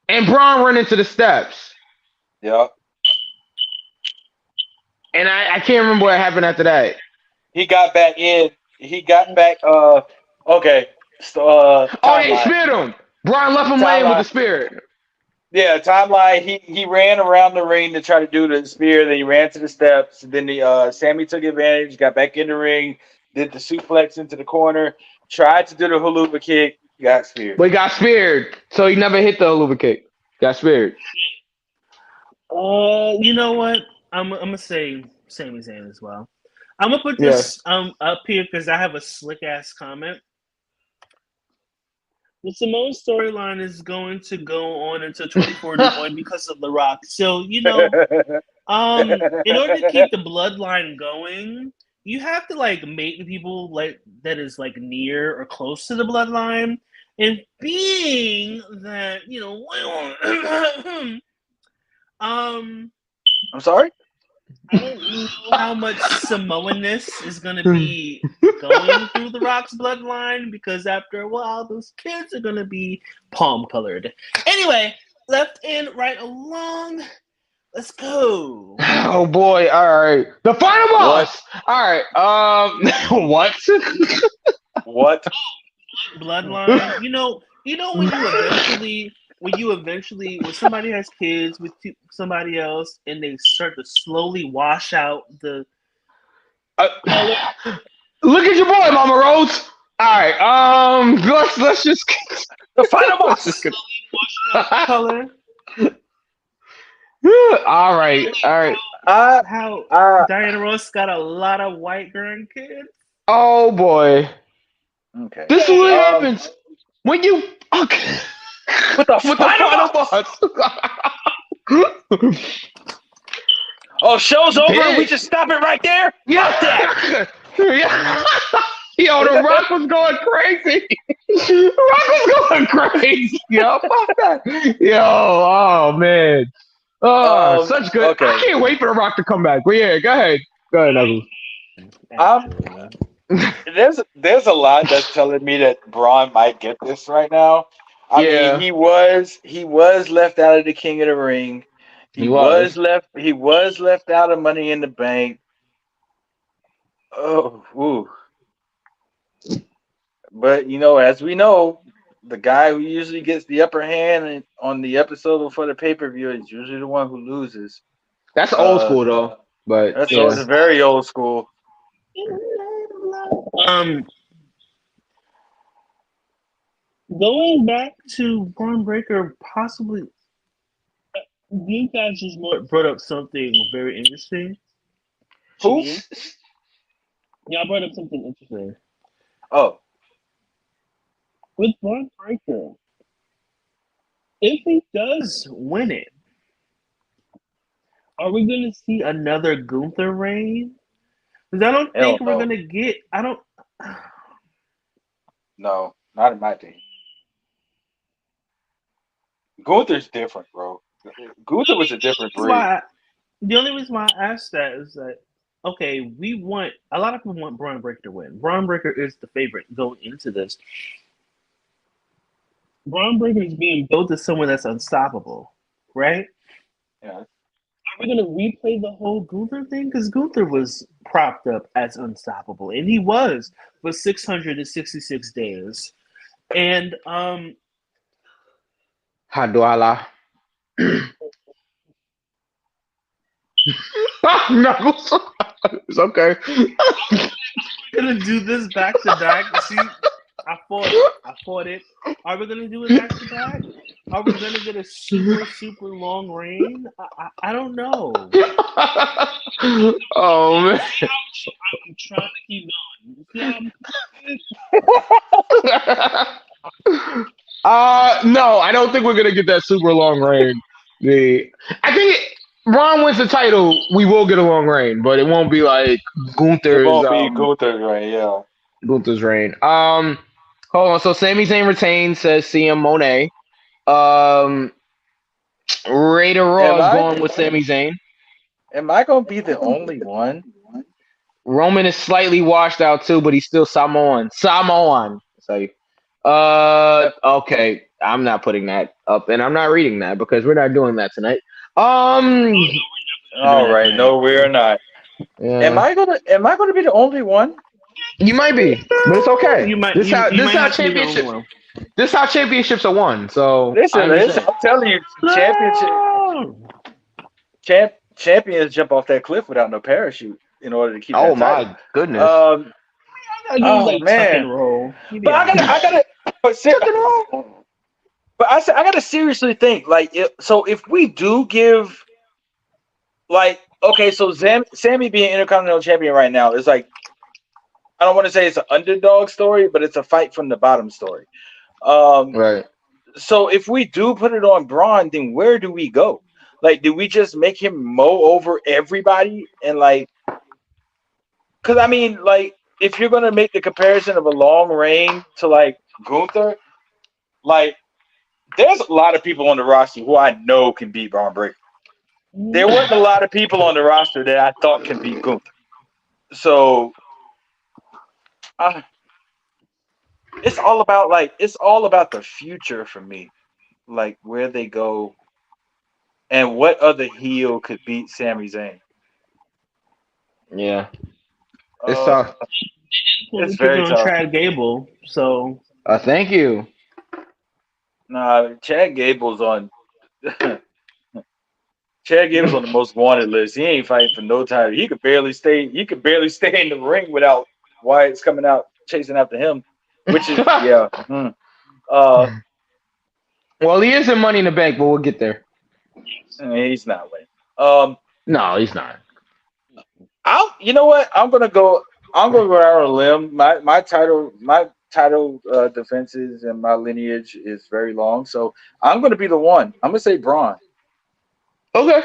and Braun ran into the steps. Yeah. And I can't remember what happened after that. He got back in. He got back. Okay. So, Oh, they timeline. speared him. Braun left him laying with the spear. Yeah, timeline. He ran around the ring to try to do the spear. Then he ran to the steps. Then Sammy took advantage, got back in the ring, did the suplex into the corner, tried to do the haluva kick, got speared. But he got speared, so he never hit the haluva kick. Got speared. You know what? I'm gonna say Sami Zayn as well. I'm gonna put this up here because I have a slick ass comment. The Samoan storyline is going to go on until 2041 because of The Rock. So, in order to keep the bloodline going, you have to make the people that is near or close to the bloodline. And being that, I'm sorry? I don't know how much Samoanness is going to be going through The Rock's bloodline because after a while, those kids are going to be palm-colored. Anyway, left and right along. Let's go. Oh, boy. All right. The final boss. All right. What? What? Bloodline. When somebody has kids with somebody else and they start to slowly wash out the look at your boy, Mama Rose. All right, let's just the final boss. color. All right. How Diana Ross got a lot of white grandkids. Oh boy. Okay. This is what happens when you with the final boss. Oh, show's over. Yeah. We just stop it right there. Yeah. Yeah. Yo, The Rock was going crazy. The Rock was going crazy. Yo, fuck that. Yo, oh man. Oh, such good. Okay. I can't wait for The Rock to come back. But yeah, go ahead. Go ahead, Knuckles. There's a lot that's telling me that Braun might get this right now. I mean, he was left out of the King of the Ring. He was left out of Money in the Bank. Oh, ooh. But as we know, the guy who usually gets the upper hand on the episode before the pay-per-view is usually the one who loses. That's old school though. But that's very old school. Going back to Braun Breaker, possibly, you guys just brought up something very interesting. Who? Y'all brought up something interesting. Oh. With Braun Breaker, if he does win it, are we going to see another Gunther reign? Because I don't think we're going to get... No, not in my opinion. Gunther's different, bro. Gunther was a different breed. The only reason why I asked that is that, okay, a lot of people want Braun Breaker to win. Braun Breaker is the favorite going into this. Braun Breaker is being built as someone that's unstoppable, right? Yeah. Are we going to replay the whole Gunther thing? Because Gunther was propped up as unstoppable, and he was for 666 days. And Hadwala. Knuckles. It's okay. We're gonna do this back to back. See, I fought it. Are we gonna do it back to back? Are we gonna get a super long reign? I don't know. Oh man. I'm trying to keep going. No, I don't think we're gonna get that super long reign. I think Braun wins the title, we will get a long reign, but it won't be like Gunther's. It won't be Gunther's reign, yeah. Gunther's reign. Hold on. So Sami Zayn retains, says CM Monet. Raider Raw is going with Sami Zayn. Am I gonna be the only one? Roman is slightly washed out too, but he's still Samoan. So, okay. I'm not putting that up, and I'm not reading that because we're not doing that tonight. All right. No, we're not. Yeah. Am I gonna be the only one? You might be, but it's okay. This is how championships are won. So listen, I'm telling you, champions jump off that cliff without no parachute in order to keep. Oh that my title. goodness! Man! But I gotta. But I gotta seriously think. Like, if we do give, like, okay, so Sammy being Intercontinental Champion right now is like, I don't want to say it's an underdog story, but it's a fight from the bottom story. Right. So if we do put it on Braun, then where do we go? Like, do we just make him mow over everybody? And like, because I mean, like, if you're gonna make the comparison of a long reign to like Gunther, like, there's a lot of people on the roster who I know can beat Braun Breaker. There wasn't a lot of people on the roster that I thought can beat Gunther. So it's all about the future for me, like where they go and what other heel could beat Sami Zayn. Yeah, it's tough. It's very tough. Chad Gable, so thank you. Nah, Chad Gable's on. Chad Gable's on the most wanted list. He ain't fighting for no title. He could barely stay in the ring without Wyatt's coming out chasing after him, which is yeah. Well, he is in Money in the Bank, but we'll get there. He's not winning. No, he's not. You know what? I'm gonna go out on a limb. My title defenses and my lineage is very long, so I'm gonna be the one. I'm gonna say Braun. Okay.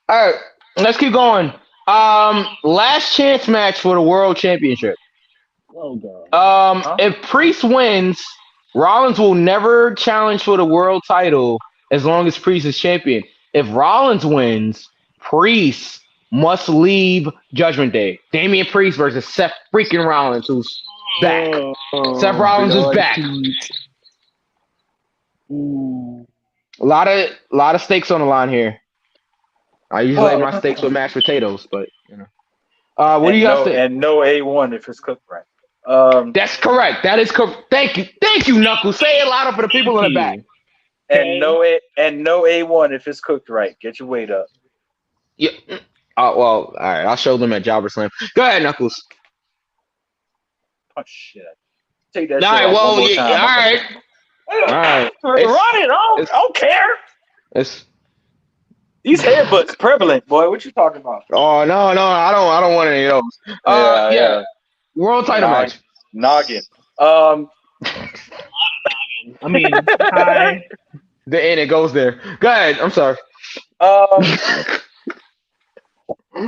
All right. Let's keep going. Last chance match for the World Championship. Oh god. If Priest wins, Rollins will never challenge for the world title as long as Priest is champion. If Rollins wins, Priest must leave Judgment Day. Damian Priest versus Seth freaking Rollins, who's back. Seth Rollins is back. A lot of stakes on the line here. I usually like my steaks with mashed potatoes, but you know. What do you guys think? And no A1 if it's cooked right. That's correct. That is correct. Thank you, Knuckles. Say it louder for the people in the back. And no A1 if it's cooked right. Get your weight up. Yeah. Well, all right. I'll show them at Jobber Slam. Go ahead, Knuckles. Oh shit! Take that. All right. Well, all right. All right. Run it. I don't care. It's these headbutts prevalent, boy. What you talking about? Oh no, I don't want any of those. Yeah. World title match. Noggin. I mean, hi. The end it goes there. Go ahead. I'm sorry.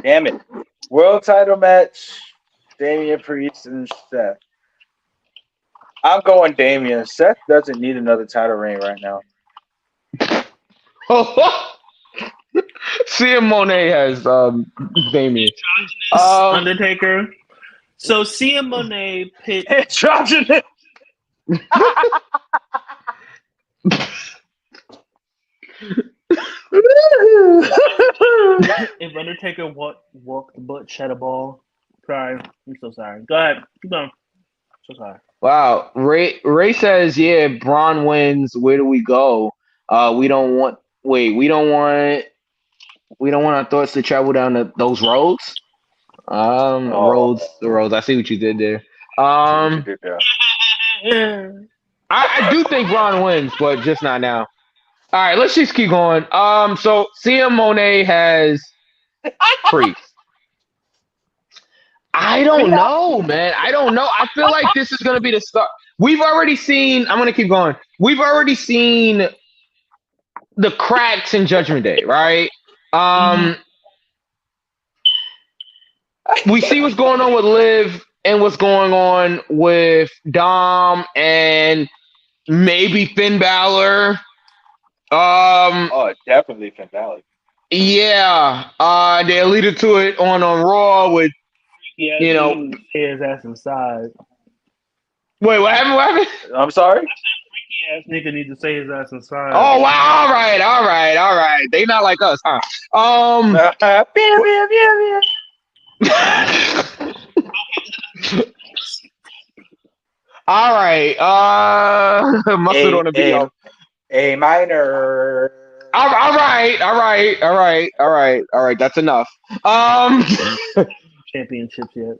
Damn it. World title match. Damian Priest and Seth. I'm going Damian. Seth doesn't need another title reign right now. CM Monet has Damian. Undertaker. So CM Monet picked androgynous. If Undertaker walked the butt, shed a ball. Sorry, I'm so sorry. Go ahead, keep going. So sorry. Wow, Ray says, yeah, Braun wins. Where do we go? We don't want our thoughts to travel down those roads. Roads. I see what you did there. I do think Braun wins, but just not now. All right, let's just keep going. So CM Monet has Priest. I don't know, man. I don't know. I feel like this is gonna be the start. We've already seen. I'm gonna keep going. We've already seen the cracks in Judgment Day, right? We see what's going on with Liv and what's going on with Dom and maybe Finn Balor. Oh, definitely Finn Balor. Yeah. They alluded to it on Raw with, you know. His ass inside. Wait, what happened? What happened? I'm sorry? Freaky ass nigga need to say his ass inside. Oh wow! All right. They not like us, huh? All right. Mustard on the video. A minor. All right. That's enough. Championships yet?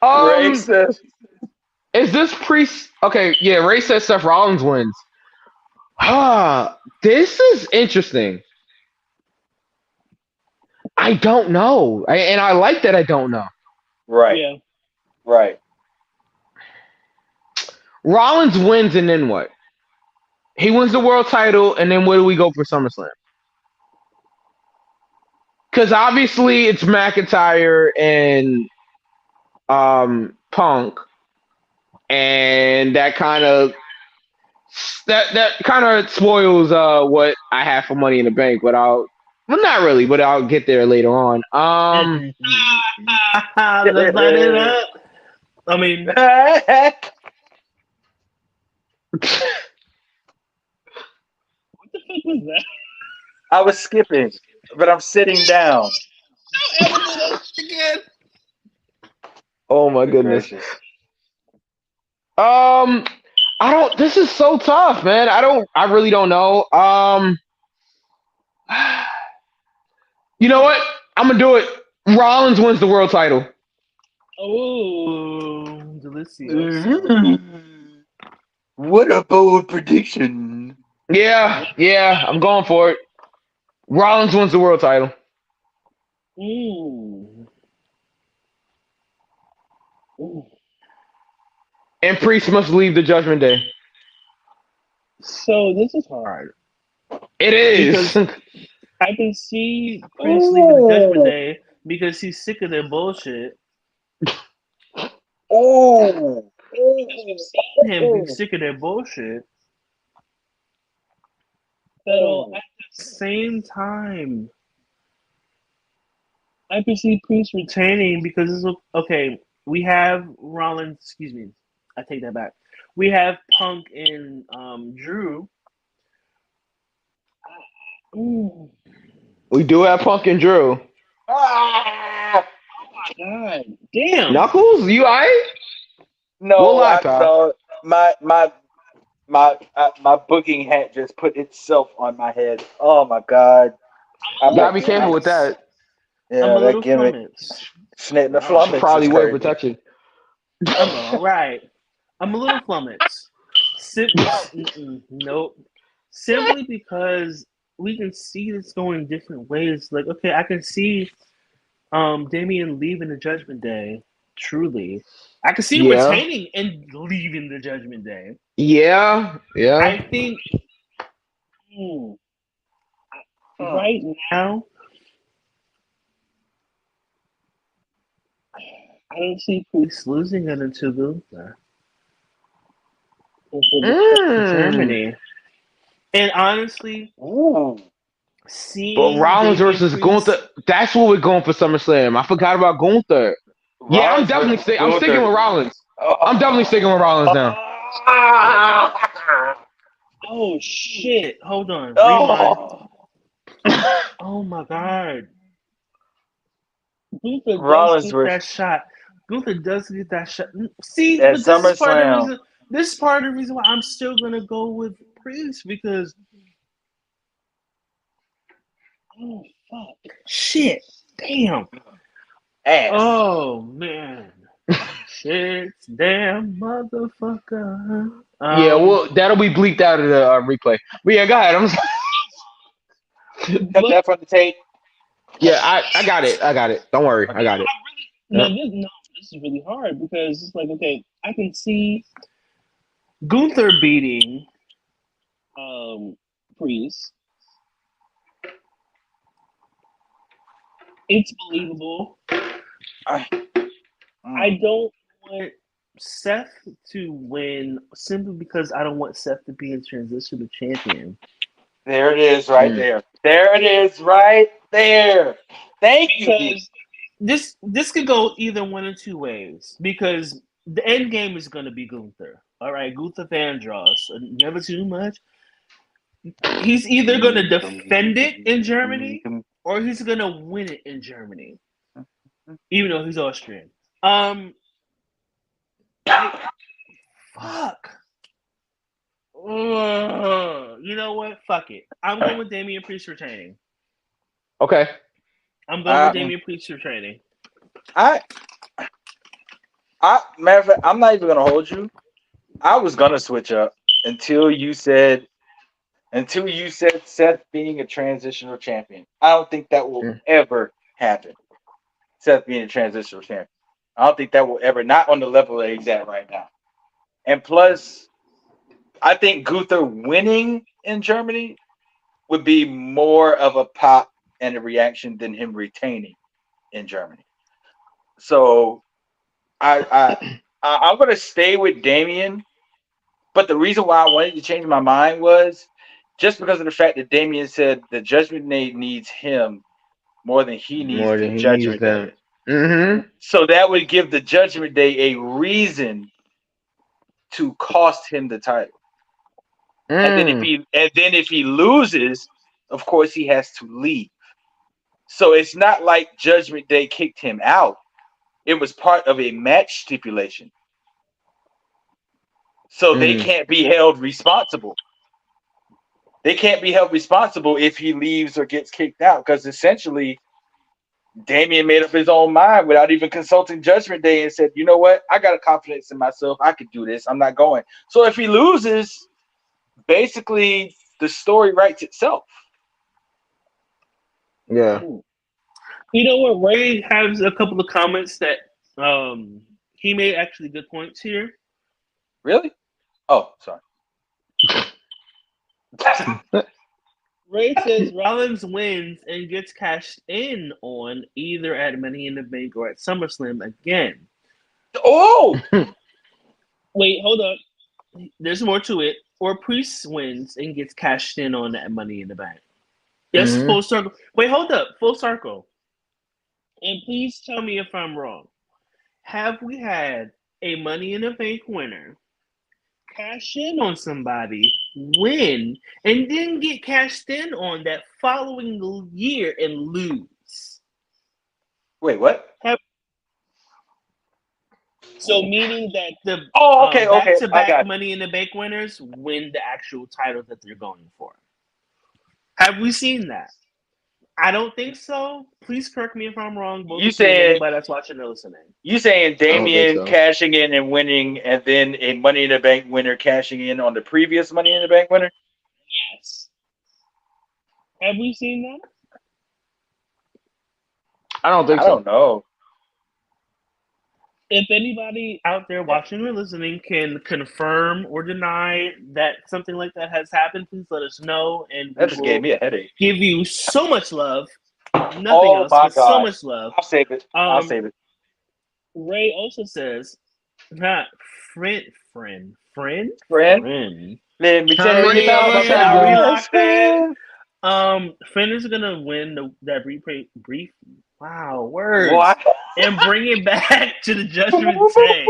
Ray says, is this Priest? Okay, yeah. Ray says Seth Rollins wins. This is interesting. I don't know, and I like that I don't know. Right. Yeah. Right. Rollins wins, and then what? He wins the world title, and then where do we go for SummerSlam? Because obviously it's McIntyre and Punk, and that kind of spoils what I have for Money in the Bank. But well, not really, but I'll get there later on. Let's light it up. I mean, what the fuck was that? I was skipping, but I'm sitting down. Again. Oh my goodness. This is so tough, man. I really don't know. You know what? I'm gonna do it. Rollins wins the world title. Oh, delicious. What a bold prediction. Yeah, I'm going for it. Rollins wins the world title. Ooh. And Priest must leave the Judgment Day. So this is hard. It is. I can see Priest leaving the Judgment Day because he's sick of their bullshit. Oh. Him be sick of their bullshit. But at the same time, I can see Priest retaining because it's okay. We have Rollins. Excuse me, I take that back. We have Punk and Drew. We do have Punk and Drew. Ah! God damn. Knuckles, you alright? No, my booking hat just put itself on my head. Oh my god! You gotta be careful with that. Yeah, I'm a little give it snip the flummox. Probably wear protection. I'm all right. I'm a little flummoxed. Nope. Simply because we can see this going different ways. Like, okay, I can see Damian leaving the Judgment Day. Truly, I can see retaining and leaving the Judgment Day. Yeah. I think right now, I don't see Priest losing it until Gunther. Germany. And honestly, seeing but Rollins versus Gunther, that's what we're going for SummerSlam. I forgot about Gunther. Yeah, I'm definitely sticking with Rollins. I'm definitely sticking with Rollins now. Oh shit! Hold on. Oh my god. Gunther does get that shot. Gunther does get that shot. See, but this is part of the reason why I'm still gonna go with Priest because oh fuck. Shit. Damn. Ass. Oh man, shit, damn motherfucker. Yeah, well, that'll be bleeped out of the replay. But yeah, go ahead. Cut that from the tape. Yeah, I got it. I got it. Don't worry, I got it. This is really hard because it's like, okay, I can see Gunther beating Priest. It's believable. I don't want Seth to win simply because I don't want Seth to be in transition to champion. There it is, right there. There it is, right there. Thank you. Because this could go either one of two ways. Because the end game is going to be Gunther. All right, Gunther Vandross, never too much. He's either going to defend it in Germany or he's going to win it in Germany, even though he's Austrian. Fuck. You know what? Fuck it. I'm going with Damian Priest retaining. Okay. I'm going with Damian Priest retaining. Matter of fact, I'm not even gonna hold you. I was gonna switch up until you said Seth being a transitional champion. I don't think that will ever happen. Seth being a transitional champion. I don't think that will ever, not on the level that he's at right now. And plus, I think Gunther winning in Germany would be more of a pop and a reaction than him retaining in Germany. So I'm going to stay with Damian, but the reason why I wanted to change my mind was just because of the fact that Damian said the Judgment Day needs him more than he needs the Judgment Day. Mm-hmm. So that would give the Judgment Day a reason to cost him the title. And then if he loses, of course he has to leave. So it's not like Judgment Day kicked him out. It was part of a match stipulation. So they can't be held responsible. They can't be held responsible if he leaves or gets kicked out, because essentially Damian made up his own mind without even consulting Judgment Day and said, you know what? I got a confidence in myself. I could do this. I'm not going. So if he loses, basically the story writes itself. Yeah. You know what? Ray has a couple of comments that he made actually good points here. Really? Oh, sorry. Ray says Rollins wins and gets cashed in on either at Money in the Bank or at SummerSlam again. Oh! Wait, hold up. There's more to it. Or Priest wins and gets cashed in on that Money in the Bank. Yes, full circle. Wait, hold up. Full circle. And please tell me if I'm wrong. Have we had a Money in the Bank winner cash in on somebody, win, and then get cashed in on that following year and lose? Wait, what? So meaning that the back-to-back Money in the Bank winners win the actual title that they're going for. Have we seen that? I don't think so. Please correct me if I'm wrong. You saying anybody that's watching or listening? You saying Damian cashing in and winning, and then a Money in the Bank winner cashing in on the previous Money in the Bank winner? Yes. Have we seen that? I don't think so. I don't know. If anybody out there watching or listening can confirm or deny that something like that has happened, please let us know. And that just gave me a headache. Give you so much love. Nothing else, but so much love. I'll save it. I'll save it. Ray also says, not friend. Let me tell you about Finn is gonna win that brief. Wow, words. What? And bring it back to the Judgment Day.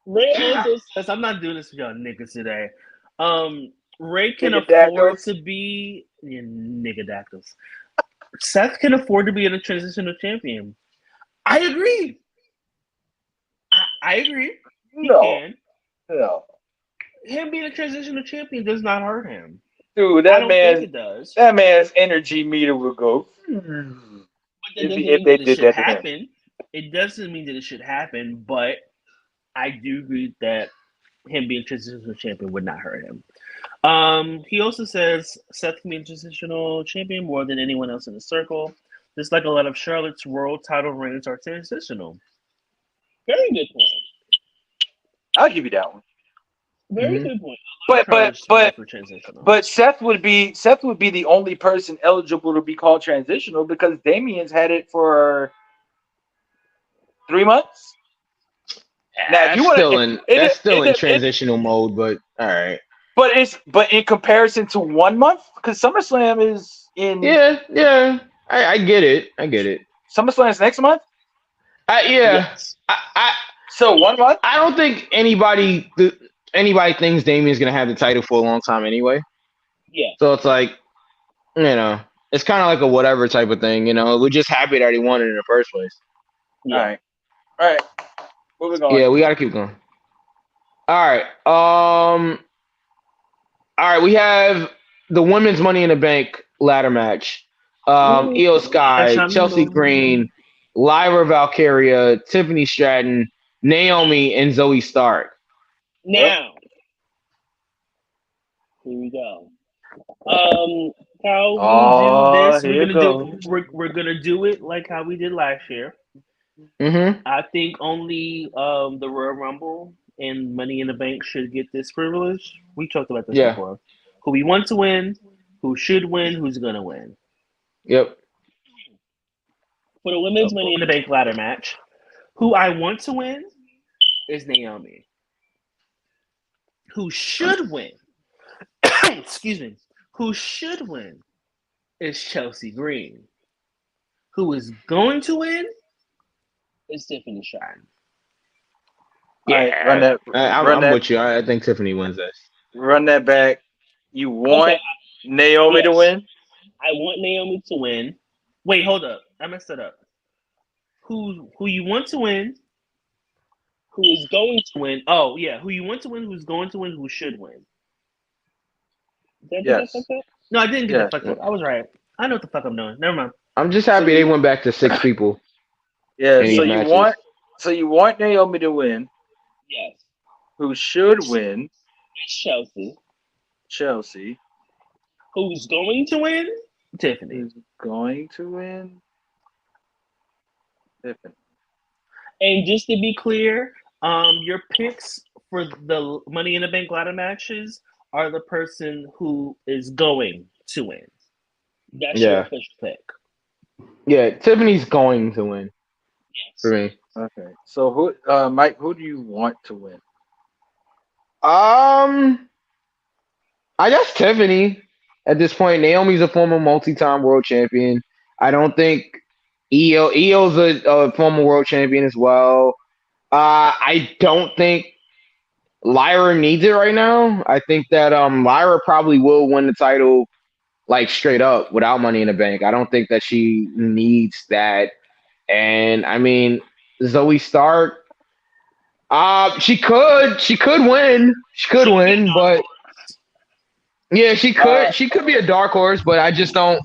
Ray also says, I'm not doing this for y'all niggas today. Ray can afford to be niggadactyls. Seth can afford to be in a transitional champion. I agree. I agree. He can. No. Him being a transitional champion does not hurt him. Dude, I don't think it does. that man's energy meter would go. But that If doesn't if mean they that it did should that to him. happen. It doesn't mean that it should happen, but I do agree that him being transitional champion would not hurt him. He also says Seth can be a transitional champion more than anyone else in the circle. Just like a lot of Charlotte's world title reigns are transitional. Very good point. I'll give you that one. Very Mhm. good point. A lot of Charlotte's titles were transitional. But Seth would be the only person eligible to be called transitional because Damien's had it for 3 months. Now, if you wanna- That's still in it- transitional mode, but all right. But in comparison to 1 month, because SummerSlam is in Yeah. I get it. SummerSlam is next month. Yeah. Yes. So 1 month. I don't think anybody thinks Damien's gonna have the title for a long time anyway. Yeah. So it's like, it's kind of like a whatever type of thing. We're just happy that he won it in the first place. Yeah. All right. Moving on. Yeah, we gotta keep going. All right. All right. We have the women's Money in the Bank ladder match. Io Sky, Chelsea Green, Lyra Valkyria, Tiffany Stratton, Naomi, and Zoe Stark. Now, here we go. How we do this? We're gonna do it like how we did last year. Mm-hmm. I think only the Royal Rumble and Money in the Bank should get this privilege. We talked about this before. Who we want to win, who should win, who's gonna win. Yep. For the women's Money in the Bank ladder match, who I want to win is Naomi. Who should win? Excuse me. Who should win is Chelsea Green. Who is going to win is Tiffany Stratton. All right, run that. I'm with you. I think Tiffany wins this. Run that back. You want Naomi to win? I want Naomi to win. Wait, hold up. I messed it up. Who you want to win? Who is going to win? Oh yeah, who you want to win? Who's going to win? Who should win? Did I get that fucked up? No, I didn't get that fucked up. I was right. I know what the fuck I'm doing. Never mind. I'm just happy they went back to 6 people. Yeah. So you want Naomi to win? Yes. Who should win? It's Chelsea. Chelsea. Who's going to win? Tiffany. Who's going to win? Tiffany. And just to be clear, your picks for the Money in the Bank ladder matches are the person who is going to win. That's your official pick. Yeah, Tiffany's going to win. Yes. For me. Okay. So who, Mike? Who do you want to win? I guess Tiffany. At this point, Naomi's a former multi-time world champion. I don't think Io's a former world champion as well. I don't think Lyra needs it right now. I think that Lyra probably will win the title like straight up without Money in the Bank. I don't think that she needs that. And I mean, Zoe Stark, she could win. She could win, but yeah, she could be a dark horse, but I don't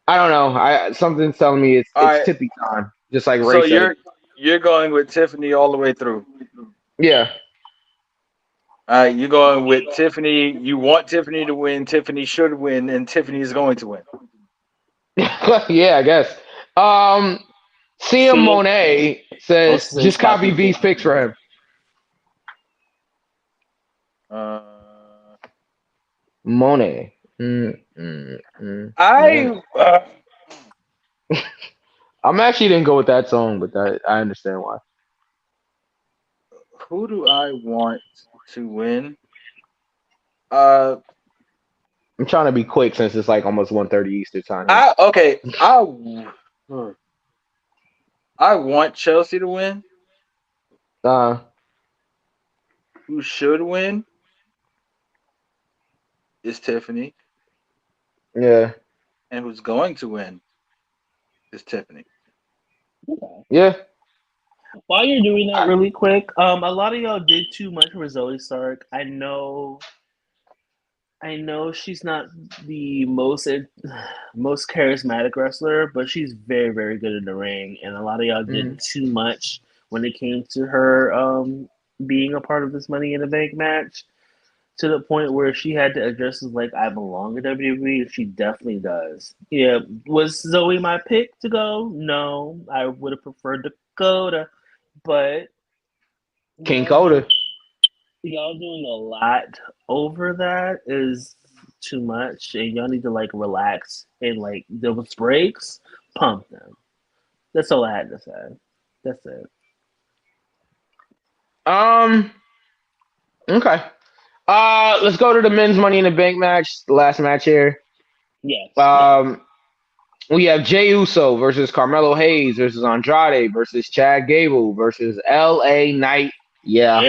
know. Something's telling me it's Tippy time. Just like Ray said. You're going with Tiffany all the way through. Yeah. You're going with Tiffany. You want Tiffany to win. Tiffany should win, and Tiffany is going to win. Yeah, I guess. CM Monet says just copy V's picks for him. Monet. I'm actually didn't go with that song, but I understand why. Who do I want to win? I'm trying to be quick since it's like almost 1:30 Eastern time. I want Chelsea to win. Who should win is Tiffany. Yeah. And who's going to win is Tiffany. Okay. Yeah. While you're doing that really quick, a lot of y'all did too much for Zoe Stark. I know I know she's not the most charismatic wrestler, but she's very, very good in the ring. And a lot of y'all did too much when it came to her being a part of this Money in the Bank match, to the point where she had to address it like, I belong in WWE, and she definitely does. Yeah, was Zoe my pick to go? No, I would have preferred Dakota, but King Coda. y'all doing a lot over that is too much, and y'all need to like relax and like those breaks, pump them. That's all I had to say. That's it. Okay. Let's go to the men's Money in the Bank match. The last match here. Yes. We have Jey Uso versus Carmelo Hayes versus Andrade versus Chad Gable versus LA Knight. Yeah.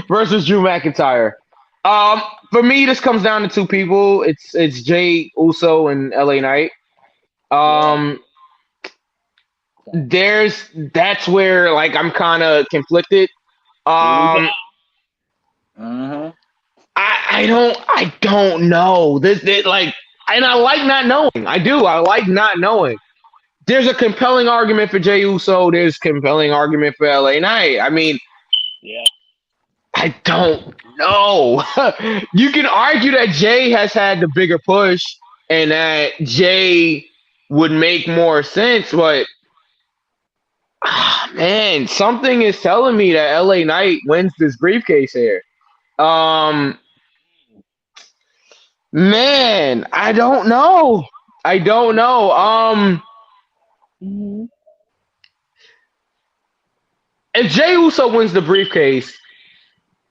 Versus Drew McIntyre. For me, this comes down to two people. It's Jey Uso and LA Knight. That's where like I'm kind of conflicted. I don't know. This like, and I like not knowing. I do. I like not knowing. There's a compelling argument for Jey Uso. There's a compelling argument for LA Knight. I mean, yeah. I don't know. You can argue that Jay has had the bigger push and that Jay would make more sense, but man, something is telling me that LA Knight wins this briefcase here. Man, I don't know. If Jey Uso wins the briefcase,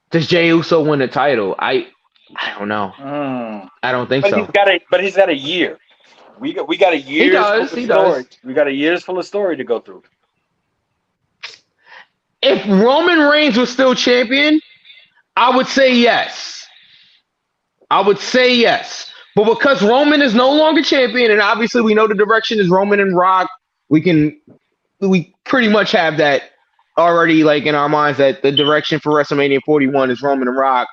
does Jey Uso win the title? I don't know. I don't think so. He's got a year. We got a year. He does. We got a year's full of story to go through. If Roman Reigns was still champion, I would say yes. But because Roman is no longer champion, and obviously we know the direction is Roman and Rock, we pretty much have that already like in our minds that the direction for WrestleMania 41 is Roman and Rock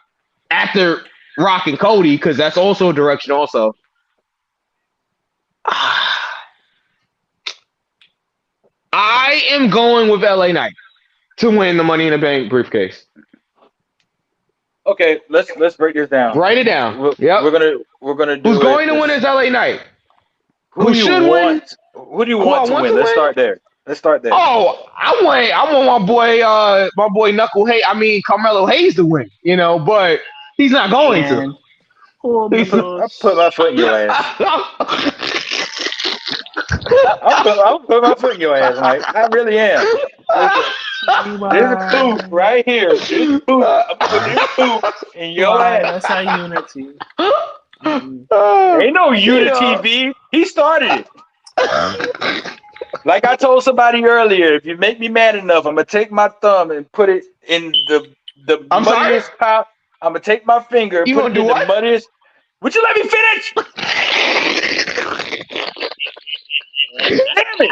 after Rock and Cody, because that's also a direction also. I am going with LA Knight to win the Money in the Bank briefcase. Okay, let's break this down. Write it down. We're gonna do. Who's going to win is LA Knight. Who should win? Who do you want to win? Let's start there. Oh, I want my boy Carmelo Hayes to win. But he's not going to. I'll put my foot in your ass. I'll put my foot in your ass, Mike. I really am. There's a poop right here. There's poop. I'm putting this poop in your ass. That's how unity. Ain't no unity, B. He started it. Like I told somebody earlier, if you make me mad enough, I'm gonna take my thumb and put it in the muddiest pile. I'm gonna take my finger and put it in the muddiest. Would you let me finish? Damn it!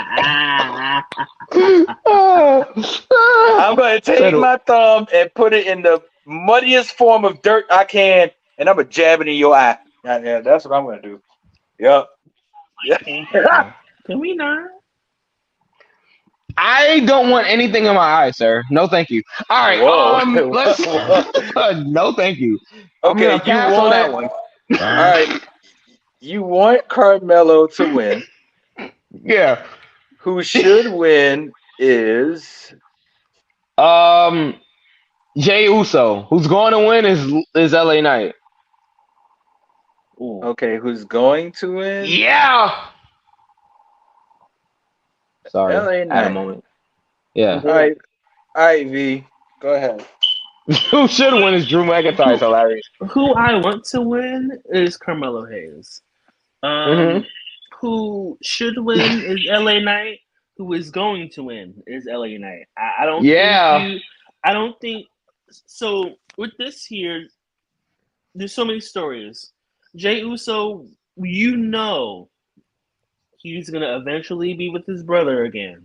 I'm gonna take my thumb and put it in the muddiest form of dirt I can, and I'm gonna jab it in your eye. Yeah, that's what I'm gonna do. Yup. Yeah. Can we not? I don't want anything in my eye, sir. No, thank you. All right. Let's. No, thank you. Okay, you want that one. All right. You want Carmelo to win. Yeah. Who should win is Jey Uso. Who's going to win is LA Knight. Ooh. Okay, who's going to win? Yeah. Sorry. LA Knight. At a moment. Yeah. All right, V. Go ahead. Who should win is Drew McIntyre. It's hilarious. Who I want to win is Carmelo Hayes. Who should win is LA Knight. Who is going to win is LA Knight. I don't. Yeah. I don't think so. With this here, there's so many stories. Jey Uso, he's gonna eventually be with his brother again.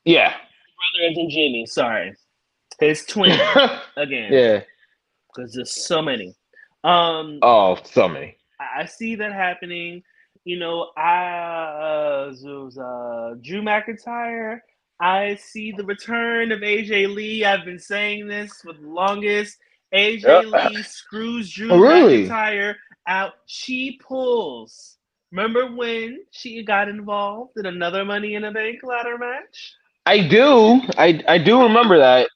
Yeah. His brother isn't Jimmy. Sorry, his twin again. Yeah. because there's so many. Oh, so many. I see that happening. You know, Drew McIntyre. I see the return of AJ Lee. I've been saying this for the longest. AJ Lee screws Drew McIntyre out. She pulls. Remember when she got involved in another Money in the Bank ladder match? I do. I do remember that.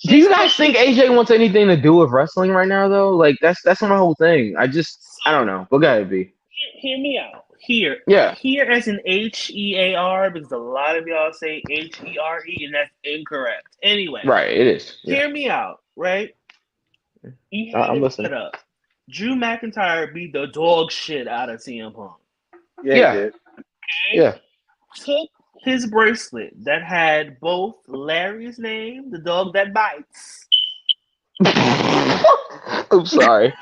Do you guys think AJ wants anything to do with wrestling right now, though? Like that's my whole thing. I don't know. But go ahead, B. Hear me out. Here as in HEAR, because a lot of y'all say HERE, and that's incorrect. Anyway, right, it is. Yeah. Hear me out, right? I'm listening. Up. Drew McIntyre beat the dog shit out of CM Punk. Yeah. He did. Yeah. Took his bracelet that had both Larry's name, the dog that bites. I'm sorry.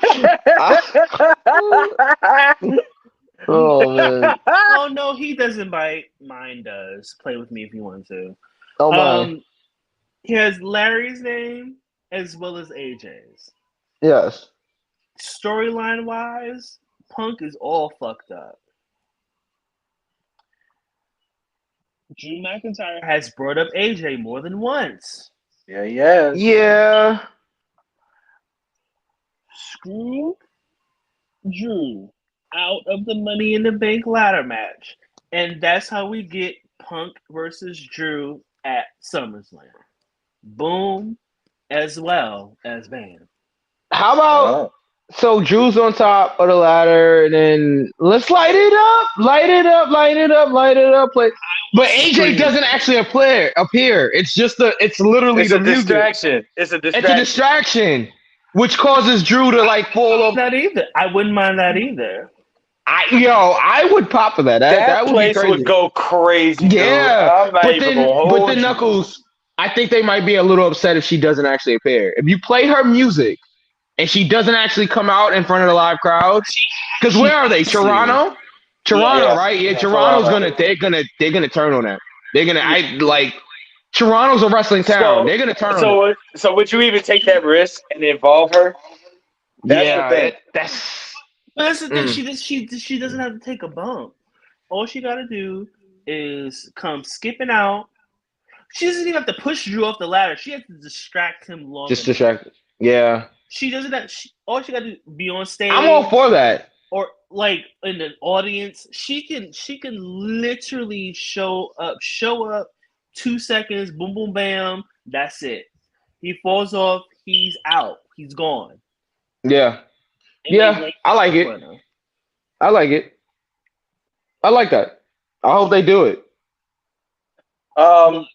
Oh man. Oh no, he doesn't bite. Mine does. Play with me if you want to. Oh my. He has Larry's name as well as AJ's. Yes. Storyline wise, Punk is all fucked up. Drew McIntyre has brought up AJ more than once. Yeah, he has. Yeah. Screw Drew out of the Money in the Bank ladder match. And that's how we get Punk versus Drew at SummerSlam. Boom, as well as bam. How about so Drew's on top of the ladder, and then let's light it up. But AJ doesn't actually appear. It's just it's literally the music. Distraction. It's a distraction, which causes Drew to like fall off. That either. I wouldn't mind that either. I would pop for that. That would place be crazy. Would go crazy. Yeah, but then Knuckles, I think they might be a little upset if she doesn't actually appear. If you play her music and she doesn't actually come out in front of the live crowd, because where are they? Toronto, right? Yeah, Toronto's they're gonna turn on that. They're gonna Toronto's a wrestling town. They're gonna turn on it. So would you even take that risk and involve her? That's the thing. That's the thing. She doesn't have to take a bump. All she got to do is come skipping out. She doesn't even have to push Drew off the ladder. She has to distract him long. Just distract. Yeah. She doesn't. All she got to do be on stage. I'm all for that. Or like in the audience, she can literally show up. 2 seconds. Boom, boom, bam. That's it. He falls off. He's out. He's gone. Yeah. Yeah, I like it. I like it. I like that. I hope they do it.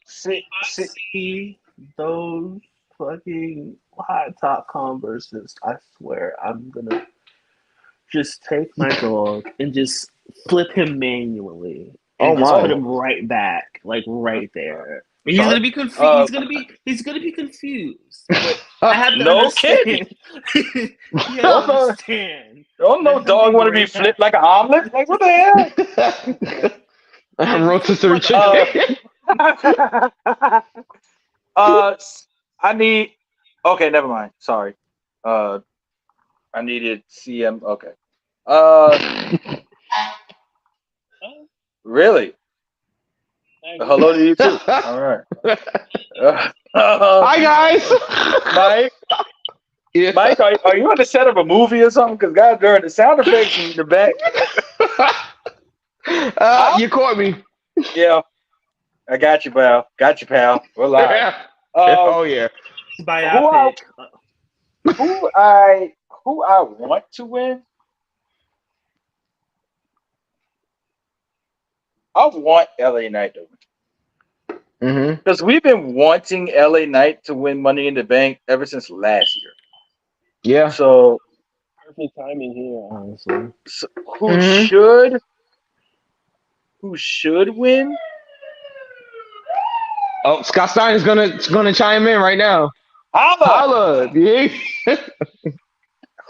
See those fucking high top Converses. I swear, I'm gonna just take my dog and just flip him manually and just put him right back, like right there. He's gonna be confused. He's gonna be confused. But I have to understand. Understand. Don't no dog want to be flipped like an omelet? Like what the hell? Rotisserie chicken. I need. Okay, never mind. Sorry. I needed CM. Okay. Really? Hello to you too. All right. Hi guys. Mike. Yeah. Mike, are you on the set of a movie or something? Because guys, during the sound effects in the back. You caught me. Yeah. I got you, pal. We're live. Yeah. Oh yeah. Who I want to win? I want LA Knight to win. Because we've been wanting LA Knight to win Money in the Bank ever since last year. Yeah. So perfect timing here, honestly. So who should win? Oh, Scott Stein is gonna chime in right now. Holla! Yeah.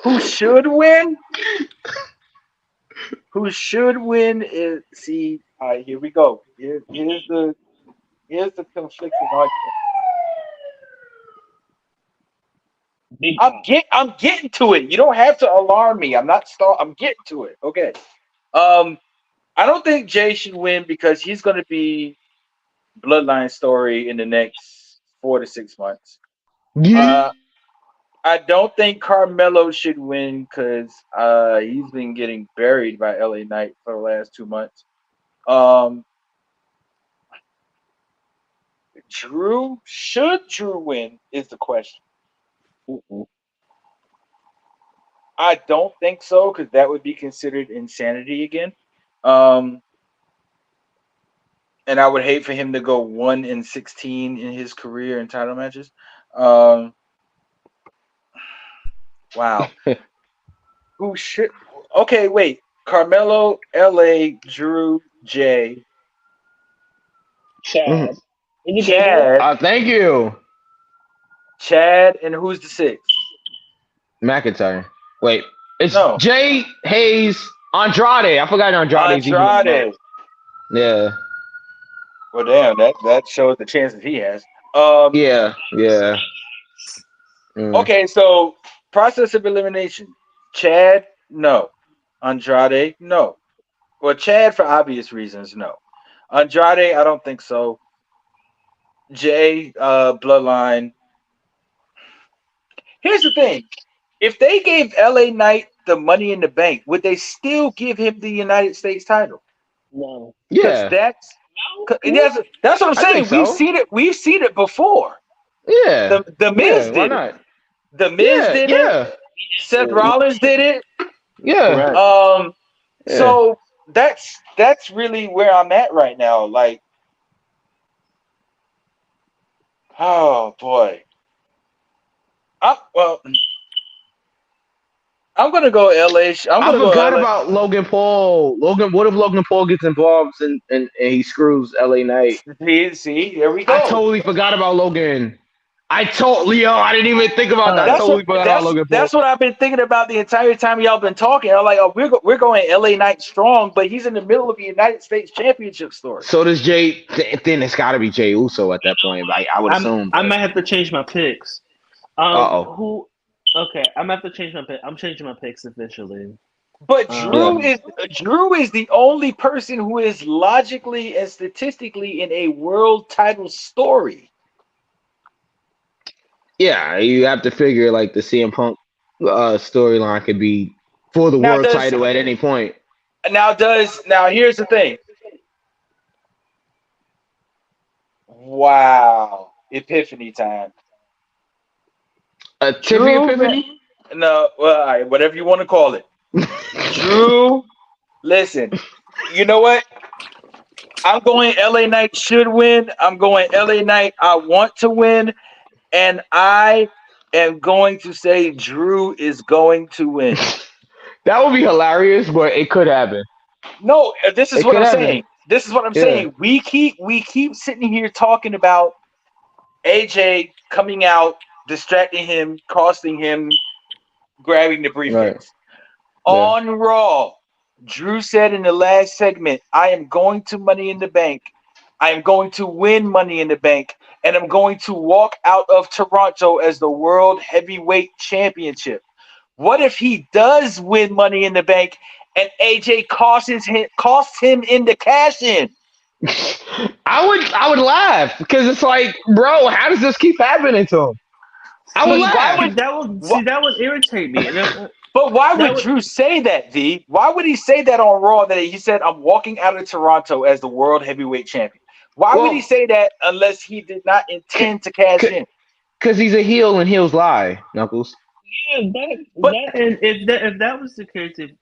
Who should win? Who should win is all right, here we go. Here's the conflicting argument. Big I'm time. getting to it. You don't have to alarm me. I'm getting to it. Okay. I don't think Jay should win because he's going to be Bloodline story in the next 4 to 6 months. Yeah. I don't think Carmelo should win because he's been getting buried by LA Knight for the last 2 months. Should Drew win is the question. I don't think so because that would be considered insanity again. And I would hate for him to go 1-16 in his career in title matches. Wow. Who should? Okay, wait. Carmelo, LA, Drew, Jay, Chad. Chad, Thank you, Chad, and who's the sixth? McIntyre. Wait, it's No. Jay, Hayes, Andrade. I forgot Andrade's even- Andrade. Yeah. Well, damn, that shows the chances he has. Yeah. Okay, so process of elimination. Chad, no. Andrade, no. Well, Chad for obvious reasons, no. Andrade, I don't think so. Jay, Bloodline. Here's the thing. If they gave LA Knight the Money in the Bank, would they still give him the United States title? No. Yeah. That's what I'm saying. think so. We've seen it before. Yeah. The Miz Why did it. not? The Miz did it. Seth Rollins did it. Yeah. Yeah. So that's really where I'm at right now. Like, oh boy. I'm gonna go LA. I forgot about Logan Paul. What if Logan Paul gets involved and he screws LA Knight? See, there we go. I totally forgot about Logan. I didn't even think about that. I totally forgot about Logan Paul. That's what I've been thinking about the entire time y'all been talking. I'm like, oh, we're going LA Knight strong, but he's in the middle of a United States Championship story. So does Jay. Then it's got to be Jay Uso at that point. Like, I would assume. I might have to change my picks. Okay, I'm gonna have to change my pick. I'm changing my picks officially. But Drew is the only person who is logically and statistically in a world title story. Yeah, you have to figure like the CM Punk storyline could be for the world title at any point. Now here's the thing. Wow, Epiphany time. Epiphany? No, well, all right, whatever you want to call it. Drew, listen, you know what? I'm going LA Knight should win. I'm going LA Knight. I want to win. And I am going to say Drew is going to win. That would be hilarious, but it could happen. No, this is what I'm saying. This is what I'm saying. We keep sitting here talking about AJ coming out, distracting him, costing him, grabbing the briefcase. Right. On Raw, Drew said in the last segment, I am going to Money in the Bank. I am going to win Money in the Bank. And I'm going to walk out of Toronto as the World Heavyweight Championship. What if he does win Money in the Bank and AJ costs him in the cash in? I would laugh because it's like, bro, how does this keep happening to him? I would laugh. That would irritate me. But why would Drew say that, V? Why would he say that on Raw that he said, I'm walking out of Toronto as the World Heavyweight Champion? Why would he say that unless he did not intend to cash in? Because he's a heel and heels lie, Knuckles. Yeah, and if that was the case, if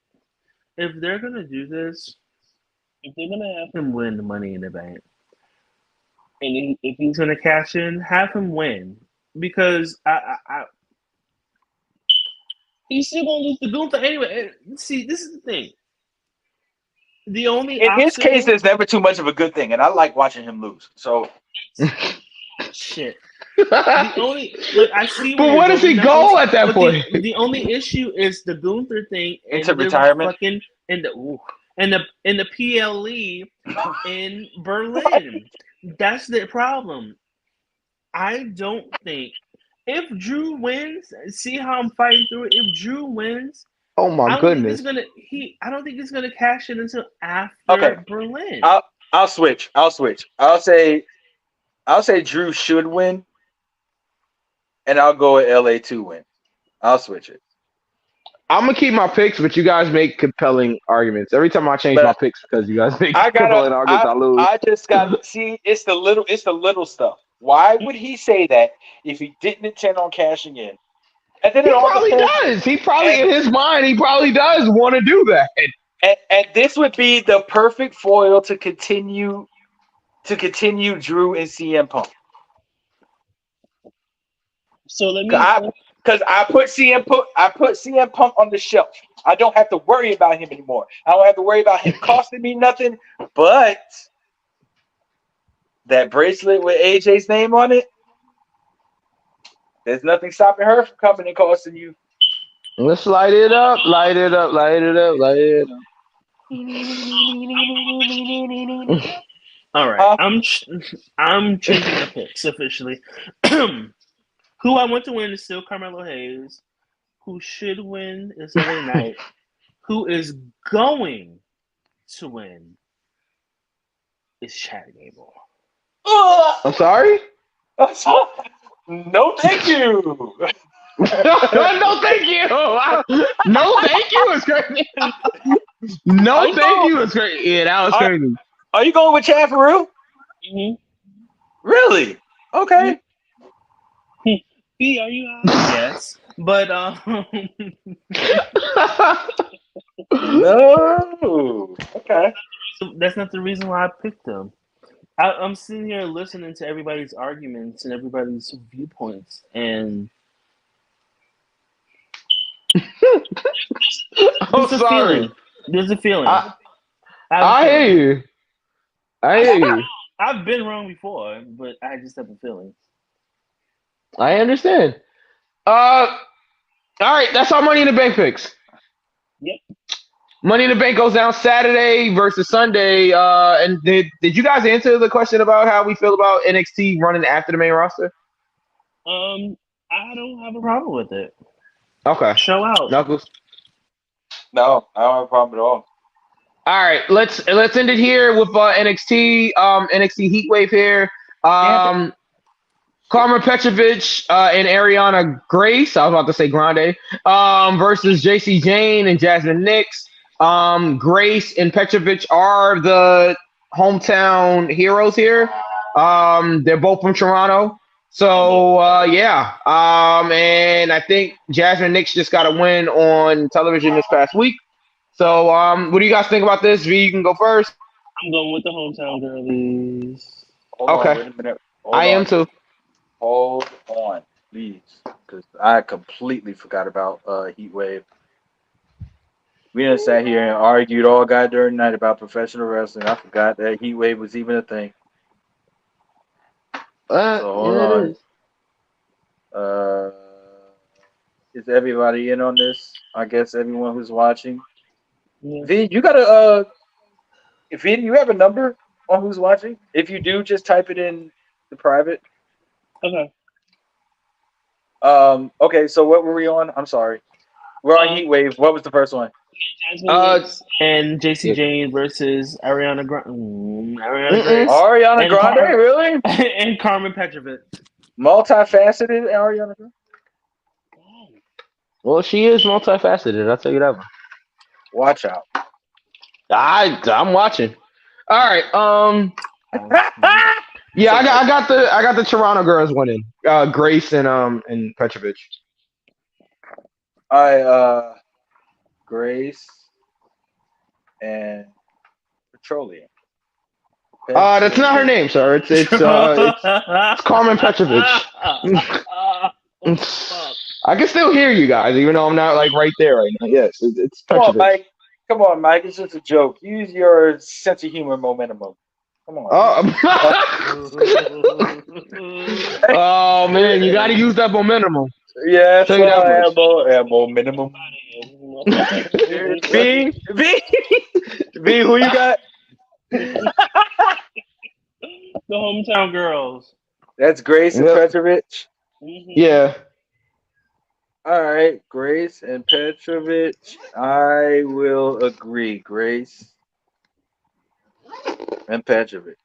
they're gonna do this, if they're gonna have him win the Money in the Bank, and if he's gonna cash in, have him win because he's still gonna lose the Gunther anyway. See, this is the thing. The only in his case, there's never too much of a good thing, and I like watching him lose. So shit. The only I see. But where does he go at that point? The only issue is the Gunther thing into retirement. In the PLE in Berlin. That's the problem. I don't think if Drew wins, see how I'm fighting through it. If Drew wins, Oh my goodness. I don't think he's gonna cash it until after Berlin. I'll switch. I'll say Drew should win, and I'll go with LA to win. I'll switch it. I'm gonna keep my picks, but you guys make compelling arguments. Every time I change my picks because you guys make compelling arguments, I lose. I just got see. It's the little stuff. Why would he say that if he didn't intend on cashing in? And then he probably does. He probably in his mind, he probably does want to do that. And this would be the perfect foil to continue Drew and CM Punk. So let me. Because I put CM Punk on the shelf. I don't have to worry about him anymore. I don't have to worry about him costing me nothing. But that bracelet with AJ's name on it, there's nothing stopping her from coming and costing you. Let's light it up, light it up, light it up, light it up. All right, I'm changing the picks officially. Who I want to win is still Carmelo Hayes. Who should win is LA Knight. Who is going to win is Chad Gable. I'm sorry? No, thank you. No, thank you. No, thank you is crazy. No, thank you is crazy. Yeah, that was crazy. Are you going with Chad for real? Mm-hmm. Really? Okay. B, are you out? Yes. But no. Okay. That's not the reason why I picked them. I'm sitting here listening to everybody's arguments and everybody's viewpoints, and I'm sorry. There's a feeling. I hear you. I hear you. I've been wrong before, but I just have a feeling. I understand. All right, that's our Money in the Bank picks. Yep. Money in the Bank goes down Saturday versus Sunday. And did you guys answer the question about how we feel about NXT running after the main roster? I don't have a problem with it. Okay. Show out. Knuckles? No, I don't have a problem at all. All right, let's end it here with NXT. NXT Heatwave here. Karma Petrovic and Ariana Grace. I was about to say Grande. Versus JC Jane and Jasmine Nix. Grace and Petrovic are the hometown heroes here. They're both from Toronto. So yeah. And I think Jasmine Nix just got a win on television this past week. So what do you guys think about this? V, you can go first. I'm going with the hometown girlies. Okay. I am too. Hold on, please, because I completely forgot about Heatwave. We done sat here and argued all goddamn night about professional wrestling. I forgot that Heatwave was even a thing. So hold on. Is everybody in on this? I guess everyone who's watching. Yeah. V, you gotta if you have a number on who's watching. If you do, just type it in the private. Okay. Okay, so what were we on? I'm sorry. We're on Heatwave. What was the first one? And JC Jane versus Ariana Grande. Ariana Grande, really? And Carmen Petrovic. Multifaceted Ariana Grande? Well, she is multifaceted. I'll tell you that one. Watch out. I'm watching. All right. Yeah, I got the Toronto girls winning. Grace and Petrovic. Grace and Petroleum. That's not her name, sir. It's Carmen Petrovic. I can still hear you guys, even though I'm not like right there right now. Yes, it's Petrovic. Come on, Mike. It's just a joke. Use your sense of humor, momentum. Come on. Oh man, you got to use that momentum. Yeah, momentum. B, who you got? The hometown girls. That's Grace and Petrovic. Yeah. All right, Grace and Petrovic. I will agree, Grace and Petrovic.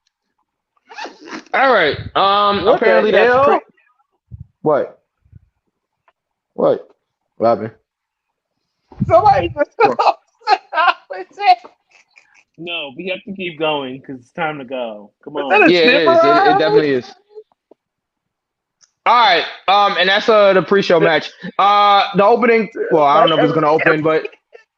All right. What Apparently the that's hell? what? What? What happened? Somebody just what's that? No, we have to keep going because it's time to go. Come Was on. that a Yeah, it is. It snipper? definitely is. All right. And that's the pre-show match. The opening. Well, I don't know if it's gonna open, but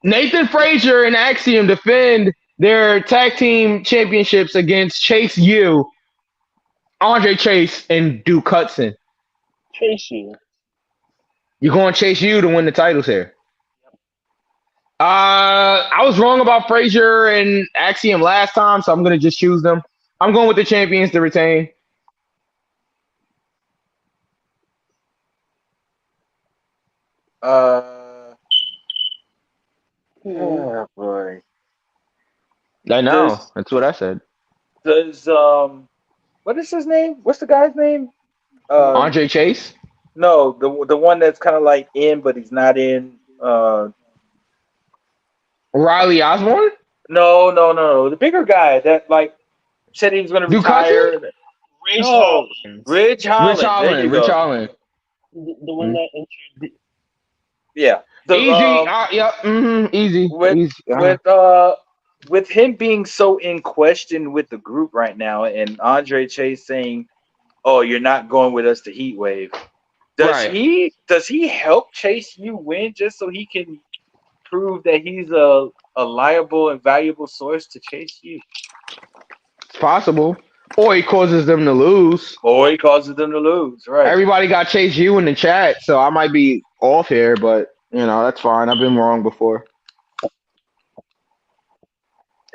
Nathan Frazier and Axiom defend their tag team championships against Chase U, Andre Chase, and Duke Hudson. Chase you. You're going Chase U to win the titles here. I was wrong about Frazier and Axiom last time, so I'm gonna just choose them. I'm going with the champions to retain. Oh boy. I know. Does- That's what I said. Does what is his name? What's the guy's name? Andre Chase? No, the one that's kind of like in, but he's not in. Riley Osborne? No. The bigger guy that like said he was going to Duke retire. Hudson? Rich No. Hollins. Rich Holland. There you Rich go. Holland. The one that entered. Yeah. So, Easy. Yep. Easy. with Easy. with him being so in question with the group right now, and Andre Chase saying, "Oh, you're not going with us to Heat Wave." Does he help Chase U win just so he can prove that he's a liable and valuable source to Chase U? It's possible. Or he causes them to lose. Or he causes them to lose, right? Everybody got Chase U in the chat, so I might be off here, but that's fine. I've been wrong before.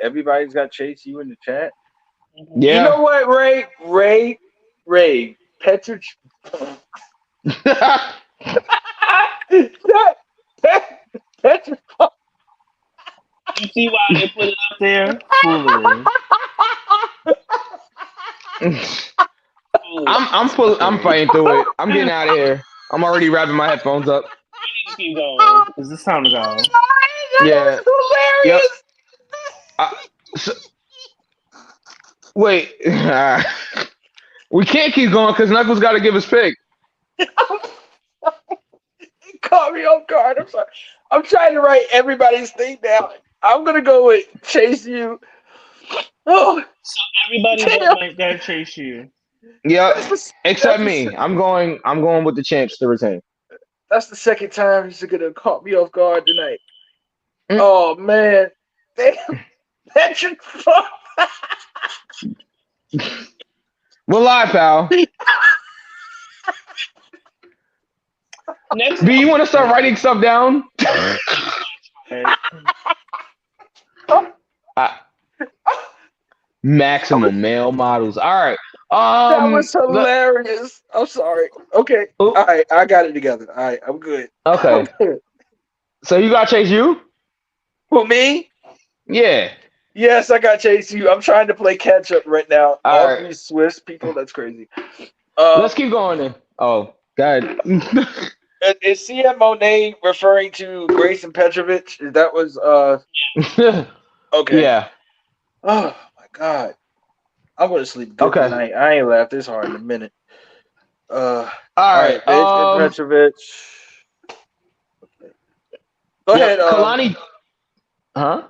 Everybody's got Chase U in the chat. Yeah. You know what, Ray? Petrovic. Petrovic. You see why they put it up there? Foolery. I'm fighting through it. I'm getting out of here. I'm already wrapping my headphones up. We need to keep going because it's time to go. Yeah. Yep. Wait. We can't keep going because Knuckles got to give his pick. He caught me off guard. I'm sorry. I'm trying to write everybody's thing down. I'm gonna go with Chase U. Oh, So everybody Damn. might gotta chase you. Yeah, that's except the- me. I'm going with the champs to retain. That's the second time he's gonna caught me off guard tonight. Mm. Oh man, damn, Patrick. We're live, pal. Next B, you want to start writing stuff down? Maximum male models. All right. That was hilarious. I'm sorry. Okay. Oop. All right. I got it together. All right. I'm good. Okay. So you got Chase U? Who, me? Yeah. Yes, I got Chase U. I'm trying to play catch up right now. All All right. these Swiss people, that's crazy. Let's keep going then. Oh, God. Is CM Monet referring to Grayson Petrovic? That was okay. Yeah. Oh my god. I'm gonna sleep good Okay. tonight. I ain't laughed this hard in a minute. All right. Petrovic. Go ahead. Kalani. Huh?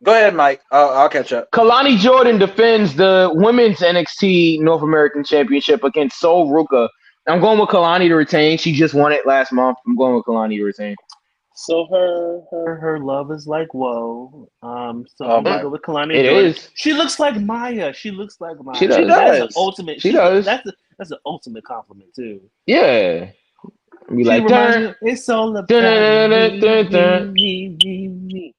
Go ahead, Mike. I'll catch up. Kalani Jordan defends the women's NXT North American Championship against Sol Ruka. I'm going with Kalani to retain. She just won it last month. I'm going with Kalani to retain. So her love is like whoa. So I'm gonna go with Kalani. It Jordan. is. She looks like Maya. She looks like Maya. She does. That's an ultimate. She does. That's an ultimate compliment too. Yeah. Be She like, reminds dun, me, it's all about dun, dun, dun, dun, me. dun,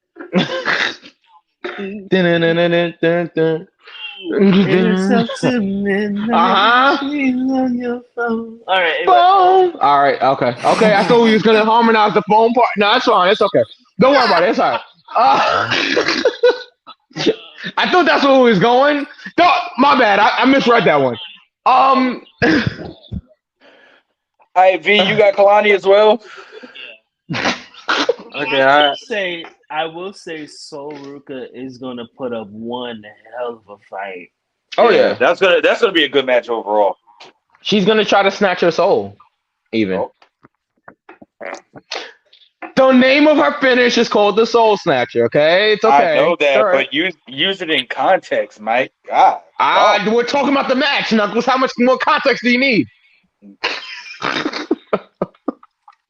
dun, dun, dun, dun, dun. It's up to midnight. Uh-huh. She's on your phone. All right. Anyway. Phone. All right. Okay. Okay. I thought we was gonna harmonize the phone part. No, that's fine. It's okay. Don't worry about it. It's all right. I thought that's where we was going. No, my bad. I misread that one. All right, V, you got Kalani as well. Okay, I will say Sol Ruka is gonna put up one hell of a fight. Oh yeah, that's gonna be a good match overall. she's gonna try to snatch her soul. Even Oh. the name of her finish is called the Soul Snatcher. Okay, it's okay. I know that, All right. but use it in context, Mike. God, We're talking about the match, Knuckles. How much more context do you need?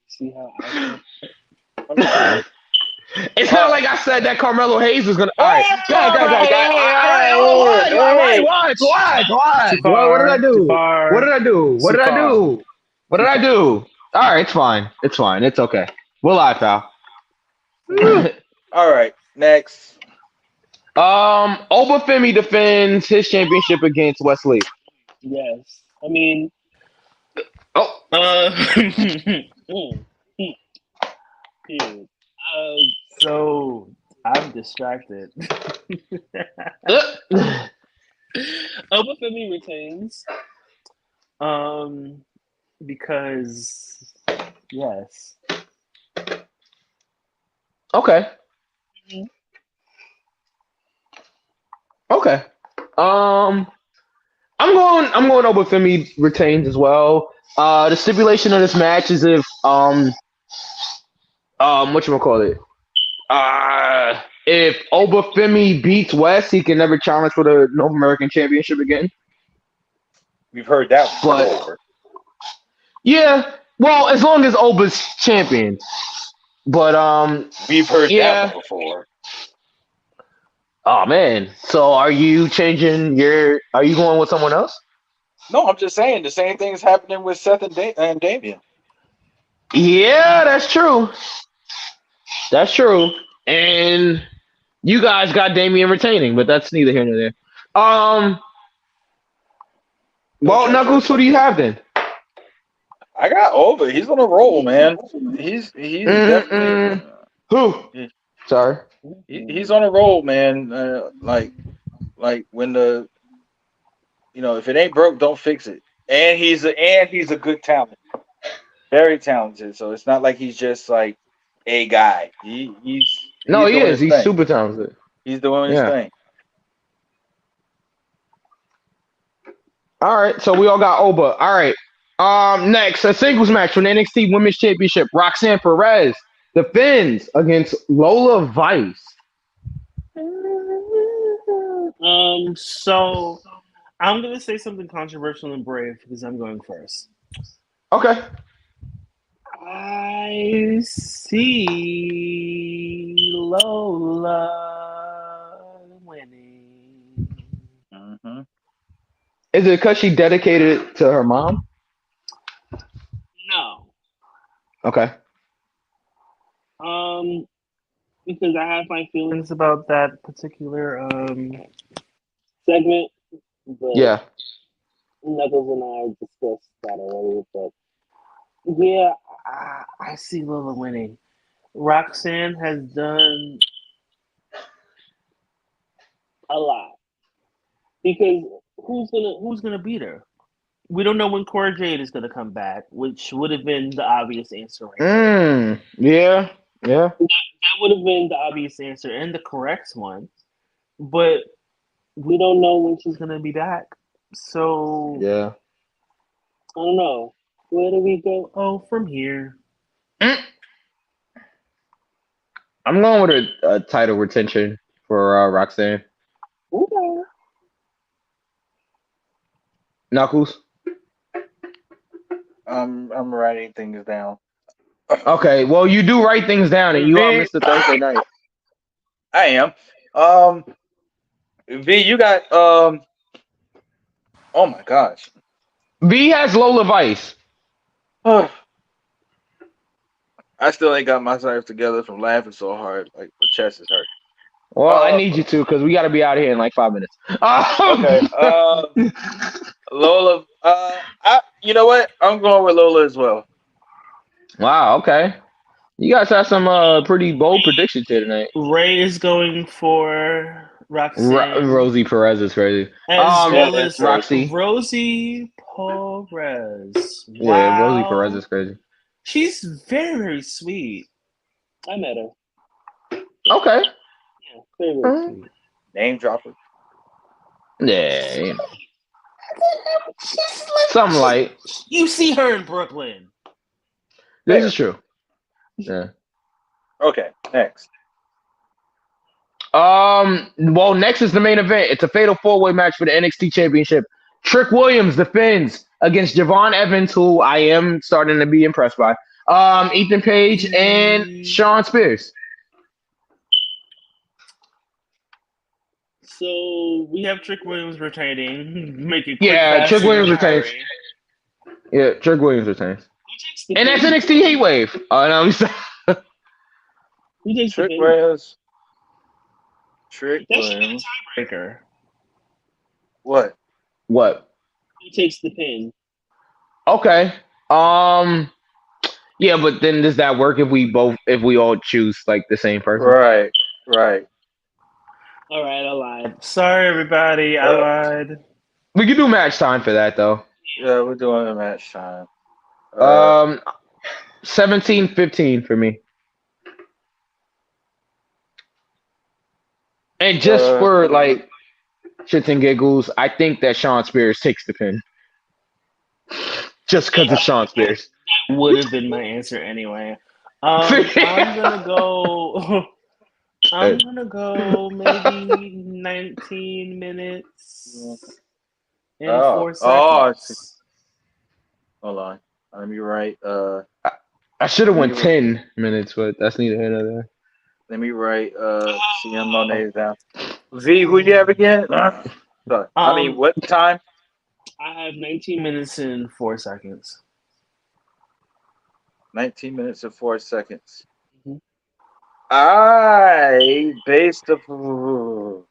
See how I It's not like I said that Carmelo Hayes was gonna. All right, Why? What did I do? What did I do? What did I do? What did I do? All right, it's fine. It's fine. It's okay. We'll lie, pal. All right, next. Obafemi defends his championship against Wesley. Yes. I mean, dude. So I'm distracted. Obafemi retains. Because yes. Okay. Okay. I'm going Obafemi retains as well. The stipulation of this match is if whatchamacallit? If Obafemi beats West, he can never challenge for the North American Championship again. We've heard that one But before. yeah, well, as long as Oba's champion. But We've heard yeah. that one before. Oh man. So are you changing your? Are you going with someone else? No, I'm just saying the same thing's happening with Seth and Damian. Yeah, that's true. That's true. And you guys got Damian retaining, but that's neither here nor there. Well, Knuckles, who do you have then? I got Oba. He's on a roll, man. He's definitely Who? Sorry. He's on a roll, man. Like when the if it ain't broke, don't fix it. And he's a good talent, very talented. So it's not like he's just like a guy. He's He's super talented. He's doing his thing. All right, so we all got Oba. All right. Next, a singles match for the NXT Women's Championship. Roxanne Perez defends against Lola Vice. So I'm gonna say something controversial and brave because I'm going first. Okay. I see Lola winning. Mm-hmm. Is it because she dedicated it to her mom? No. Okay. Because I have my feelings about that particular segment. But Yeah. Knuckles and I discussed that already, but yeah, I see Lola winning. Roxanne has done a lot because who's gonna beat her? We don't know when Cora Jade is gonna come back, which would have been the obvious answer. Right Yeah. that would have been the obvious answer and the correct one, but we don't know when she's gonna be back. So Yeah. I don't know. Where do we go? Oh, from here. I'm going with a title retention for Roxanne. Okay. Knuckles. I'm writing things down. Okay, well, you do write things down, and you are Mr. Thursday Night. I am. V, you got oh my gosh. V has Lola Vice. I still ain't got myself together from laughing so hard. Like my chest is hurt. Well, I need you to because we got to be out of here in like 5 minutes. Okay. Lola. You know what? I'm going with Lola as well. Wow. Okay. You guys have some pretty bold predictions here tonight. Ray is going for Roxanne. Rosie Perez is crazy. As well as Roxy. Rosie Perez. Yeah, Rosie Wow. Perez is crazy. She's very, very sweet. I met her. Okay. Yeah, very, very sweet. Name dropper. Yeah, you know. Something like You see her in Brooklyn. this is true. Yeah. Okay, next. Well, next is the main event. It's a fatal four-way match for the NXT Championship. Trick Williams defends against Javon Evans, who I am starting to be impressed by. Ethan Page and Shawn Spears. So we have Trick Williams retaining. Make it quick, Yeah, fast, Trick and Williams retiring. retains. Yeah, Trick Williams retains. Who takes the And that's pin? NXT Heat Wave. No, Who takes the Trick pin? Williams. Trick That should be Williams. the Breaker. What? what? Who takes the pin? Okay. Yeah, but then does that work if we all choose like the same person? Right, right. All right, I lied. Sorry, everybody. I lied. We can do match time for that though. Yeah, we're doing a match time. 17-15 for me. And just for like shits and giggles, I think that Shawn Spears takes the pin. Just because of Shawn Spears. Would have been my answer anyway. I'm gonna go. I'm gonna go maybe 19 minutes and 4 seconds. Hold on. Let me write. I should have went 10 minutes, but that's neither here nor there. Let me write. CM Monet down. V, who you have again? Sorry. I mean, what time? I have 19 minutes and 4 seconds. 19 minutes and 4 seconds. I based upon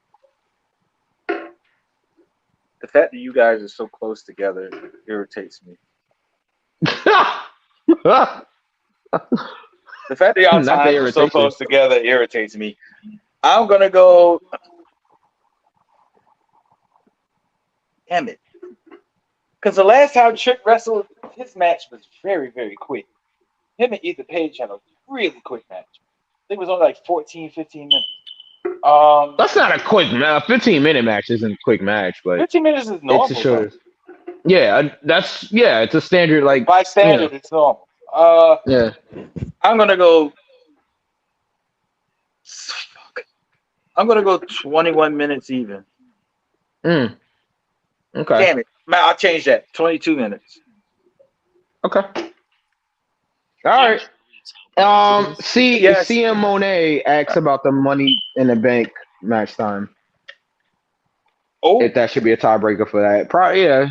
the fact that you guys are so close together irritates me. The fact that y'all Not the times are so irritation. close together irritates me. I'm gonna go. Damn it! Because the last time Trick wrestled, his match was very, very quick. Him and Ethan Page had a really quick match. I think it was only like 14, 15 minutes. That's not a quick 15-minute match isn't a quick match, but 15 minutes is normal. it's a short. Yeah, it's a standard like By standard, it's normal. Yeah. I'm gonna go. I'm gonna go 21 minutes even. Okay. Damn it! Man, I'll change that. 22 minutes. Okay. All right. CM Monet asks about the Money in the Bank match time. Oh, if that should be a tiebreaker for that. Probably, yeah.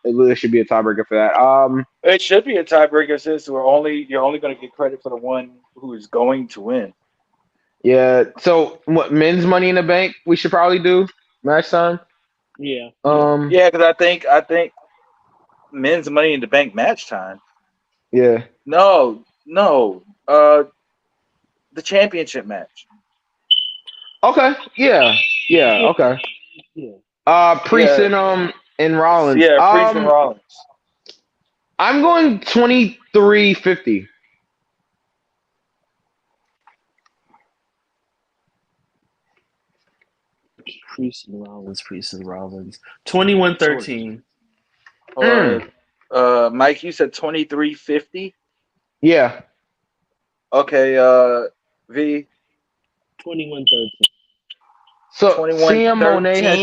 It really should be a tiebreaker for that. It should be a tiebreaker since you're only going to get credit for the one who is going to win. Yeah. So, what men's Money in the Bank? We should probably do match time. Yeah. Yeah, because I think men's Money in the Bank match time. Yeah. No. The championship match. Okay. Yeah. Okay. Yeah. Priest and Rollins. Yeah, Priest and Rollins. I'm going 23-50. Priest and Rollins. 21-13. Mike, you said 23-50? Yeah. Okay, V. 21-13. So CM Monet has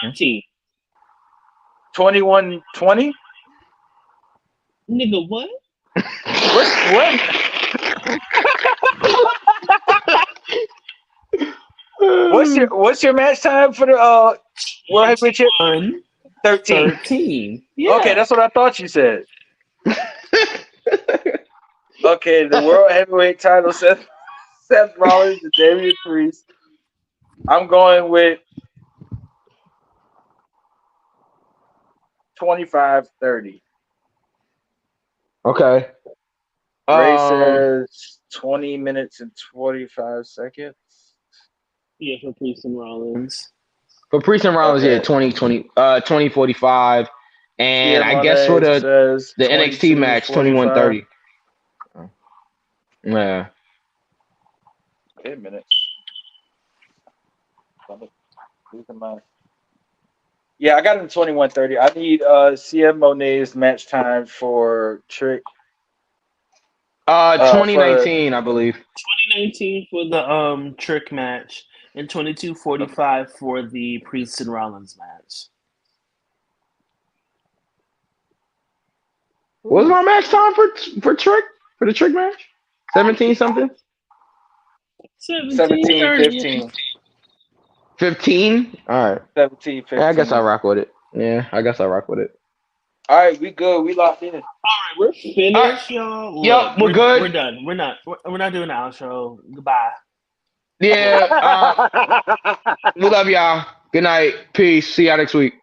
13. 21-20? Nigga, what? What's your match time for the World Heavyweight Championship? 13. Yeah. Okay, that's what I thought you said. Okay, the World Heavyweight title, Seth Rollins and Damian Priest. I'm going with 25-30. Okay. Ray says 20 minutes and 45 seconds. Yeah, for Priest and Rollins. For Priest and Rollins, Okay. yeah, 2045. And Yeah, I guess for Monet says the NXT match, 2130. Yeah. Wait a minute. Yeah, I got him 2130. I need CM Monet's match time for Trick. 2019, I believe. 2019 For the Trick match and 22:45 for the Priest and Rollins match. What was our match time for Trick? For the Trick match? 17 something? 17-15. 15? All right. 17-15. Yeah, I guess I'll rock with it. Yeah, I guess I'll rock with it. All right, we good. We locked in. All right, we're finished, y'all. Yo, we're good. We're done. We're not doing the outro. Goodbye. Yeah. We love y'all. Good night. Peace. See y'all next week.